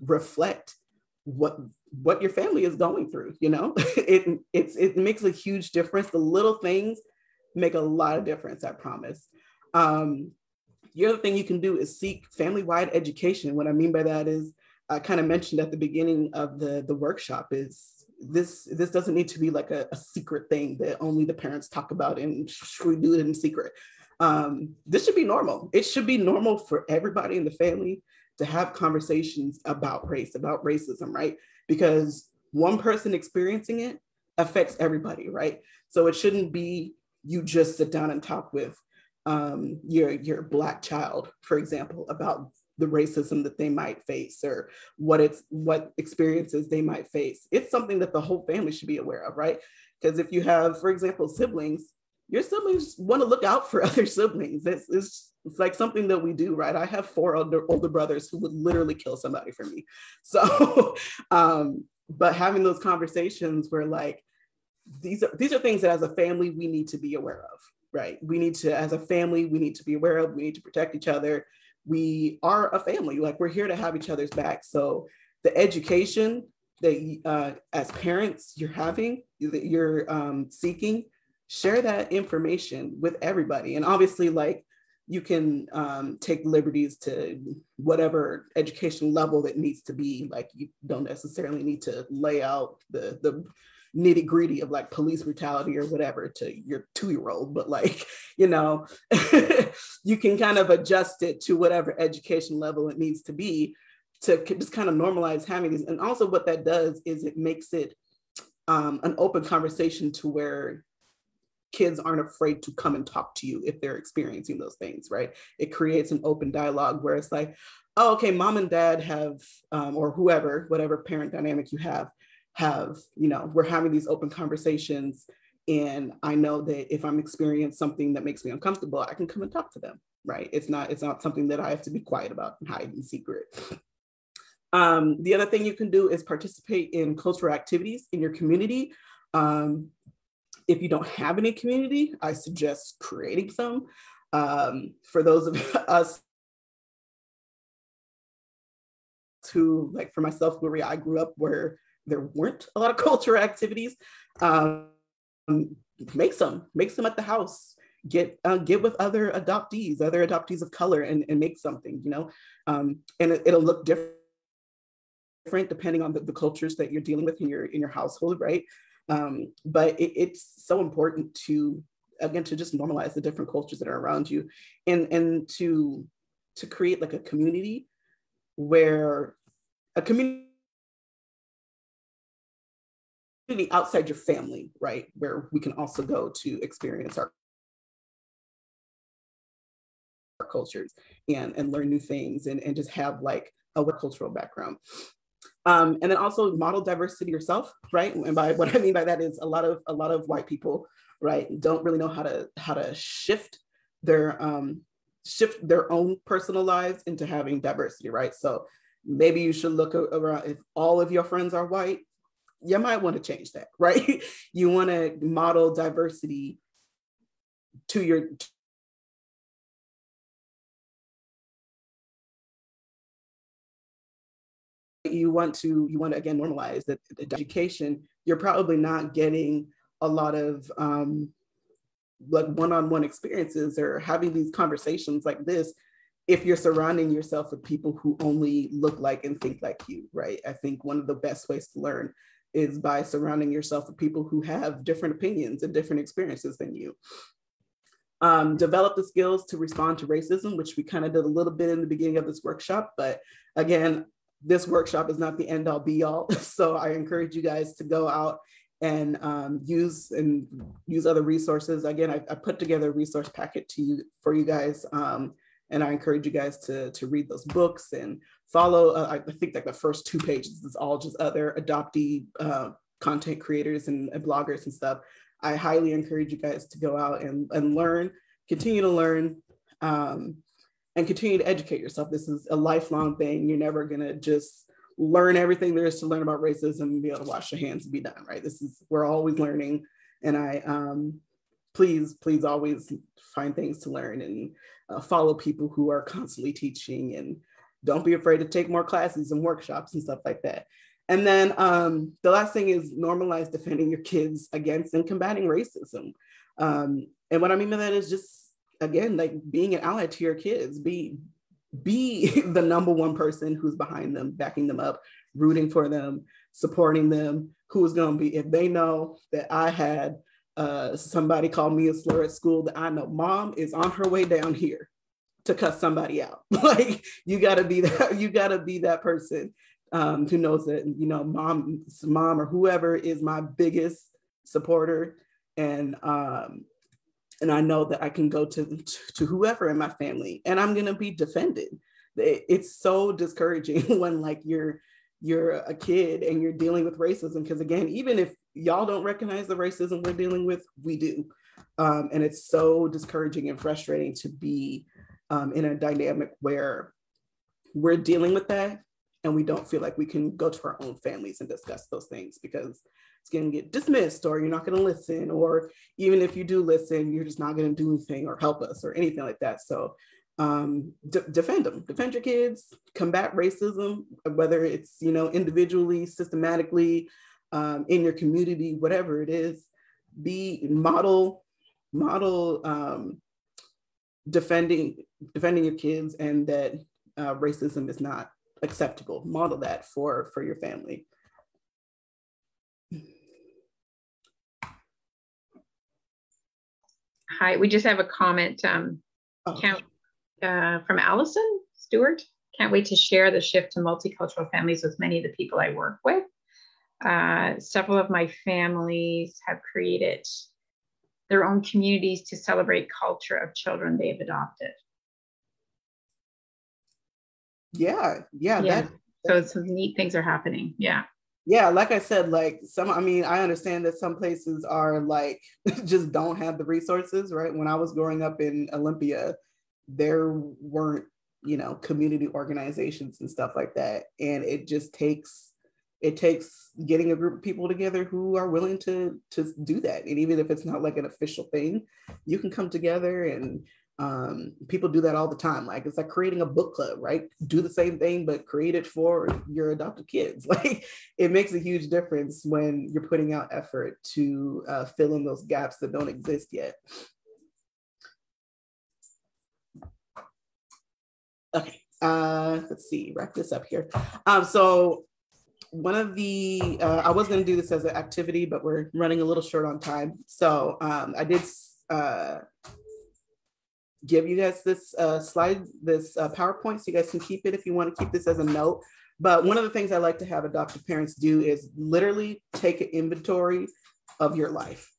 reflect what your family is going through, you know. It makes a huge difference. The little things make a lot of difference, I promise. The other thing you can do is seek family-wide education. What I mean by that is, I kind of mentioned at the beginning of the workshop, is this doesn't need to be like a secret thing that only the parents talk about and we do it in secret. This should be normal. It should be normal for everybody in the family to have conversations about race, about racism, right? Because one person experiencing it affects everybody, right? So it shouldn't be you just sit down and talk with your Black child, for example, about the racism that they might face or what experiences they might face. It's something that the whole family should be aware of, right? Because if you have, for example, siblings, your siblings want to look out for other siblings. It's like something that we do, right? I have 4 older brothers who would literally kill somebody for me. So, but having those conversations where like, these are things that as a family, we need to be aware of, right? We need to, as a family, we need to be aware of, we need to protect each other. We are a family, like we're here to have each other's back. So the education that as parents you're having, that you're seeking, share that information with everybody. And obviously, like, you can take liberties to whatever education level that needs to be. Like, you don't necessarily need to lay out the nitty gritty of like police brutality or whatever to your 2-year-old, but like, you know, you can kind of adjust it to whatever education level it needs to be to just kind of normalize having these. And also what that does is it makes it an open conversation to where kids aren't afraid to come and talk to you if they're experiencing those things, right? It creates an open dialogue where it's like, oh, okay, mom and dad have, or whoever, whatever parent dynamic you have, you know, we're having these open conversations. And I know that if I'm experiencing something that makes me uncomfortable, I can come and talk to them, right? It's not something that I have to be quiet about and hide in secret. The other thing you can do is participate in cultural activities in your community. If you don't have any community, I suggest creating some. For those of us who, like for myself, where I grew up where there weren't a lot of cultural activities, make some at the house. Get with other adoptees of color, and make something, you know, and it'll look different depending on the cultures that you're dealing with in your household, right? But it's so important to just normalize the different cultures that are around you, and to create like a community outside your family, right? Where we can also go to experience our cultures and learn new things and just have like a cultural background. And then also model diversity yourself, right? And by what I mean by that is a lot of white people, right, don't really know how to shift their own personal lives into having diversity, right? So maybe you should look around. If all of your friends are white, you might want to change that, right? You want to model diversity to your you want to again normalize that education. You're probably not getting a lot of like one-on-one experiences or having these conversations like this if you're surrounding yourself with people who only look like and think like you, right? I think one of the best ways to learn is by surrounding yourself with people who have different opinions and different experiences than you. Develop the skills to respond to racism, which we kind of did a little bit in the beginning of this workshop, but again, this workshop is not the end all be all. So I encourage you guys to go out and use other resources. Again, I put together a resource packet for you guys. And I encourage you guys to read those books and follow. I think like the first 2 pages is all just other adoptee content creators and bloggers and stuff. I highly encourage you guys to go out and learn, continue to learn, and continue to educate yourself. This is a lifelong thing. You're never gonna just learn everything there is to learn about racism and be able to wash your hands and be done, right? We're always learning. And I please always find things to learn and follow people who are constantly teaching, and don't be afraid to take more classes and workshops and stuff like that. And then the last thing is normalize defending your kids against and combating racism. And what I mean by that is just, again, like being an ally to your kids, be the number one person who's behind them, backing them up, rooting for them, supporting them, who's going to be, if they know that I had somebody call me a slur at school, that I know mom is on her way down here to cuss somebody out. Like, you got to be that person who knows that, you know, mom or whoever is my biggest supporter. And I know that I can go to whoever in my family and I'm going to be defended. It's so discouraging when like you're a kid and you're dealing with racism. Because again, even if y'all don't recognize the racism we're dealing with, we do. And it's so discouraging and frustrating to be in a dynamic where we're dealing with that and we don't feel like we can go to our own families and discuss those things because it's going to get dismissed, or you're not going to listen, or even if you do listen, you're just not going to do anything or help us or anything like that. So defend them, defend your kids, combat racism, whether it's, you know, individually, systematically, in your community, whatever it is. Be model defending your kids, and that racism is not acceptable. Model that for your family. Hi, we just have a comment from Allison Stewart. Can't wait to share the shift to multicultural families with many of the people I work with. Several of my families have created their own communities to celebrate culture of children they've adopted. Yeah. So some neat things are happening. Yeah, like I said, like I understand that some places are like, just don't have the resources, right? When I was growing up in Olympia, there weren't, you know, community organizations and stuff like that. And it takes getting a group of people together who are willing to do that. And even if it's not like an official thing, you can come together, and people do that all the time. Like, it's like creating a book club, right? Do the same thing, but create it for your adopted kids. Like, it makes a huge difference when you're putting out effort to fill in those gaps that don't exist yet. Okay, let's see, wrap this up here. So one of the, I was gonna do this as an activity, but we're running a little short on time. So I did give you guys this slide, this PowerPoint, so you guys can keep it if you want to keep this as a note. But one of the things I like to have adoptive parents do is literally take an inventory of your life.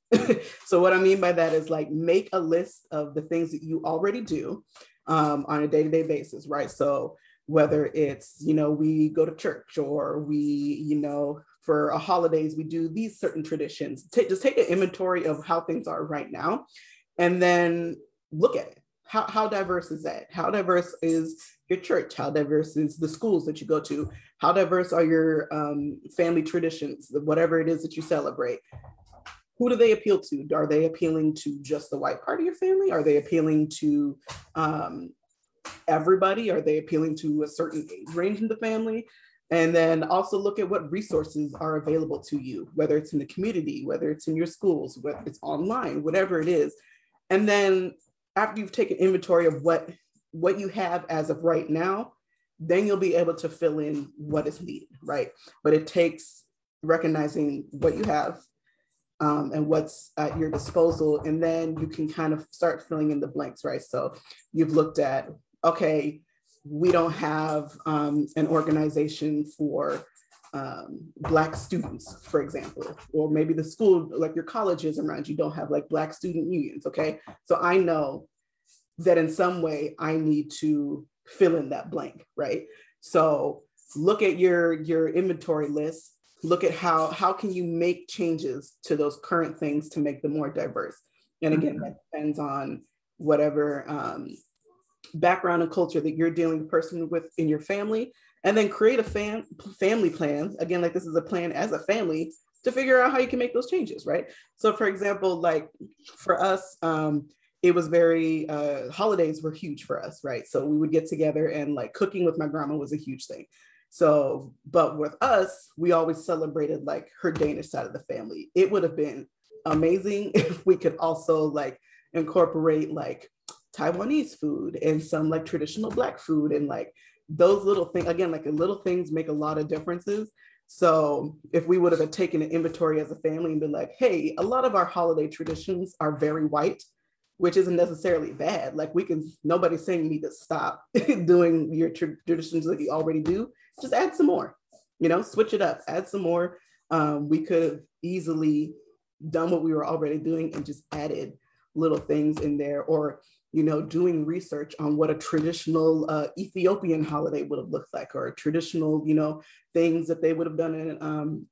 So what I mean by that is, like, make a list of the things that you already do on a day-to-day basis, right? So whether it's, you know, we go to church, or we, you know, for a holidays, we do these certain traditions. Just take an inventory of how things are right now, and then look at it. How diverse is that? How diverse is your church? How diverse is the schools that you go to? How diverse are your family traditions, whatever it is that you celebrate? Who do they appeal to? Are they appealing to just the white part of your family? Are they appealing to everybody? Are they appealing to a certain age range in the family? And then also look at what resources are available to you, whether it's in the community, whether it's in your schools, whether it's online, whatever it is. And then after you've taken inventory of what you have as of right now, then you'll be able to fill in what is needed, right? But it takes recognizing what you have and what's at your disposal, and then you can kind of start filling in the blanks, right? So you've looked at, okay, we don't have an organization for Black students, for example, or maybe the school, like your colleges around you, don't have like Black student unions, okay? So I know that in some way I need to fill in that blank, right? So look at your inventory list, look at how can you make changes to those current things to make them more diverse. And again, that depends on whatever background and culture that you're dealing personally with in your family, and then create a family plan. Again, like, this is a plan as a family to figure out how you can make those changes, right? So for example, like for us, it was very, holidays were huge for us, right? So we would get together, and like cooking with my grandma was a huge thing. So, but with us, we always celebrated like her Danish side of the family. It would have been amazing if we could also like incorporate like Taiwanese food and some like traditional Black food, and like those little things, again, like the little things make a lot of differences. So if we would have taken an inventory as a family and been like, hey, a lot of our holiday traditions are very white, which isn't necessarily bad. Like, nobody's saying you need to stop doing your traditions that you already do. Just add some more, you know, switch it up, add some more. We could have easily done what we were already doing and just added little things in there, or, you know, doing research on what a traditional Ethiopian holiday would have looked like, or a traditional, you know, things that they would have done in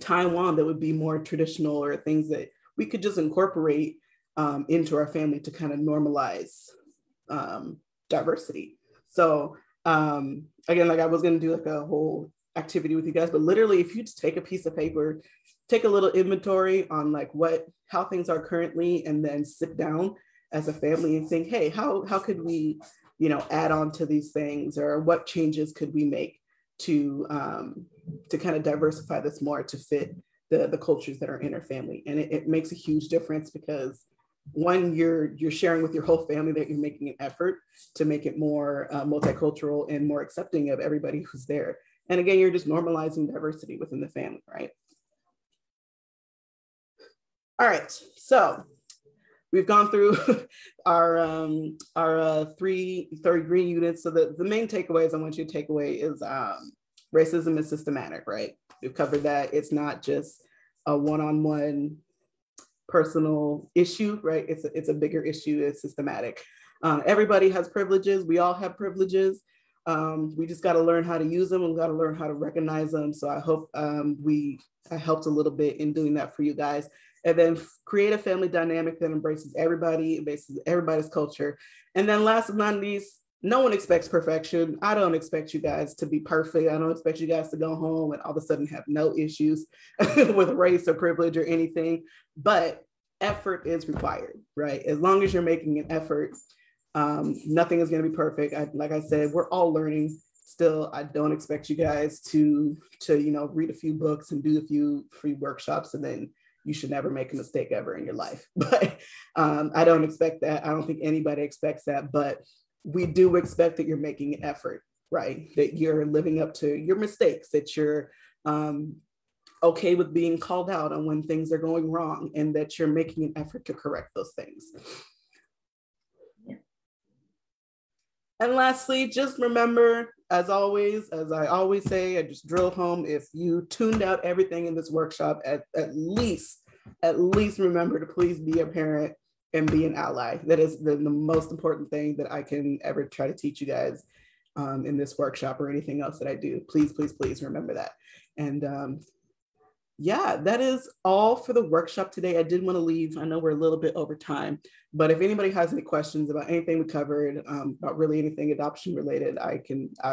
Taiwan that would be more traditional, or things that we could just incorporate into our family to kind of normalize diversity. So again, like I was going to do like a whole activity with you guys, but literally if you just take a piece of paper, take a little inventory on like how things are currently, and then sit down as a family and think, hey, how could we, you know, add on to these things, or what changes could we make to kind of diversify this more to fit the cultures that are in our family. And it makes a huge difference, because one, you're sharing with your whole family that you're making an effort to make it more multicultural and more accepting of everybody who's there. And again, you're just normalizing diversity within the family, right? All right, so we've gone through our 3 third-degree units. So the main takeaways I want you to take away is racism is systematic, right? We've covered that. It's not just a one-on-one personal issue, right? It's a bigger issue. It's systematic. Everybody has privileges. We all have privileges. We just got to learn how to use them, and we got to learn how to recognize them. So I hope I helped a little bit in doing that for you guys. And then create a family dynamic that embraces everybody, embraces everybody's culture. And then last but not least, no one expects perfection. I don't expect you guys to be perfect. I don't expect you guys to go home and all of a sudden have no issues with race or privilege or anything, but effort is required, right? As long as you're making an effort, nothing is going to be perfect. Like I said, we're all learning still. I don't expect you guys to read a few books and do a few free workshops and then you should never make a mistake ever in your life. But I don't expect that. I don't think anybody expects that, but we do expect that you're making an effort, right? That you're living up to your mistakes, that you're okay with being called out on when things are going wrong, and that you're making an effort to correct those things. Yeah. And lastly, just remember, as always, as I always say, I just drill home, if you tuned out everything in this workshop, at least remember to please be a parent and be an ally. That is the most important thing that I can ever try to teach you guys in this workshop or anything else that I do. Please, please, please remember that. And yeah, that is all for the workshop today. I did want to leave, I know we're a little bit over time, but if anybody has any questions about anything we covered, about really anything adoption related, I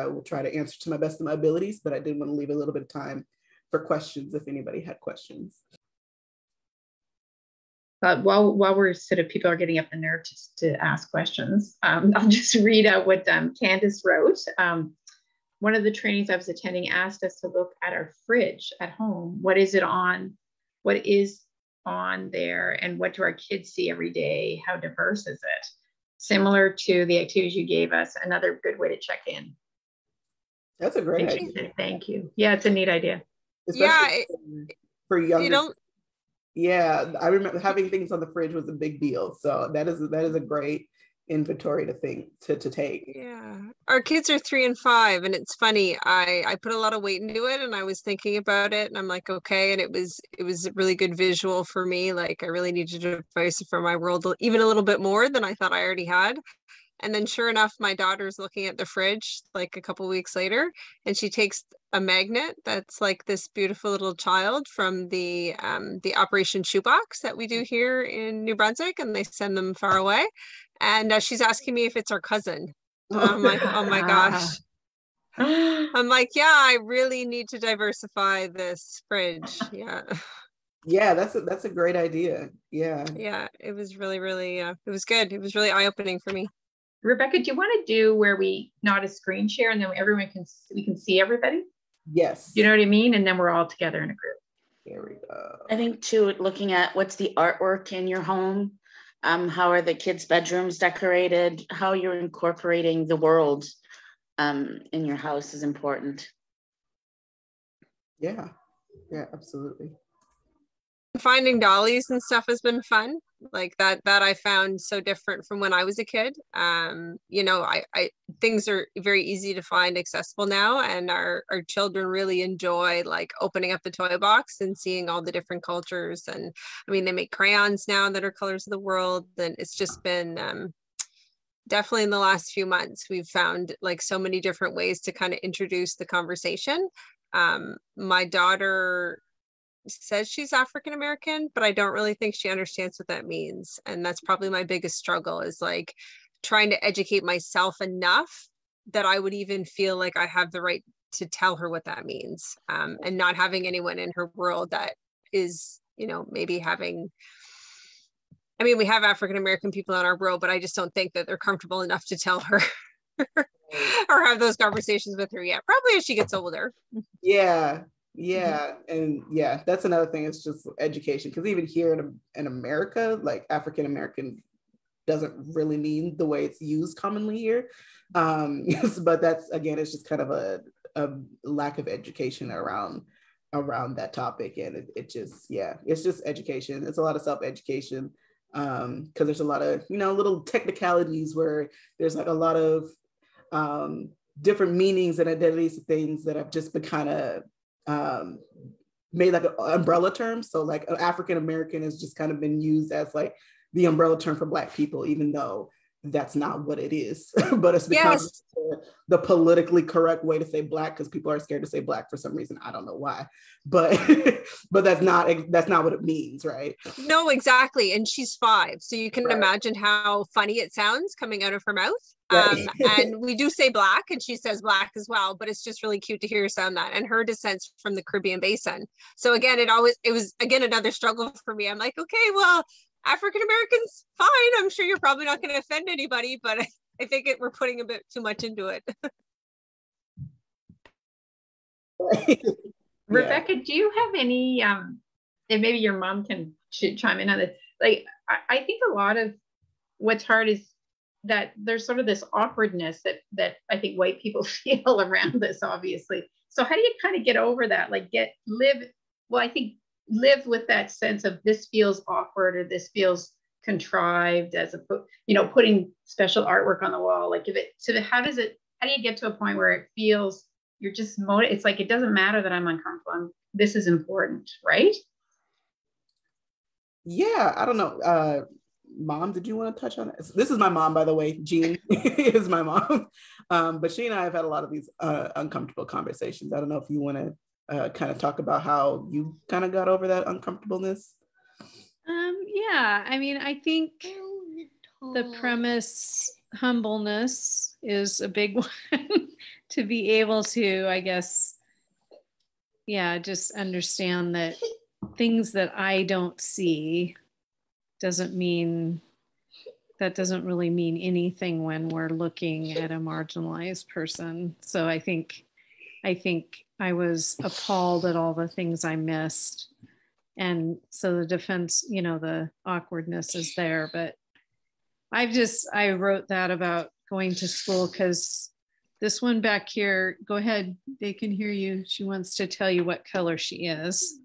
will try to answer to my best of my abilities, but I did want to leave a little bit of time for questions if anybody had questions. While we're sort of, people are getting up the nerve to ask questions, I'll just read out what Candace wrote. One of the trainings I was attending asked us to look at our fridge at home. What is on there, and what do our kids see every day? How diverse is it? Similar to the activities you gave us, another good way to check in. That's a great idea. Thank you. Yeah, it's a neat idea. Especially for younger. Yeah, I remember having things on the fridge was a big deal. So that is a great inventory to take. Yeah, our kids are 3 and 5, and it's funny, I put a lot of weight into it, and I was thinking about it, and I'm like, okay, and it was a really good visual for me. Like, I really needed to diversify my world even a little bit more than I thought I already had. And then sure enough, my daughter's looking at the fridge like a couple weeks later, and she takes a magnet that's like this beautiful little child from the Operation Shoebox that we do here in New Brunswick, and they send them far away. And she's asking me if it's our cousin. And I'm like, oh my gosh. I'm like, yeah, I really need to diversify this fridge. Yeah. Yeah, that's a great idea. Yeah. Yeah, it was really, really, it was good. It was really eye-opening for me. Rebecca, do you want to do where we not a screen share and then we can see everybody? Yes. You know what I mean? And then we're all together in a group. Here we go. I think too, looking at what's the artwork in your home, how are the kids' bedrooms decorated, how you're incorporating the world in your house is important. Yeah, absolutely. Finding dollies and stuff has been fun. Like that I found so different from when I was a kid. You know, I things are very easy to find, accessible now, and our children really enjoy like opening up the toy box and seeing all the different cultures. And I mean, they make crayons now that are colors of the world, and it's just been definitely in the last few months we've found like so many different ways to kind of introduce the conversation. My daughter says she's African American, but I don't really think she understands what that means. And that's probably my biggest struggle, is like trying to educate myself enough that I would even feel like I have the right to tell her what that means, and not having anyone in her world that is, you know, maybe having, I mean, we have African American people in our world, but I just don't think that they're comfortable enough to tell her or have those conversations with her yet. Probably as she gets older. Yeah. And yeah, that's another thing. It's just education, because even here in America, like African American doesn't really mean the way it's used commonly here. But that's, again, it's just kind of a lack of education around that topic. And it just, yeah, it's just education. It's a lot of self-education, because there's a lot of, you know, little technicalities where there's like a lot of different meanings and identities of things that have just been kind of made like an umbrella term. So like African American has just kind of been used as like the umbrella term for Black people, even though that's not what it is. But it's become the politically correct way to say Black, because people are scared to say Black for some reason. I don't know why, but but that's not what it means, right? No, exactly. And she's 5, so you can imagine how funny it sounds coming out of her mouth. And we do say Black, and she says Black as well, but it's just really cute to hear her sound that. And her descent's from the Caribbean basin, so again, it was again another struggle for me. I'm like, okay, well, African Americans, fine. I'm sure you're probably not going to offend anybody, but I think we're putting a bit too much into it. Rebekah, do you have any, and maybe your mom can chime in on it. Like, I think a lot of what's hard is that there's sort of this awkwardness that I think white people feel around this, obviously. So how do you kind of get over that? Like live with that sense of this feels awkward or this feels contrived, as a, you know, putting special artwork on the wall. Like how do you get to a point where it feels you're just it's like, it doesn't matter that I'm uncomfortable. This is important, right? Yeah, I don't know. Mom, did you want to touch on it? This is my mom, by the way. Jean is my mom. But she and I have had a lot of these uncomfortable conversations. I don't know if you want to kind of talk about how you kind of got over that uncomfortableness. Yeah, I mean, I think the premise, humbleness, is a big one. To be able to, I guess, just understand that things that I don't see doesn't really mean anything when we're looking at a marginalized person. So I think I was appalled at all the things I missed. And so the defense, you know, the awkwardness is there, but I wrote that about going to school, because this one back here, go ahead, they can hear you. She wants to tell you what color she is.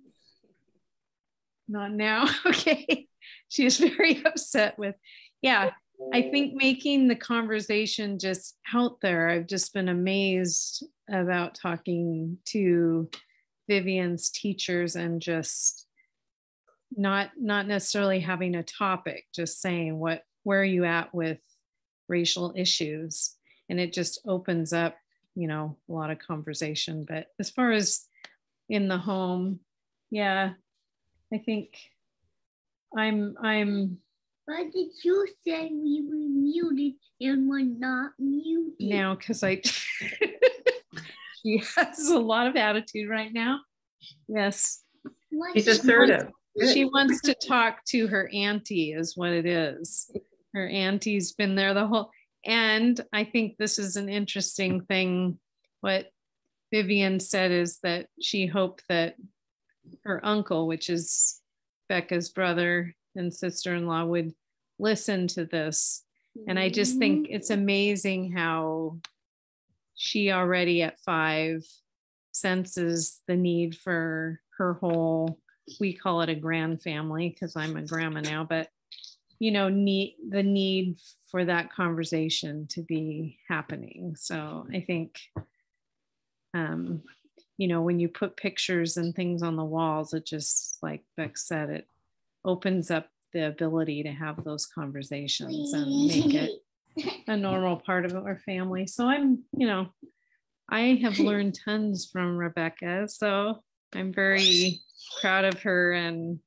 Not now, okay. She is very upset with, I think making the conversation just out there. I've just been amazed about talking to Vivian's teachers and just not necessarily having a topic, just saying where are you at with racial issues? And it just opens up, you know, a lot of conversation. But as far as in the home, I think I'm Why did you say we were muted and we're not muted? Now, because she has a lot of attitude right now. Yes. She's assertive. She wants to talk to her auntie, is what it is. Her auntie's been there the whole, and I think this is an interesting thing. What Vivian said is that she hoped that her uncle, which is Becca's brother and sister-in-law, would listen to this. And I just think it's amazing how she already at 5 senses the need for her whole, we call it a grand family because I'm a grandma now, but you know, the need for that conversation to be happening. So I think, you know, when you put pictures and things on the walls, it just, like Beck said, it opens up the ability to have those conversations and make it a normal part of our family. So I'm, you know, I have learned tons from Rebekah. So I'm very proud of her, and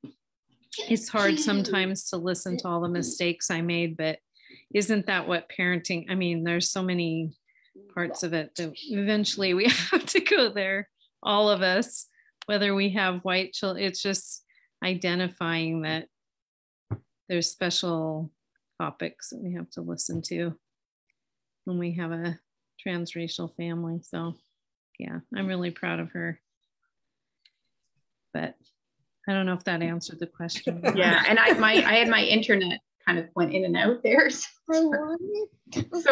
it's hard sometimes to listen to all the mistakes I made, but isn't that what parenting, I mean, there's so many parts of it that eventually we have to go there, all of us, whether we have white children. It's just identifying that there's special topics that we have to listen to when we have a transracial family. So yeah, I'm really proud of her, but I don't know if that answered the question. Yeah, and I had my internet kind of went in and out there. So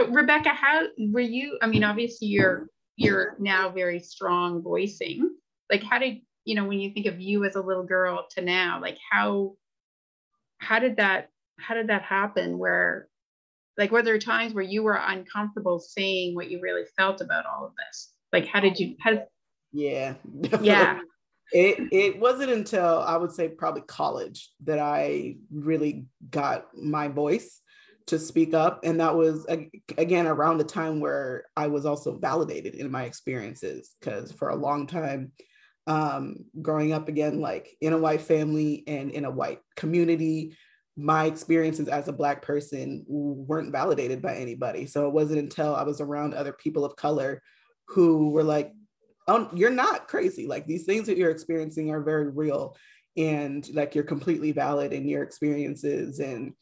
Rebekah, how were you? I mean, obviously you're now very strong voicing. Like, how did, you know, when you think of you as a little girl to now, like how did that happen? Where, like, were there times where you were uncomfortable saying what you really felt about all of this? Like, yeah, definitely. Yeah. It wasn't until I would say probably college that I really got my voice to speak up. And that was, again, around the time where I was also validated in my experiences, because for a long time, growing up, again, like in a white family and in a white community, my experiences as a Black person weren't validated by anybody. So it wasn't until I was around other people of color who were like, oh, you're not crazy. Like, these things that you're experiencing are very real, and like, you're completely valid in your experiences. And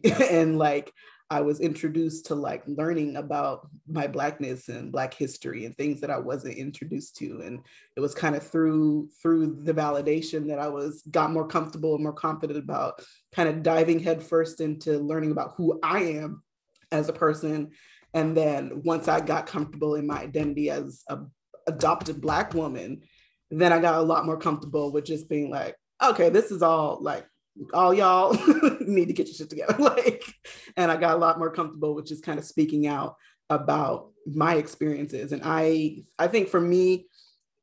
and like, I was introduced to like learning about my Blackness and Black history and things that I wasn't introduced to. And it was kind of through the validation that I got more comfortable and more confident about kind of diving headfirst into learning about who I am as a person. And then once I got comfortable in my identity as an adopted Black woman, then I got a lot more comfortable with just being like, okay, this is all y'all need to get your shit together. Like, and I got a lot more comfortable with just kind of speaking out about my experiences. And I think for me,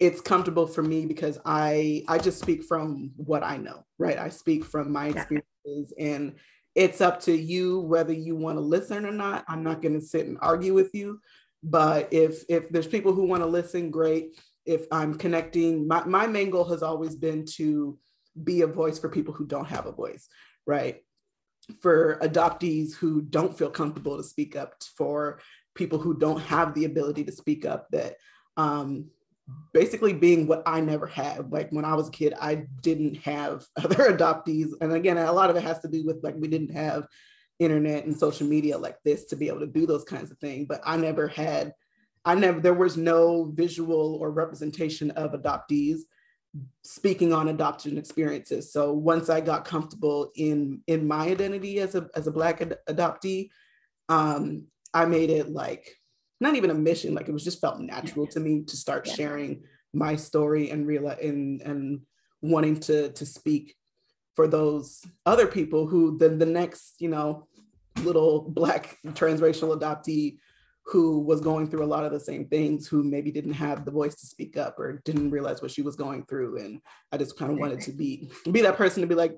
it's comfortable for me because I just speak from what I know, right? I speak from my experiences, and it's up to you whether you want to listen or not. I'm not going to sit and argue with you, but if there's people who want to listen, great. If I'm connecting, my main goal has always been to be a voice for people who don't have a voice, right? For adoptees who don't feel comfortable to speak up, for people who don't have the ability to speak up, that basically being what I never had. Like, when I was a kid, I didn't have other adoptees. And again, a lot of it has to do with like, we didn't have internet and social media like this to be able to do those kinds of things. But there was no visual or representation of adoptees speaking on adoption experiences. So once I got comfortable in my identity as a Black adoptee, I made it like, not even a mission, like it was just felt natural to me to start sharing my story and and wanting to speak for those other people who the next, you know, little Black transracial adoptee who was going through a lot of the same things, who maybe didn't have the voice to speak up or didn't realize what she was going through. And I just kind of wanted to be that person to be like,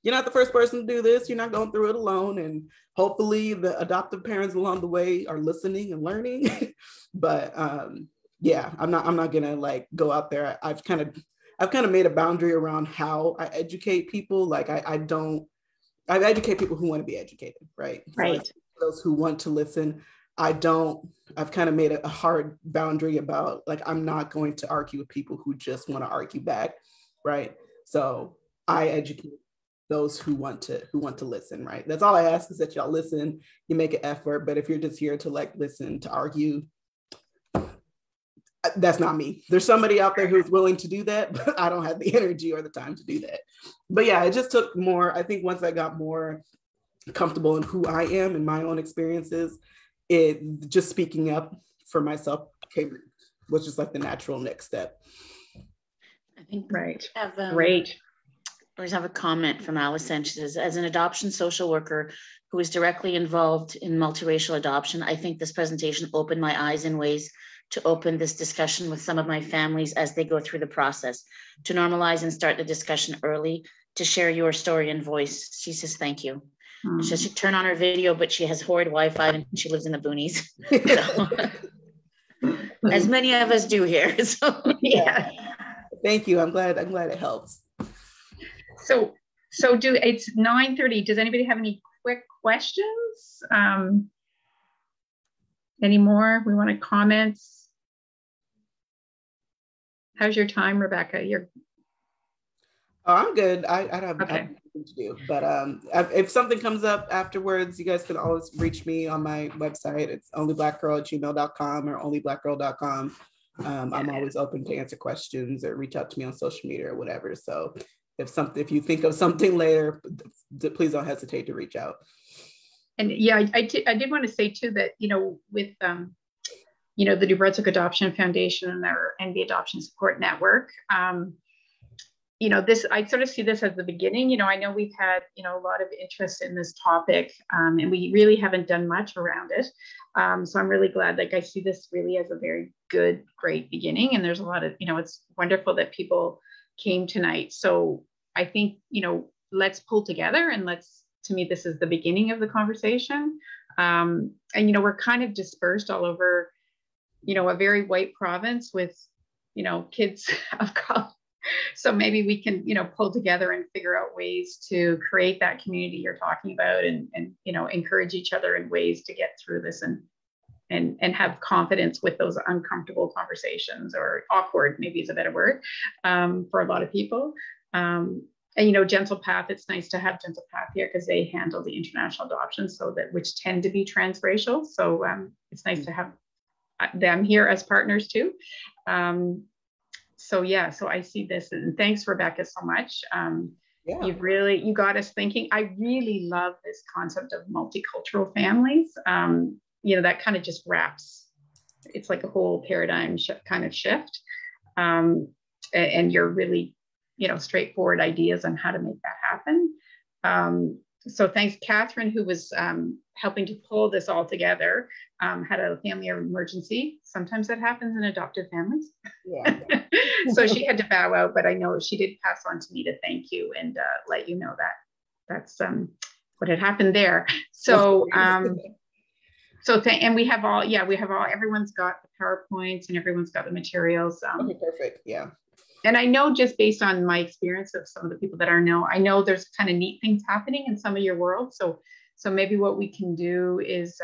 you're not the first person to do this. You're not going through it alone. And hopefully the adoptive parents along the way are listening and learning. But yeah, I'm not gonna like go out there. I've kind of made a boundary around how I educate people. Like I educate people who want to be educated, right? Right. So those who want to listen. I've kind of made a hard boundary about like, I'm not going to argue with people who just want to argue back, right? So I educate those who want to listen, right? That's all I ask, is that y'all listen, you make an effort. But if you're just here to like listen, to argue, that's not me. There's somebody out there who's willing to do that, but I don't have the energy or the time to do that. But yeah, it just took more. I think once I got more comfortable in who I am and my own experiences, it just speaking up for myself was just like the natural next step. I think right. Great. I just have a comment from Allison. She says, as an adoption social worker who is directly involved in multiracial adoption, I think this presentation opened my eyes in ways to open this discussion with some of my families as they go through the process, to normalize and start the discussion early, to share your story and voice. She says, thank you. She says she turned on her video, but she has horrid Wi-Fi and she lives in the boonies. So. as many of us do here. So yeah. Thank you. I'm glad it helps. So it's 9:30. Does anybody have any quick questions? Any more? We want to comments. How's your time, Rebekah? I'm good. I don't have okay. nothing to do, but if something comes up afterwards, you guys can always reach me on my website. It's onlyblackgirl@gmail.com or onlyblackgirl.com. I'm always open to answer questions or reach out to me on social media or whatever. So if you think of something later, please don't hesitate to reach out. And yeah, I did want to say too that, with, the New Brunswick Adoption Foundation and the Adoption Support Network, I sort of see this as the beginning. I know we've had, a lot of interest in this topic, and we really haven't done much around it. So I'm really glad, I see this really as a very good, great beginning. And there's a lot of, it's wonderful that people came tonight. So I think, let's pull together and to me, this is the beginning of the conversation. And, we're kind of dispersed all over, a very white province with, kids of color. So maybe we can, pull together and figure out ways to create that community you're talking about and encourage each other in ways to get through this and have confidence with those uncomfortable conversations, or awkward, maybe is a better word, for a lot of people. And, Gentle Path, it's nice to have Gentle Path here because they handle the international adoptions, which tend to be transracial. So it's nice to have them here as partners too. So I see this, and thanks, Rebekah, so much. You got us thinking. I really love this concept of multicultural families. That kind of just wraps, it's like a whole paradigm kind of shift. And you're really, straightforward ideas on how to make that happen. So thanks, Catherine, who was helping to pull this all together, had a family emergency. Sometimes that happens in adoptive families. Yeah. So she had to bow out, but I know she did pass on to me to thank you and let you know that that's what had happened there. So, and we have all, everyone's got the PowerPoints and everyone's got the materials. Okay, perfect, yeah. And I know, just based on my experience of some of the people that I know there's kind of neat things happening in some of your world. So maybe what we can do is,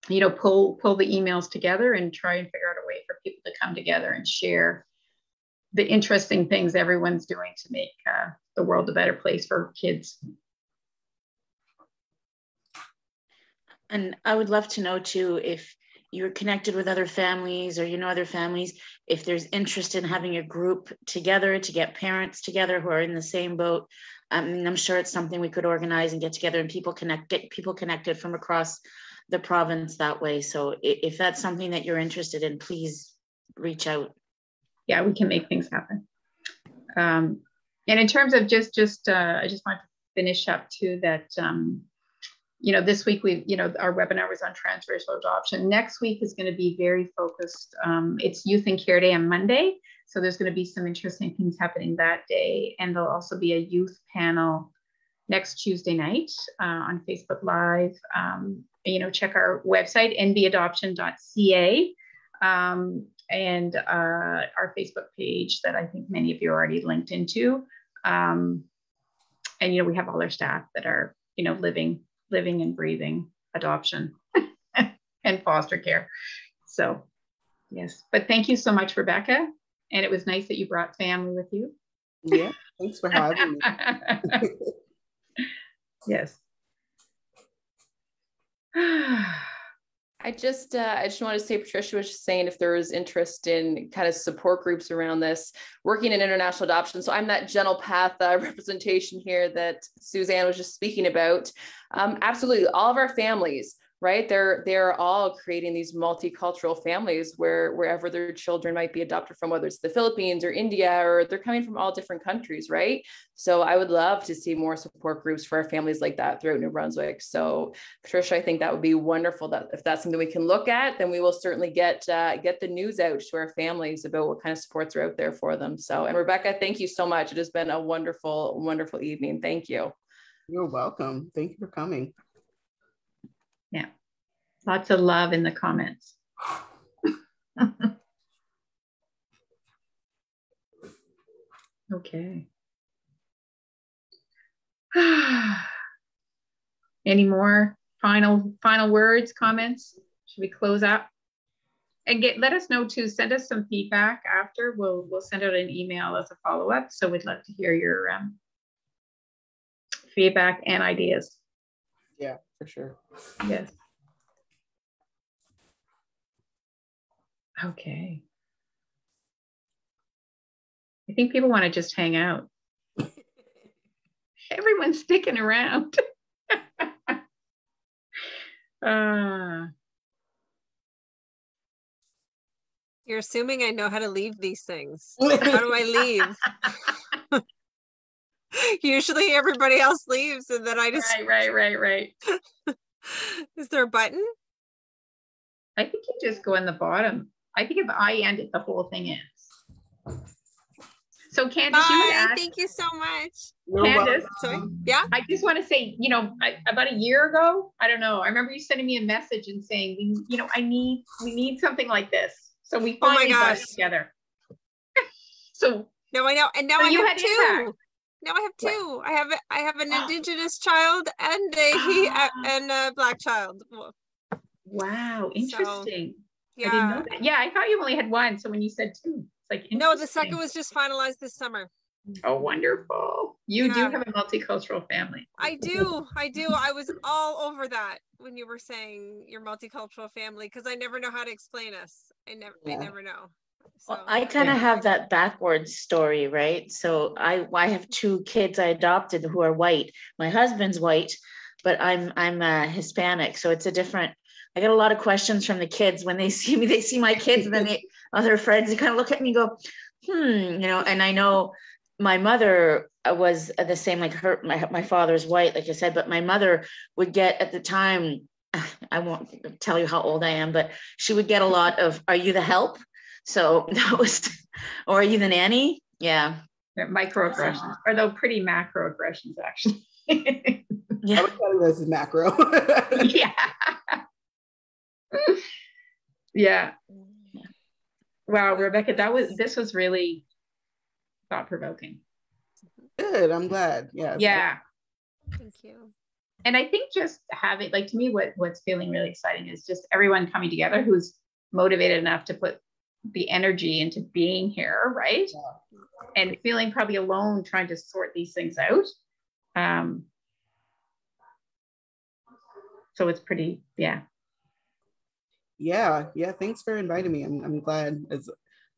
pull the emails together and try and figure out a way for people to come together and share the interesting things everyone's doing to make the world a better place for kids. And I would love to know too, if you're connected with other families or other families, if there's interest in having a group together to get parents together who are in the same boat. I'm sure it's something we could organize and get together and get people connected from across the province that way. So if that's something that you're interested in, please reach out. Yeah, we can make things happen. And in terms of I just want to finish up too that, this week our webinar was on transracial adoption. Next week is going to be very focused. It's Youth and Care Day on Monday. So there's going to be some interesting things happening that day. And there'll also be a youth panel next Tuesday night on Facebook Live. Check our website, nbadoption.ca, and our Facebook page that I think many of you are already linked into. And, we have all our staff that are, living and breathing adoption and foster care. So, yes. But thank you so much, Rebekah. And it was nice that you brought family with you. Yeah, thanks for having me. Yes. I just want to say, Patricia was just saying if there is interest in kind of support groups around this, working in international adoption. So I'm that Gentle Path representation here that Suzanne was just speaking about. Absolutely, all of our families, right? They're all creating these multicultural families wherever their children might be adopted from, whether it's the Philippines or India, or they're coming from all different countries, right? So I would love to see more support groups for our families like that throughout New Brunswick. So Patricia, I think that would be wonderful. That if that's something we can look at, then we will certainly get the news out to our families about what kind of supports are out there for them. So, and Rebekah, thank you so much. It has been a wonderful, wonderful evening. Thank you. You're welcome. Thank you for coming. Yeah, lots of love in the comments. Okay. Any more final words, comments? Should we close up? And let us know too. Send us some feedback after. We'll send out an email as a follow-up. So we'd love to hear your feedback and ideas. Yeah, for sure. Yes. Okay. I think people want to just hang out. Everyone's sticking around. You're assuming I know how to leave these things. How do I leave? Usually everybody else leaves and then I just... Right. Is there a button? I think you just go in the bottom. I think if I end it, the whole thing ends. So Candace, you would ask, thank you so much. Candace, sorry. Yeah. I just want to say, about a year ago, I don't know. I remember you sending me a message and saying, we need something like this. So we finally got it together. So now I know, and now so I you have two. Now I have two. What? I have an Indigenous child and a Black child. Wow, interesting. So, yeah. I didn't know that. Yeah, I thought you only had one. So when you said two, it's like no, the second was just finalized this summer. Oh, wonderful. You do have a multicultural family. I do. I was all over that when you were saying your multicultural family, because I never know how to explain us. I never know. So. Well, I kind of have that backwards story, right? So I have two kids I adopted who are white. My husband's white, but I'm Hispanic. So it's a different, I get a lot of questions from the kids when they see me, they see my kids and then other friends, they kind of look at me and go, and I know my mother was the same, like my father's white, like I said, but my mother would get at the time, I won't tell you how old I am, but she would get a lot of, are you the help? So that was, or are you the nanny? Yeah. Microaggressions, or though pretty macroaggressions, actually. Yeah. I would tell you this is macro. Yeah. Yeah. Wow, Rebekah, this was really thought-provoking. Good, I'm glad. Yeah. Thank you. And I think just having, like, to me, what's feeling really exciting is just everyone coming together who's motivated enough to put the energy into being here, right? Yeah. And feeling probably alone trying to sort these things out. So it's pretty, yeah. Yeah, thanks for inviting me. I'm glad.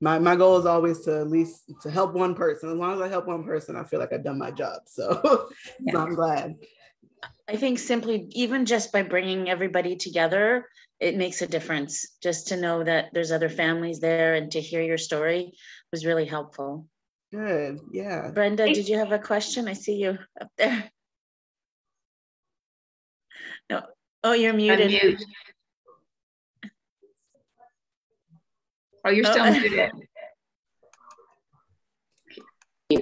My goal is always to at least to help one person. As long as I help one person, I feel like I've done my job. So, yeah. So I'm glad. I think simply, even just by bringing everybody together, it makes a difference. Just to know that there's other families there and to hear your story was really helpful. Good, yeah. Brenda, did you have a question? I see you up there. No. Oh, you're muted. Unmute. Oh, you're still muted.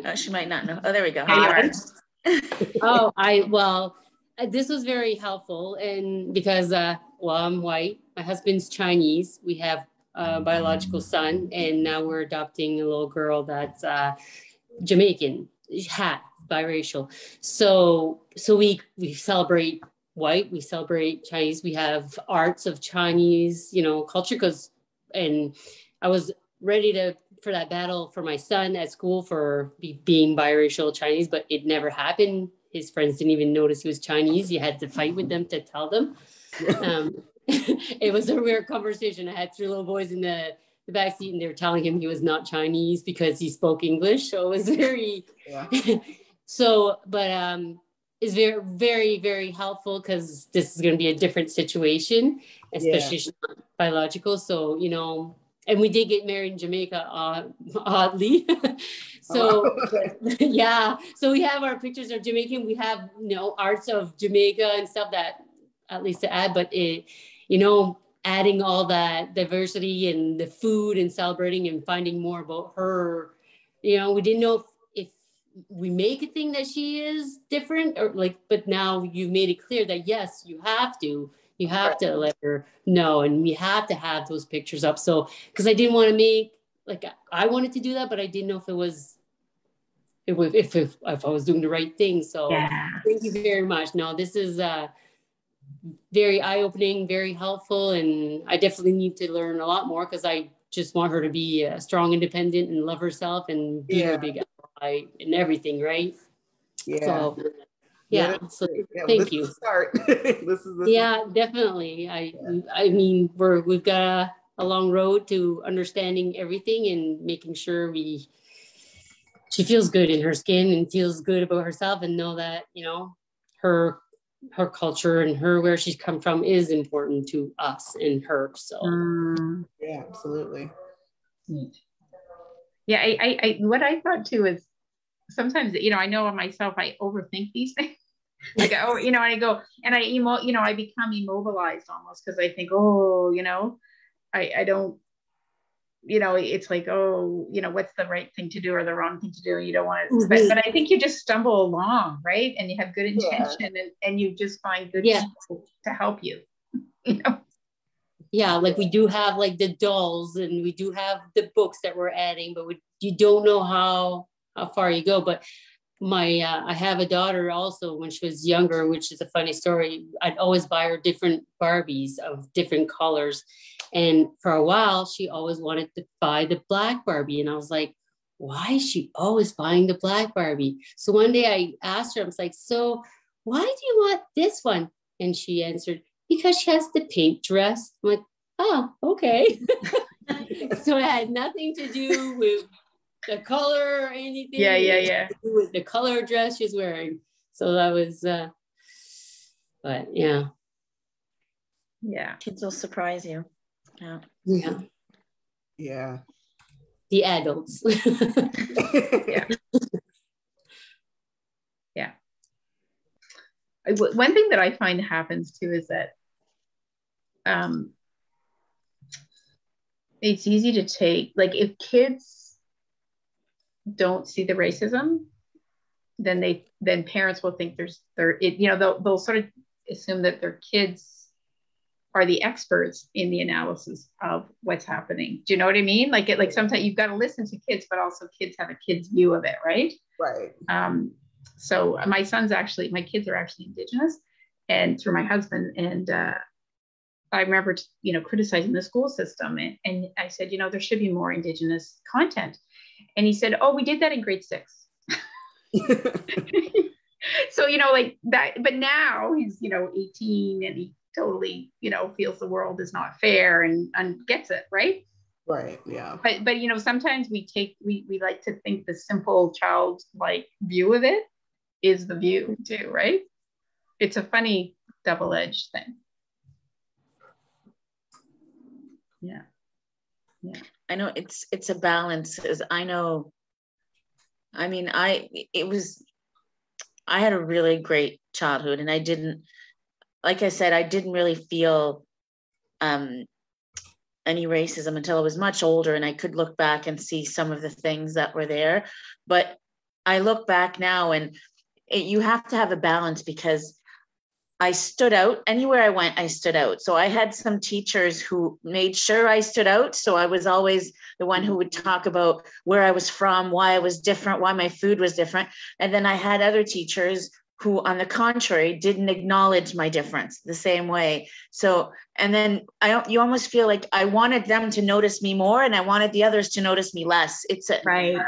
Oh, she might not know. Oh, there we go. This was very helpful, and because I'm white, my husband's Chinese. We have a biological son, and now we're adopting a little girl that's Jamaican, half biracial. So we celebrate white, we celebrate Chinese. We have arts of Chinese, culture, and I was ready for that battle for my son at school for being biracial Chinese, but it never happened. His friends didn't even notice he was Chinese. You had to fight with them to tell them. It was a weird conversation. I had three little boys in the back seat, and they were telling him he was not Chinese because he spoke English. So it was very, it's very, very, very helpful because this is going to be a different situation, especially not biological. So, and we did get married in Jamaica, oddly. So, so we have our pictures of Jamaican. We have, arts of Jamaica and stuff that, at least to add, but adding all that diversity and the food and celebrating and finding more about her, we didn't know if we make a thing that she is different or but now you've made it clear that yes, you have to, You have to let her know, and we have to have those pictures up. So, because I didn't want to make, like, I wanted to do that, but I didn't know if if I was doing the right thing. So thank you very much. No, this is very eye-opening, very helpful, and I definitely need to learn a lot more, because I just want her to be strong, independent, and love herself, and be a big ally in everything, right? So, so thank you. Start. Definitely. I mean, we've got a long road to understanding everything and making sure she feels good in her skin and feels good about herself, and know that, you know, her culture and where she's come from is important to us and her. So yeah, absolutely. Yeah, I what I thought too is sometimes, you know, I know of myself, I overthink these things. Like, oh, you know, I go and I become immobilized almost, because I think, oh, you know, I don't, you know, it's like, oh, you know, what's the right thing to do or the wrong thing to do? You don't want to, but I think you just stumble along, right? And you have good intention, and you just find good people to help you, you know? Yeah, like we do have like the dolls, and we do have the books that we're adding, but you don't know how far you go. But I have a daughter also. When she was younger, which is a funny story, I'd always buy her different Barbies of different colors. And for a while, she always wanted to buy the black Barbie. And I was like, why is she always buying the black Barbie? So one day I asked her, I was like, so why do you want this one? And she answered, because she has the pink dress. I'm like, oh, okay. So it had nothing to do with the color or anything. Yeah. With the color dress she's wearing. So that was, but yeah. Kids will surprise you. Yeah. The adults. Yeah. One thing that I find happens too is that it's easy to take, like, if kids don't see the racism, then parents will think they'll sort of assume that their kids are the experts in the analysis of what's happening. Do you know what I mean? Like sometimes you've got to listen to kids, but also kids have a kid's view of it, right? Right. So my kids are actually Indigenous, and through my husband, and I remember, criticizing the school system, and I said, there should be more Indigenous content. And he said, oh, we did that in grade 6. So, like that, but now he's, 18, and he totally, feels the world is not fair and gets it, right? Right, yeah. But sometimes we like to think the simple childlike view of it is the view too, right? It's a funny double-edged thing. Yeah. I know it's a balance. I had a really great childhood, and I didn't really feel any racism until I was much older, and I could look back and see some of the things that were there. But I look back now, and you have to have a balance, because I stood out. Anywhere I went, I stood out. So I had some teachers who made sure I stood out. So I was always the one who would talk about where I was from, why I was different, why my food was different. And then I had other teachers who, on the contrary, didn't acknowledge my difference the same way. So, and then you almost feel like I wanted them to notice me more, and I wanted the others to notice me less. Right.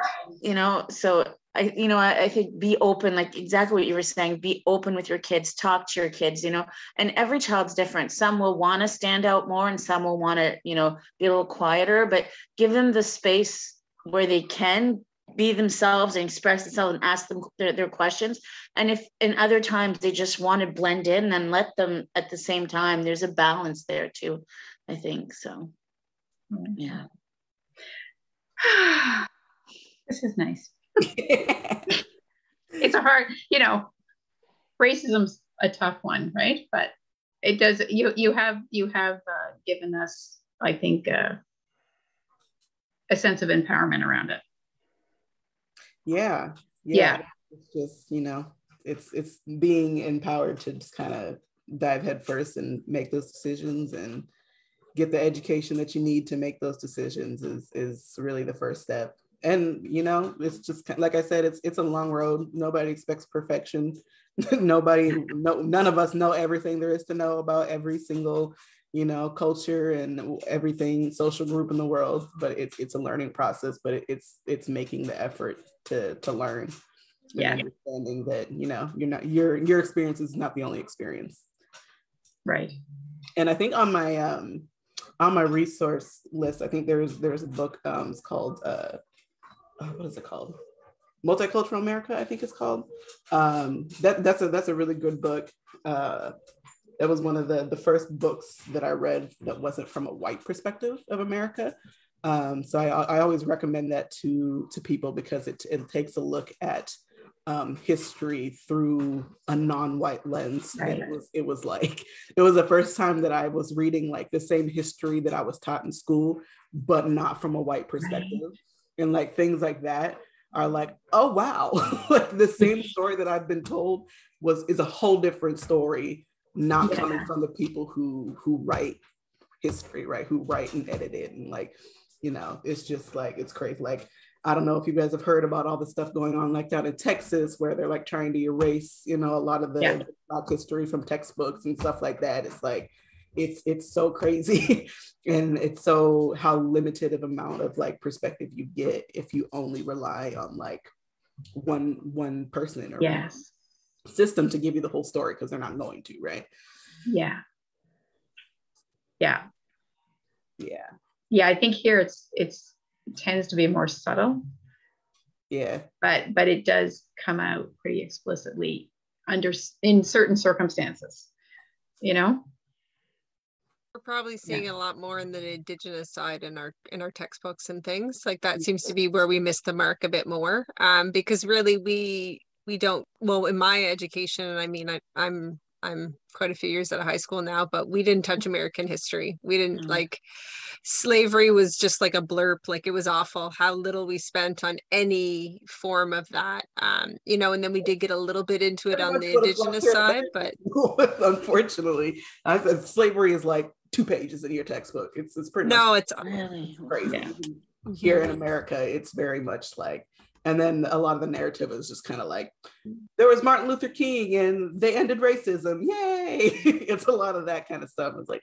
So I think be open, like exactly what you were saying, be open with your kids, talk to your kids, and every child's different. Some will want to stand out more, and some will want to, be a little quieter, but give them the space where they can be themselves and express themselves and ask them their questions. And if in other times they just want to blend in, then let them at the same time. There's a balance there too, I think. So, yeah. This is nice. It's a hard, racism's a tough one, right? But it does, you have given us, I think, a sense of empowerment around it. Yeah. It's just, it's being empowered to just kind of dive headfirst and make those decisions and get the education that you need to make those decisions is really the first step. And, you know, it's just, like I said, it's a long road. Nobody expects perfection. None of us know everything there is to know about every single, you know, culture and everything, social group in the world, but it's a learning process, but it's making the effort to learn. Yeah. And understanding that, you know, your experience is not the only experience. Right. And I think on my resource list, I think there's a book, it's called what is it called? Multicultural America, I think it's called. That's a really good book. That was one of the first books that I read that wasn't from a white perspective of America. So I always recommend that to people because it takes a look at history through a non-white lens. Right. And it was the first time that I was reading like the same history that I was taught in school, but not from a white perspective. Right. And like things like that are like, oh wow, like the same story that I've been told is a whole different story, not coming from the people who write history, right? Who write and edit it, and like, you know, it's just like, it's crazy. Like, I don't know if you guys have heard about all the stuff going on like down in Texas, where they're like trying to erase, you know, a lot of the Black history from textbooks and stuff like that. It's like, it's so crazy. And it's so how limited of amount of like perspective you get if you only rely on like one person or one system to give you the whole story, because they're not going to, right? Yeah. I think here it tends to be more subtle. Yeah. But it does come out pretty explicitly in certain circumstances, you know? We're probably seeing a lot more in the Indigenous side in our textbooks and things like that. Seems to be where we miss the mark a bit more, because really we don't, well, in my education, and I mean I'm quite a few years out of high school now, but we didn't touch American history. We didn't like, slavery was just like a blurb, like it was awful how little we spent on any form of that, you know, and then we did get a little bit into it on the Indigenous side, but unfortunately, slavery is like 2 pages in your textbook. It's pretty much it's really crazy. Here in America, it's very much like, and then a lot of the narrative is just kind of like, there was Martin Luther King and they ended racism. Yay. It's a lot of that kind of stuff. It's like,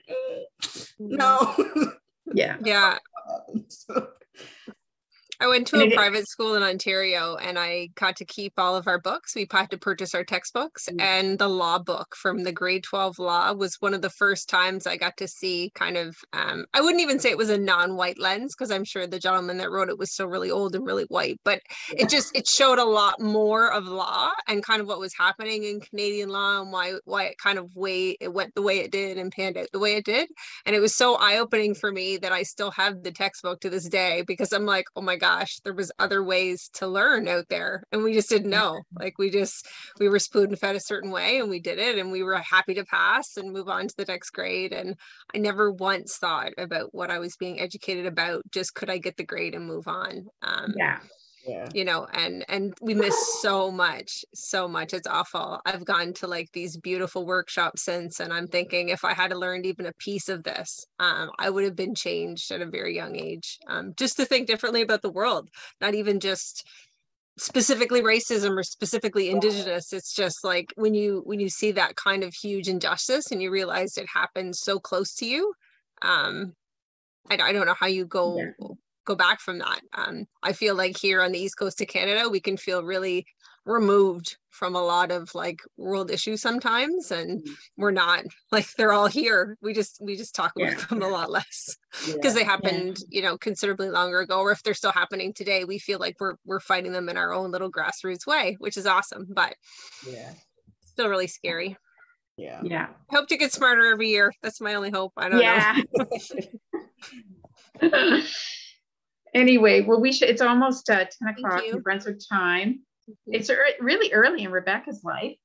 no. Yeah. I went to a private school in Ontario and I got to keep all of our books. We had to purchase our textbooks, and the law book from the grade 12 law was one of the first times I got to see kind of, I wouldn't even say it was a non-white lens, because I'm sure the gentleman that wrote it was still really old and really white, but it showed a lot more of law and kind of what was happening in Canadian law and why it kind of it went the way it did and panned out the way it did. And it was so eye-opening for me that I still have the textbook to this day, because I'm like, oh my gosh, there was other ways to learn out there and we just didn't know. Like we were spoon fed a certain way and we did it, and we were happy to pass and move on to the next grade. And I never once thought about what I was being educated about, just could I get the grade and move on. You know, and we miss so much. It's awful. I've gone to like these beautiful workshops since, and I'm thinking if I had learned even a piece of this, I would have been changed at a very young age, just to think differently about the world, not even just specifically racism or specifically Indigenous. It's just like when you see that kind of huge injustice and you realize it happens so close to you, I don't know how you go back from that. I feel like here on the East Coast of Canada, we can feel really removed from a lot of like world issues sometimes, and we're not, like they're all here. We just talk about them a lot less because they happened, you know, considerably longer ago, or if they're still happening today, we feel like we're fighting them in our own little grassroots way, which is awesome, but still really scary. I hope to get smarter every year. That's my only hope. I don't know. Anyway, well, it's almost 10 o'clock in Brunswick time. It's really early in Rebecca's life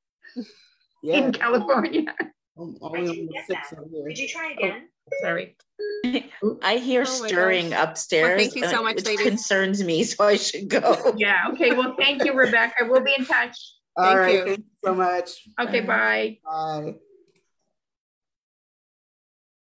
in California. Did you try again? Oh, sorry. I hear stirring upstairs. Well, thank you so much, which ladies. Concerns me, so I should go. Okay. Well, thank you, Rebecca. We'll be in touch. All right. Thank you so much. Okay, bye. Bye.